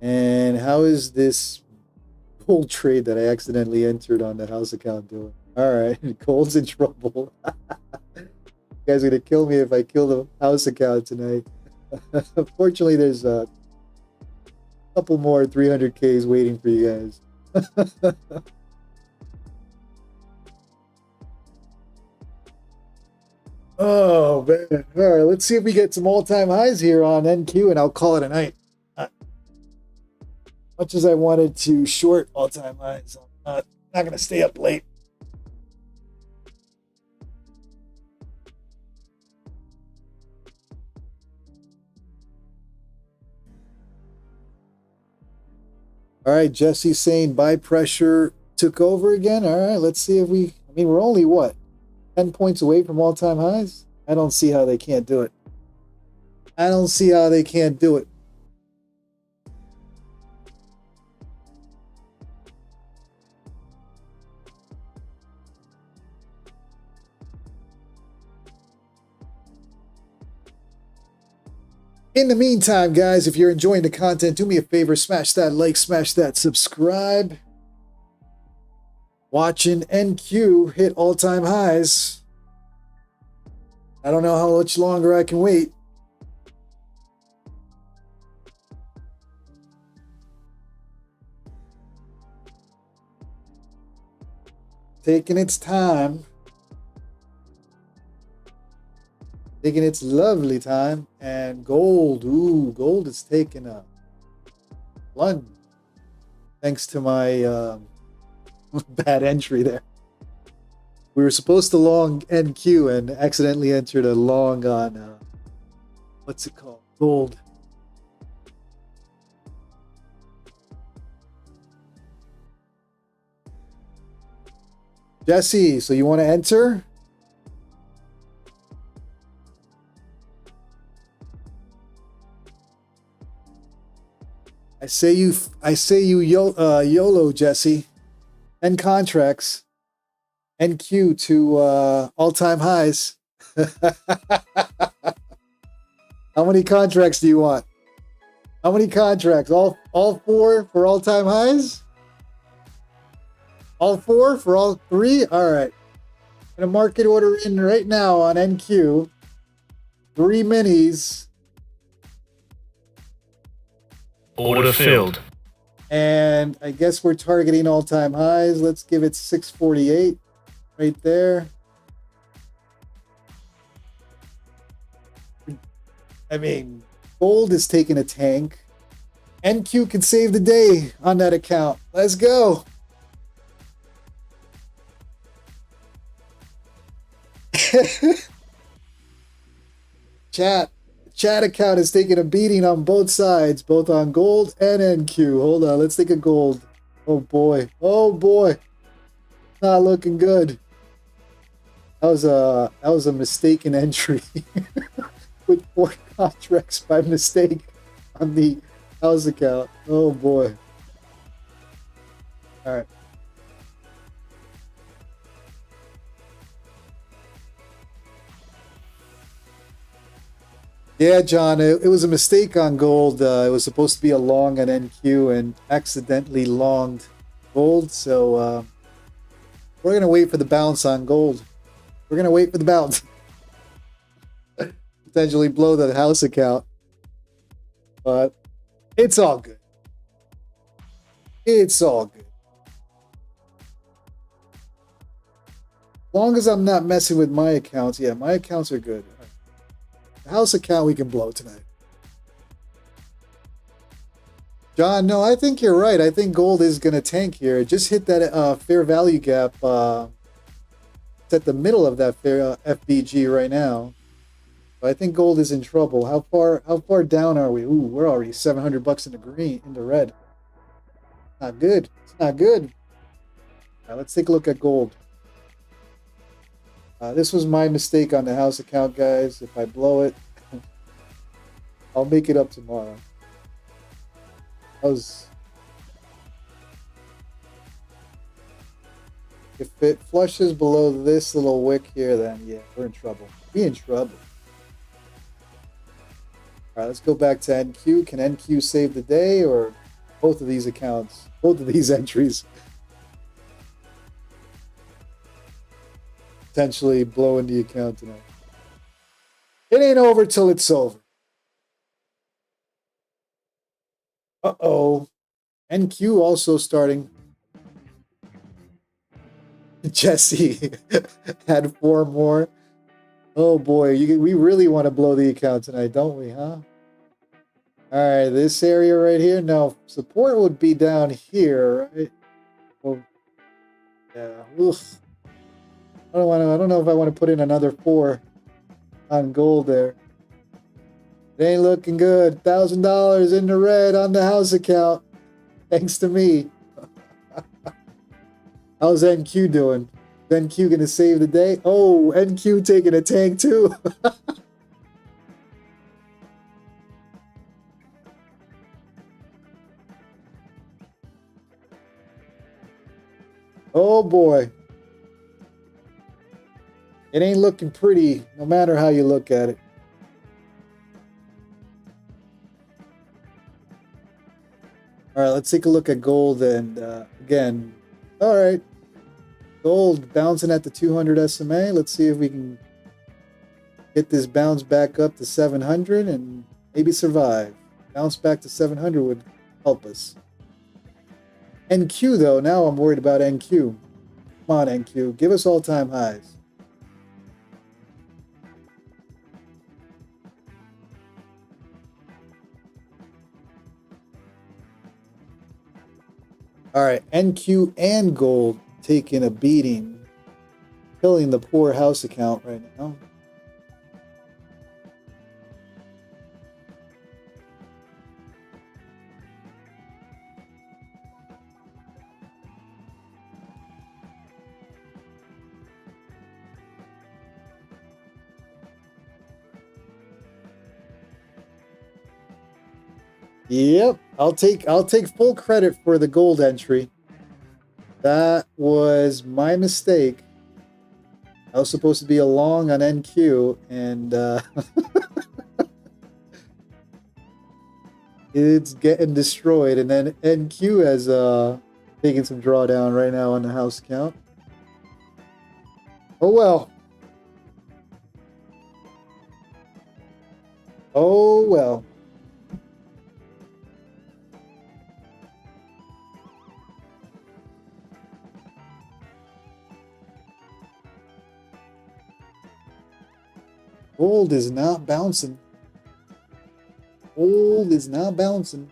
And how is this gold trade that I accidentally entered on the house account doing? All right, gold's in trouble. You guys are going to kill me if I kill the house account tonight. Fortunately, there's a couple more 300Ks waiting for you guys. Oh, man. All right, let's see if we get some all-time highs here on NQ, and I'll call it a night. Much as I wanted to short all-time highs, I'm not going to stay up late. All right, Jesse's saying buy pressure took over again. All right, let's see if we... I mean, we're only, what, 10 points away from all-time highs? I don't see how they can't do it. I don't see how they can't do it. In the meantime, guys, if you're enjoying the content, do me a favor, smash that like, smash that subscribe. Watching NQ hit all-time highs. I don't know how much longer I can wait. Taking its time. Taking its lovely time. And gold. Ooh, gold is taking a plunge. Thanks to my bad entry there. We were supposed to long NQ and accidentally entered a long on, what's it called? Gold. Jesse, so you want to enter? I say you YOLO, Jesse. 10 contracts. NQ to all-time highs. How many contracts do you want? How many contracts? All four for all-time highs? All four for all three? All right. I'm going to market order in right now on NQ. 3 minis. Order filled. And I guess we're targeting all-time highs. Let's give it 648 right there. I mean, gold is taking a tank. NQ can save the day on that account. Let's go. Chat. Chat account is taking a beating on both sides, both on gold and NQ. Hold on, let's take a gold. Oh boy. Oh boy. Not looking good. That was a mistaken entry with 4 contracts by mistake on the house account. Oh boy. All right. Yeah, John, it was a mistake on gold. It was supposed to be a long on NQ and accidentally longed gold. So we're going to wait for the bounce on gold. We're going to wait for the bounce. Potentially blow the house account. But it's all good. It's all good. As long as I'm not messing with my accounts. Yeah, my accounts are good. The house account we can blow tonight. John, no, I think you're right. I think gold is going to tank here. It just hit that fair value gap. It's at the middle of that fair FBG right now. But I think gold is in trouble. How far down are we? Ooh, we're already 700 bucks in the green, in the red. Not good. It's not good. All right, let's take a look at gold. This was my mistake on the house account, guys. If I blow it, I'll make it up tomorrow. If it flushes below this little wick here, then yeah, we're in trouble. Be in trouble. All right, let's go back to NQ. Can NQ save the day, or both of these accounts, both of these entries potentially blowing the account tonight? It ain't over till it's over. Uh-oh. NQ also starting. Jesse had 4 more. Oh boy, we really want to blow the account tonight, don't we, huh? All right, this area right here. Now, support would be down here, right? Well, yeah. Oof. I don't know if I want to put in another 4 on gold there. It ain't looking good. $1,000 in the red on the house account, thanks to me. How's NQ doing? Is NQ gonna save the day? Oh, NQ taking a tank too. Oh boy. It ain't looking pretty, no matter how you look at it. All right, let's take a look at gold. And again, all right, gold bouncing at the 200 SMA. Let's see if we can get this bounce back up to 700 and maybe survive. Bounce back to 700 would help us. NQ, though, now I'm worried about NQ. Come on, NQ, give us all-time highs. All right, NQ and gold taking a beating, killing the poor house account right now. Yep, I'll take full credit for the gold entry. That was my mistake. I was supposed to be a long on NQ, and it's getting destroyed. And then NQ has taken some drawdown right now on the house account. Oh well. Oh well. Gold is not bouncing. Gold is not bouncing.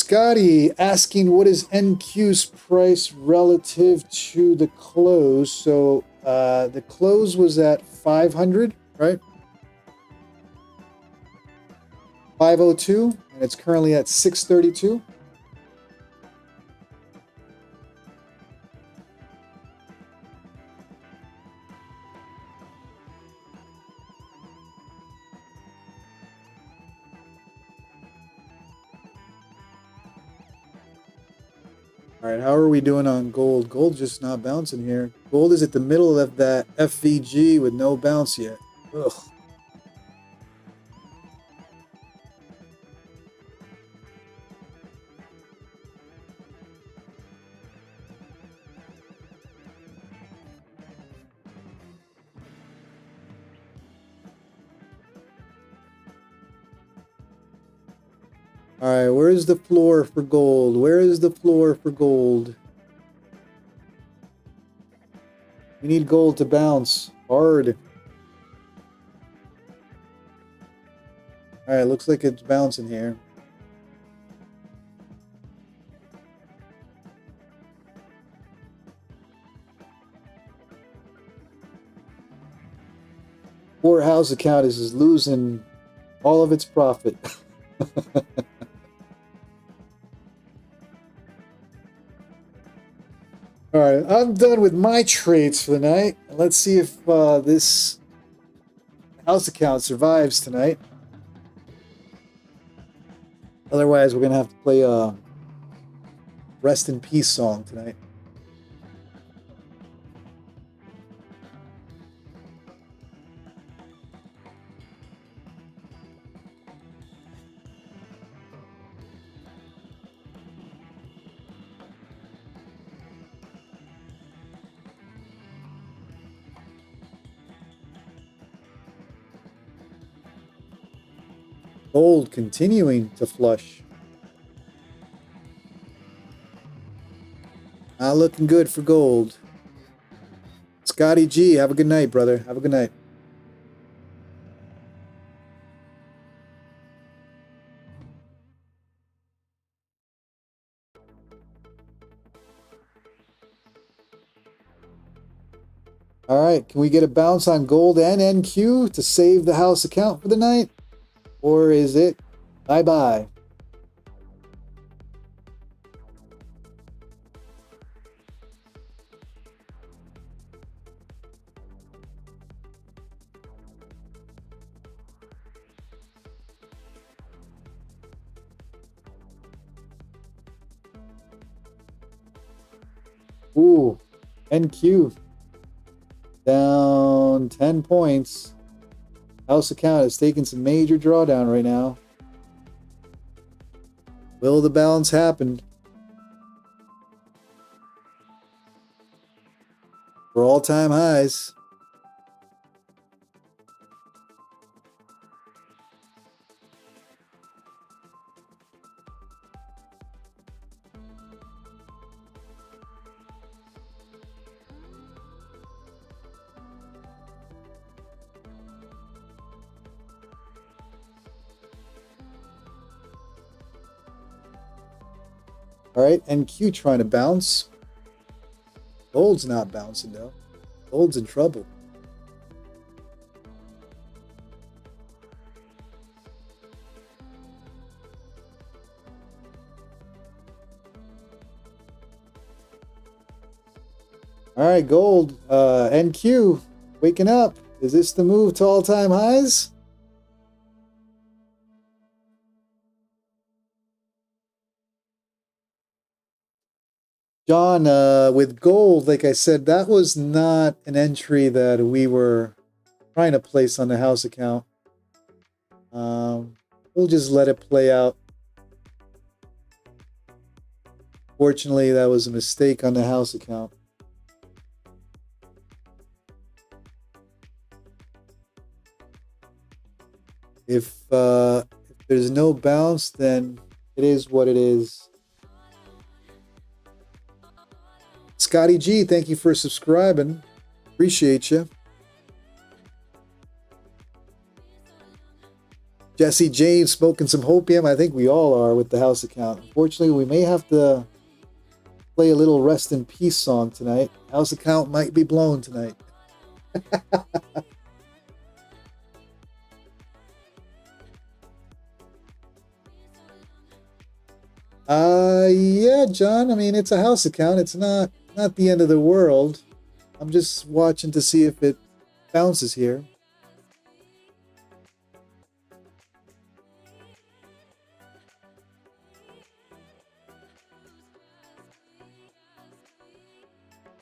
Scotty asking what is NQ's price relative to the close. So the close was at 500, right? 502, and it's currently at 632. All right, how are we doing on gold? Gold just not bouncing here. Gold is at the middle of that FVG with no bounce yet. Ugh. All right, where's the floor for gold? Where is the floor for gold? We need gold to bounce hard. All right, looks like it's bouncing here. Poor house account is losing all of its profit. All right, I'm done with my trades for the night. Let's see if this house account survives tonight. Otherwise, we're going to have to play a rest in peace song tonight. Gold continuing to flush. Not looking good for gold. Scotty G, have a good night, brother. Have a good night. All right, can we get a bounce on gold and NQ to save the house account for the night? Or is it bye-bye? Ooh, NQ down 10 points. House account is taking some major drawdown right now. Will the balance happen? For all-time highs. All right, NQ trying to bounce. Gold's not bouncing though. Gold's in trouble. All right, gold. NQ waking up. Is this the move to all-time highs? John, with gold, like I said, that was not an entry that we were trying to place on the house account. We'll just let it play out. Fortunately, that was a mistake on the house account. If there's no bounce, then it is what it is. Scotty G, thank you for subscribing. Appreciate you. Jesse James smoking some hopium. I think we all are with the house account. Unfortunately, we may have to play a little rest in peace song tonight. House account might be blown tonight. Yeah, John. I mean, it's a house account. It's not the end of the world. I'm just watching to see if it bounces here.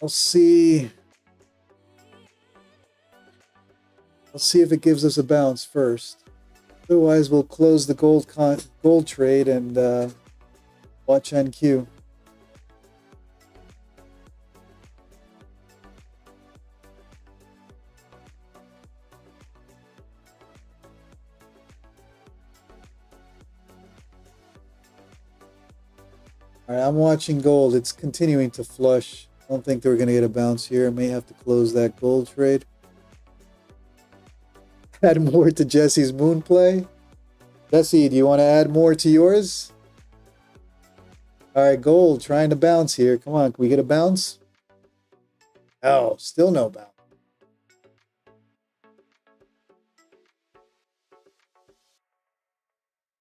I'll see. I'll see if it gives us a bounce first. Otherwise, we'll close the gold trade and watch NQ. All right, I'm watching gold. It's continuing to flush. I don't think they're going to get a bounce here. I may have to close that gold trade. Add more to Jesse's moon play. Jesse, do you want to add more to yours? All right, gold trying to bounce here. Come on, can we get a bounce? Oh, still no bounce.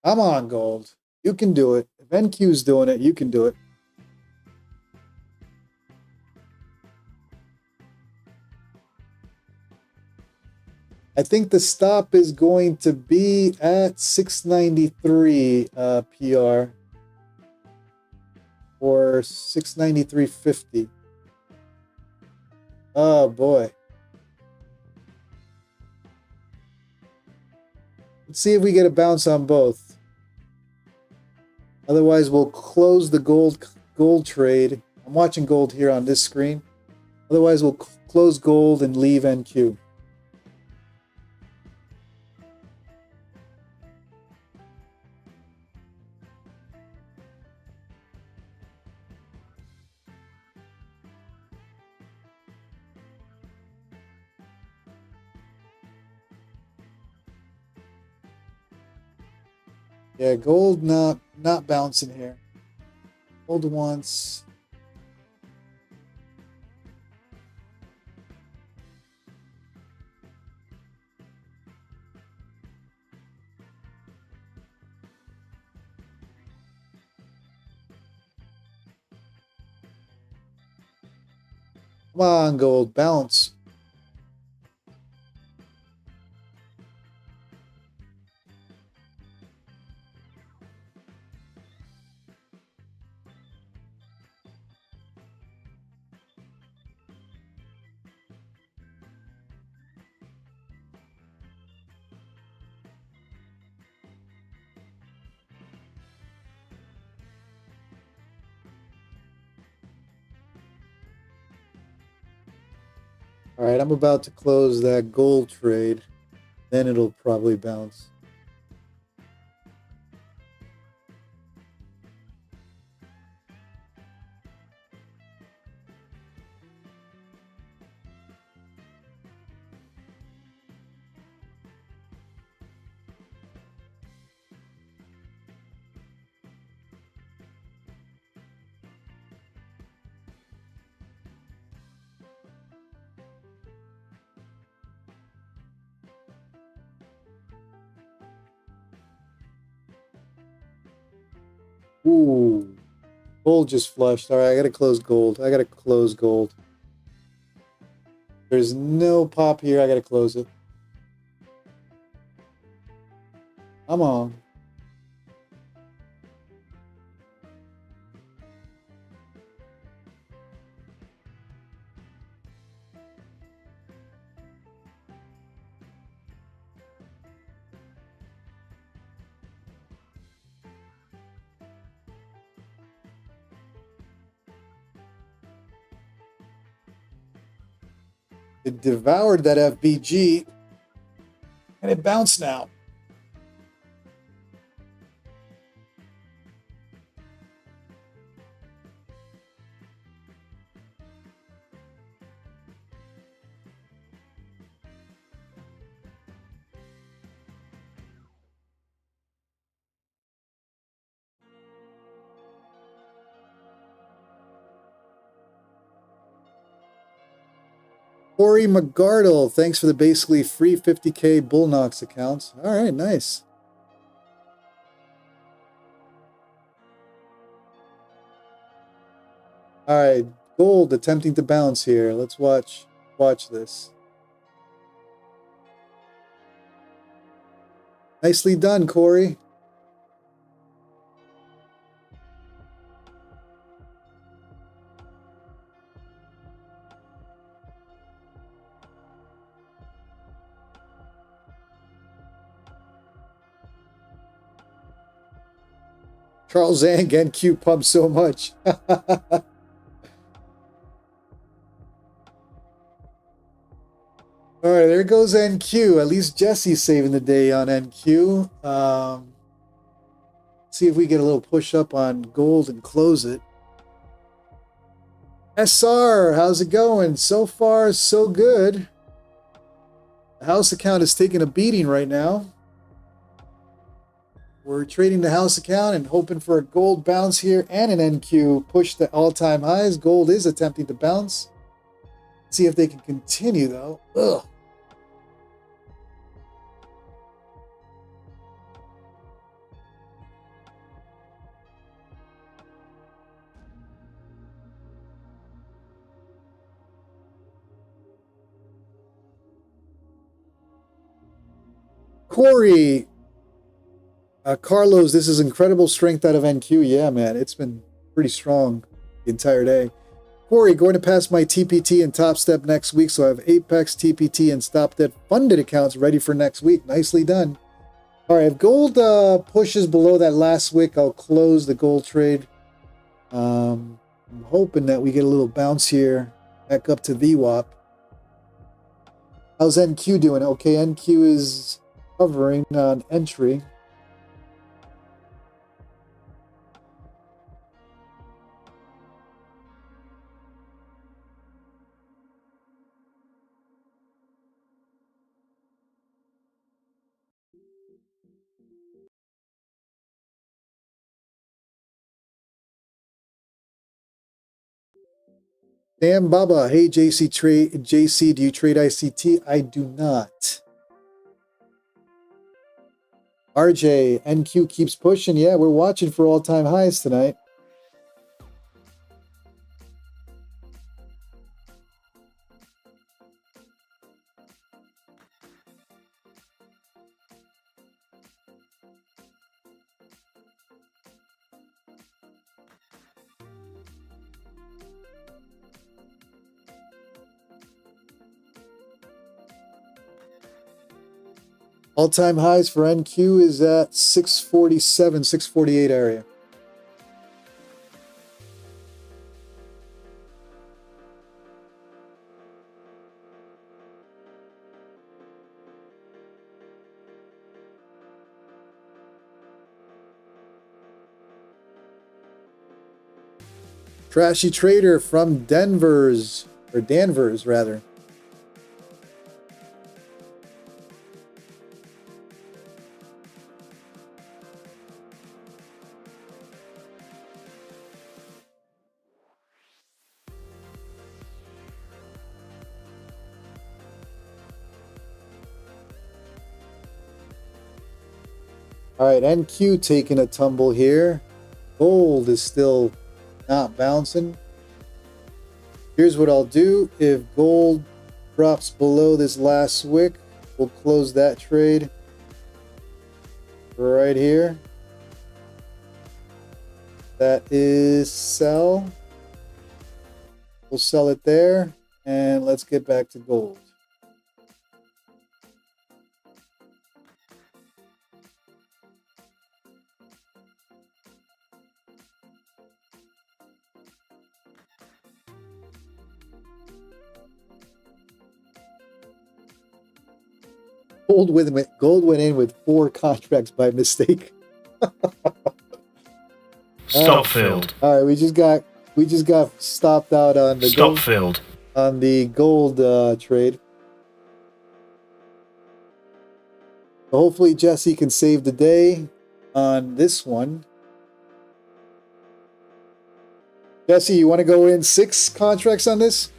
Come on, gold. You can do it. If NQ's doing it, you can do it. I think the stop is going to be at 693 PR or 693.50. Oh boy. Let's see if we get a bounce on both. Otherwise, we'll close the gold trade. I'm watching gold here on this screen. Otherwise, we'll close gold and leave NQ. Yeah, gold not bouncing here. Gold wants. Come on, gold, bounce. All right, I'm about to close that gold trade. Then it'll probably bounce. Ooh, gold just flushed. All right, I gotta close gold. I gotta close gold. There's no pop here. I gotta close it. Come on. It devoured that FBG, and it bounced now. Corey McGardle, thanks for the basically free 50K Bulenox accounts. All right, nice. All right, gold attempting to bounce here. Let's watch this. Nicely done, Corey. Charles Zang NQ pumps so much. All right, there goes NQ. At least Jesse's saving the day on NQ. See if we get a little push up on gold and close it. SR, how's it going? So far, so good. The house account is taking a beating right now. We're trading the house account and hoping for a gold bounce here and an NQ push to all-time highs. Gold is attempting to bounce. See if they can continue, though. Ugh. Corey, Carlos, this is incredible strength out of NQ. Yeah, man, it's been pretty strong the entire day. Corey, going to pass my TPT and Topstep next week, so I have Apex, TPT, and StopStep funded accounts ready for next week. Nicely done. All right, if gold pushes below that last wick, I'll close the gold trade. I'm hoping that we get a little bounce here back up to VWAP. How's NQ doing? Okay, NQ is hovering on entry. Dan Baba, hey JC, do you trade ICT? I do not. RJ, NQ keeps pushing. Yeah, we're watching for all-time highs tonight. All-time highs for NQ is at 647, 648 area. Trashy Trader from Danvers rather. All right, NQ taking a tumble here. Gold is still not bouncing. Here's what I'll do. If gold drops below this last wick, we'll close that trade right here. That is sell. We'll sell it there, and let's get back to gold. Gold went in with 4 contracts by mistake. Stop filled. All right, we just got stopped out on the Stop filled. On the gold trade. So hopefully Jesse can save the day on this one. Jesse, you want to go in 6 contracts on this?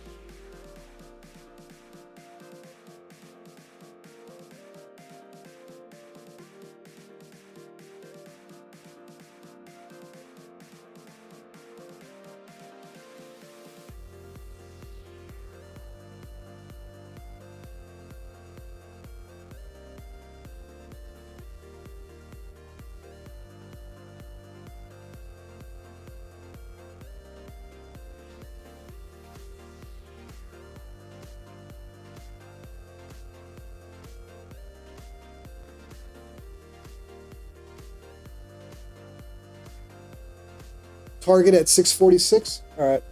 Target at 646. All right.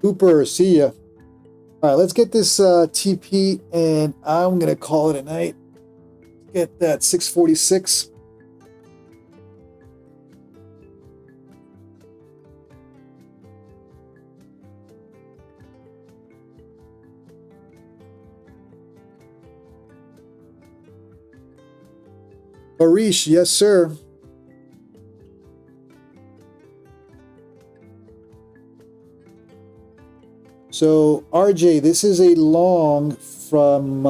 Cooper, see ya. All right, let's get this TP, and I'm gonna call it a night. Get that 646. Harish, yes, sir. So, RJ, this is a long from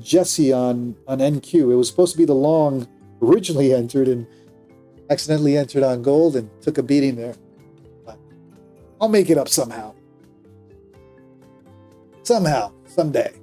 Jesse on NQ. It was supposed to be the long originally entered and accidentally entered on gold and took a beating there. But I'll make it up somehow. Somehow, someday.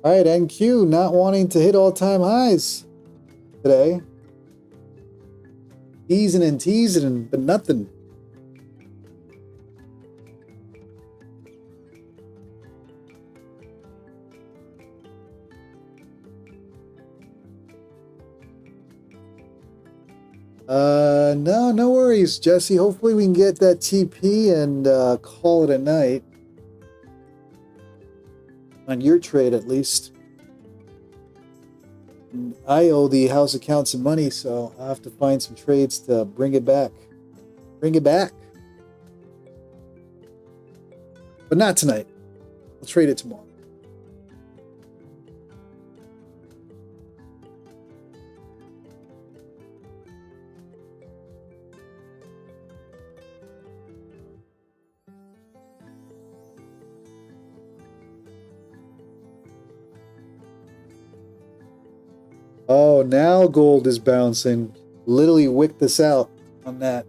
All right, NQ not wanting to hit all-time highs today. Teasing, but nothing. No worries, Jesse. Hopefully we can get that TP and call it a night. On your trade, at least. And I owe the house account some money, so I'll have to find some trades to bring it back. Bring it back. But not tonight. I'll trade it tomorrow. Oh, now gold is bouncing. Literally wicked this out on that.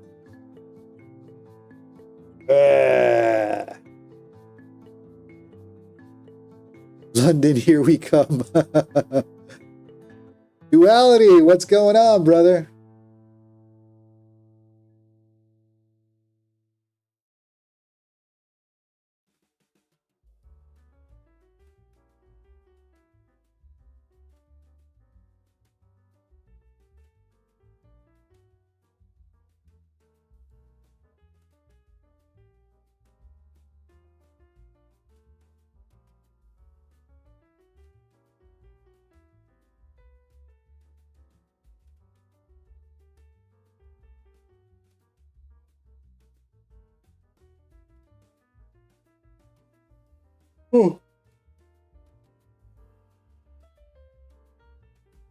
London, here we come. Duality, what's going on, brother?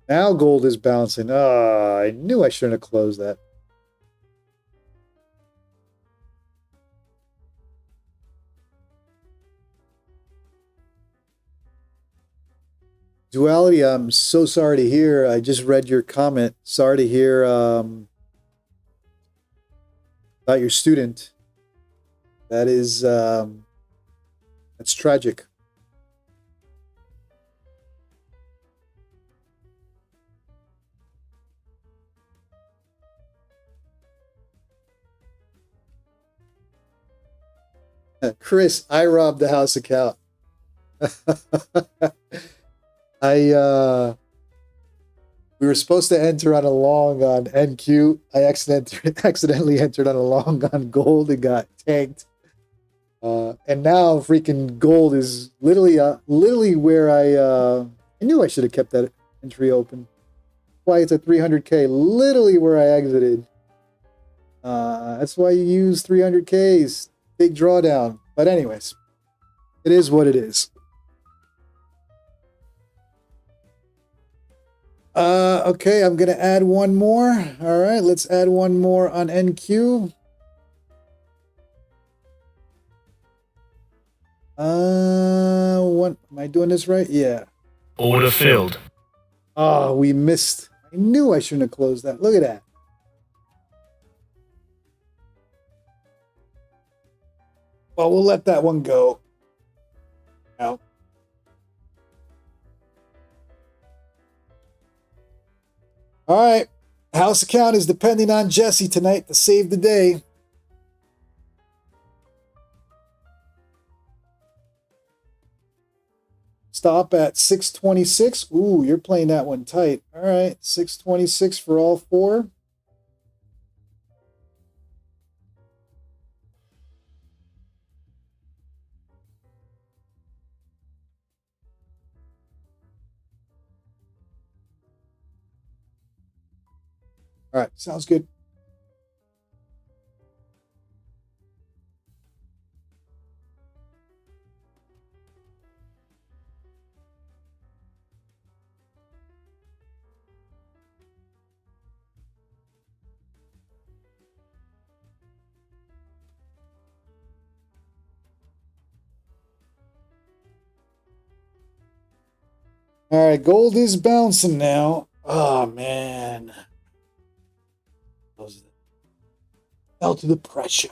Now gold is bouncing. Ah, I knew I shouldn't have closed that. Duality, I'm so sorry to hear. I just read your comment. Sorry to hear about your student. That is, that's tragic. Chris, I robbed the house account. We were supposed to enter on a long on NQ. I accidentally entered on a long on gold and got tanked. And now freaking gold is literally where I knew I should have kept that entry open. Why it's at 300K, literally where I exited. That's why you use 300Ks. Big drawdown. But anyways, it is what it is. Okay, I'm going to add one more. All right, let's add one more on NQ. What am I doing this right? Yeah. Order filled. Oh, we missed. I knew I shouldn't have closed that. Look at that. Well, we'll let that one go. Now. All right. House account is depending on Jesse tonight to save the day. Stop at 626. Ooh, you're playing that one tight. All right. 626 for all four. All right. Sounds good. All right, gold is bouncing now. Oh, man. Fell to the pressure.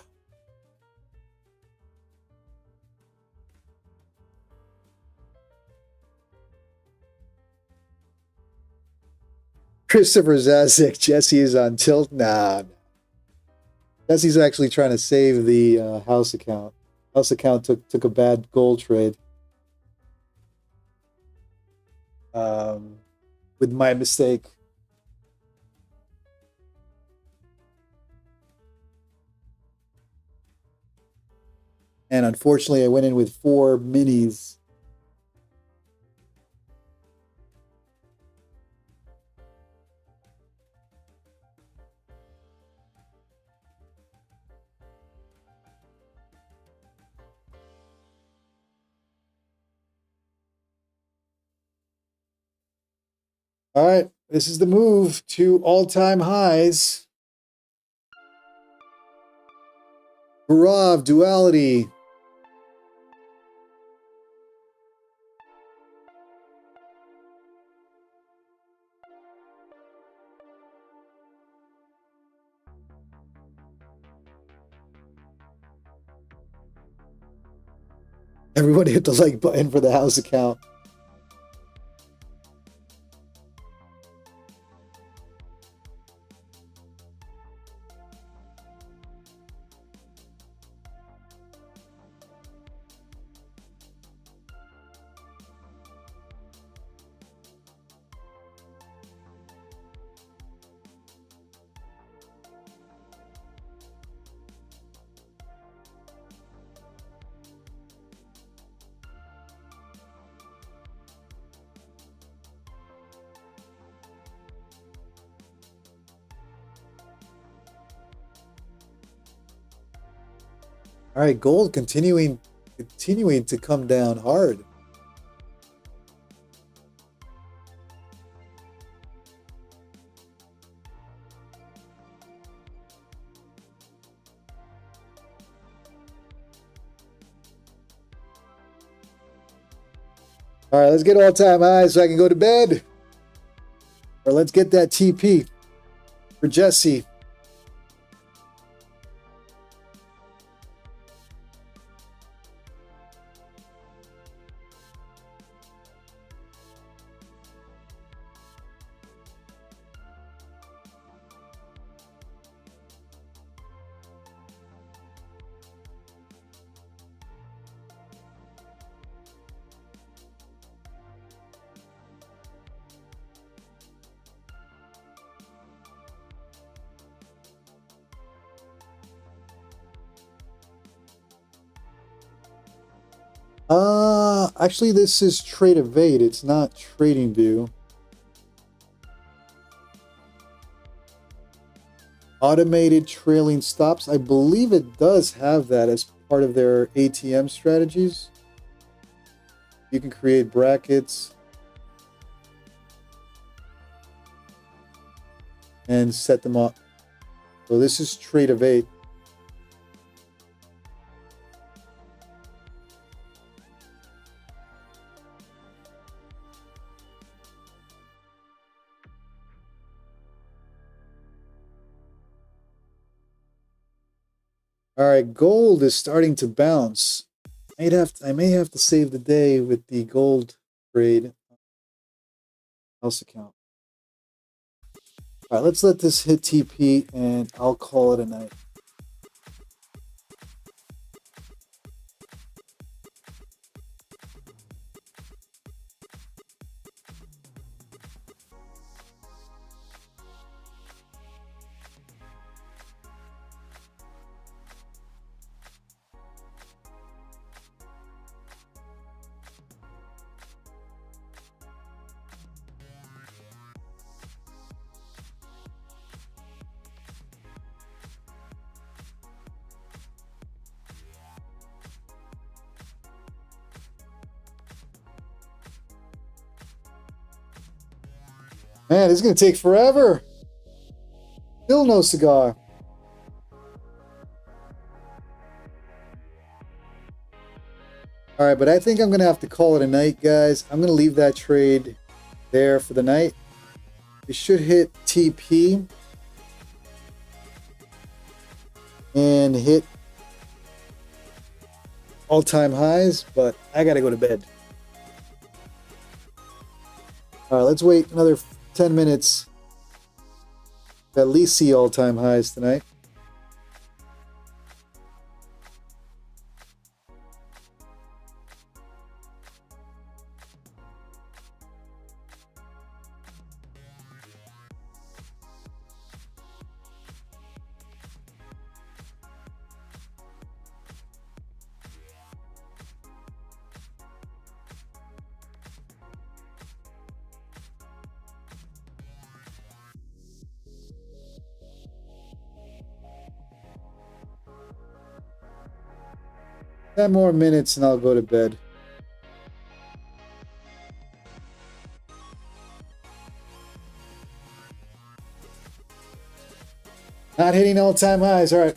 Christopher Zazek, Jesse is on tilt. Nah. Jesse's actually trying to save the house account. House account took a bad gold trade. With my mistake. And unfortunately, I went in with 4 minis. All right, this is the move to all-time highs. Barav, duality. Everybody hit the like button for the house account. All right, gold continuing to come down hard. All right, let's get all-time highs so I can go to bed. Or let's get that TP for Jesse. Actually, this is Trade Evade. It's not Trading View. Automated trailing stops. I believe it does have that as part of their ATM strategies. You can create brackets and set them up. So this is trade of 8. All right, gold is starting to bounce. I may have to save the day with the gold trade house account. All right, let's let this hit TP and I'll call it a night. Man, this is going to take forever. Still no cigar. All right, but I think I'm going to have to call it a night, guys. I'm going to leave that trade there for the night. It should hit TP and hit all-time highs, but I got to go to bed. All right, let's wait another 10 minutes to at least see all-time highs tonight. Ten more minutes and I'll go to bed. Not hitting all-time highs. All right.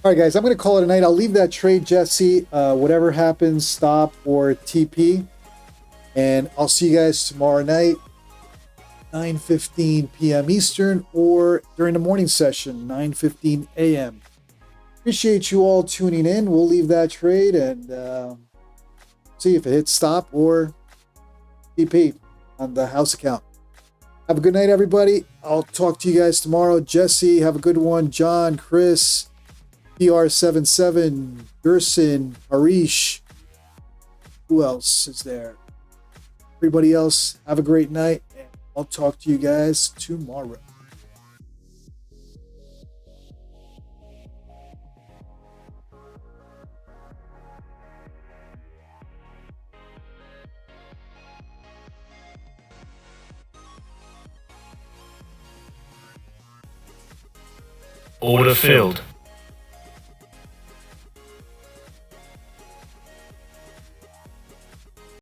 All right, guys, I'm going to call it a night. I'll leave that trade, Jesse. Whatever happens, stop or TP. And I'll see you guys tomorrow night, 9:15 p.m. Eastern, or during the morning session, 9:15 a.m. Appreciate you all tuning in. We'll leave that trade and see if it hits stop or TP on the house account. Have a good night, everybody. I'll talk to you guys tomorrow. Jesse, have a good one. John, Chris, PR77, Gerson, Harish. Who else is there? Everybody else, have a great night. And I'll talk to you guys tomorrow. Order filled.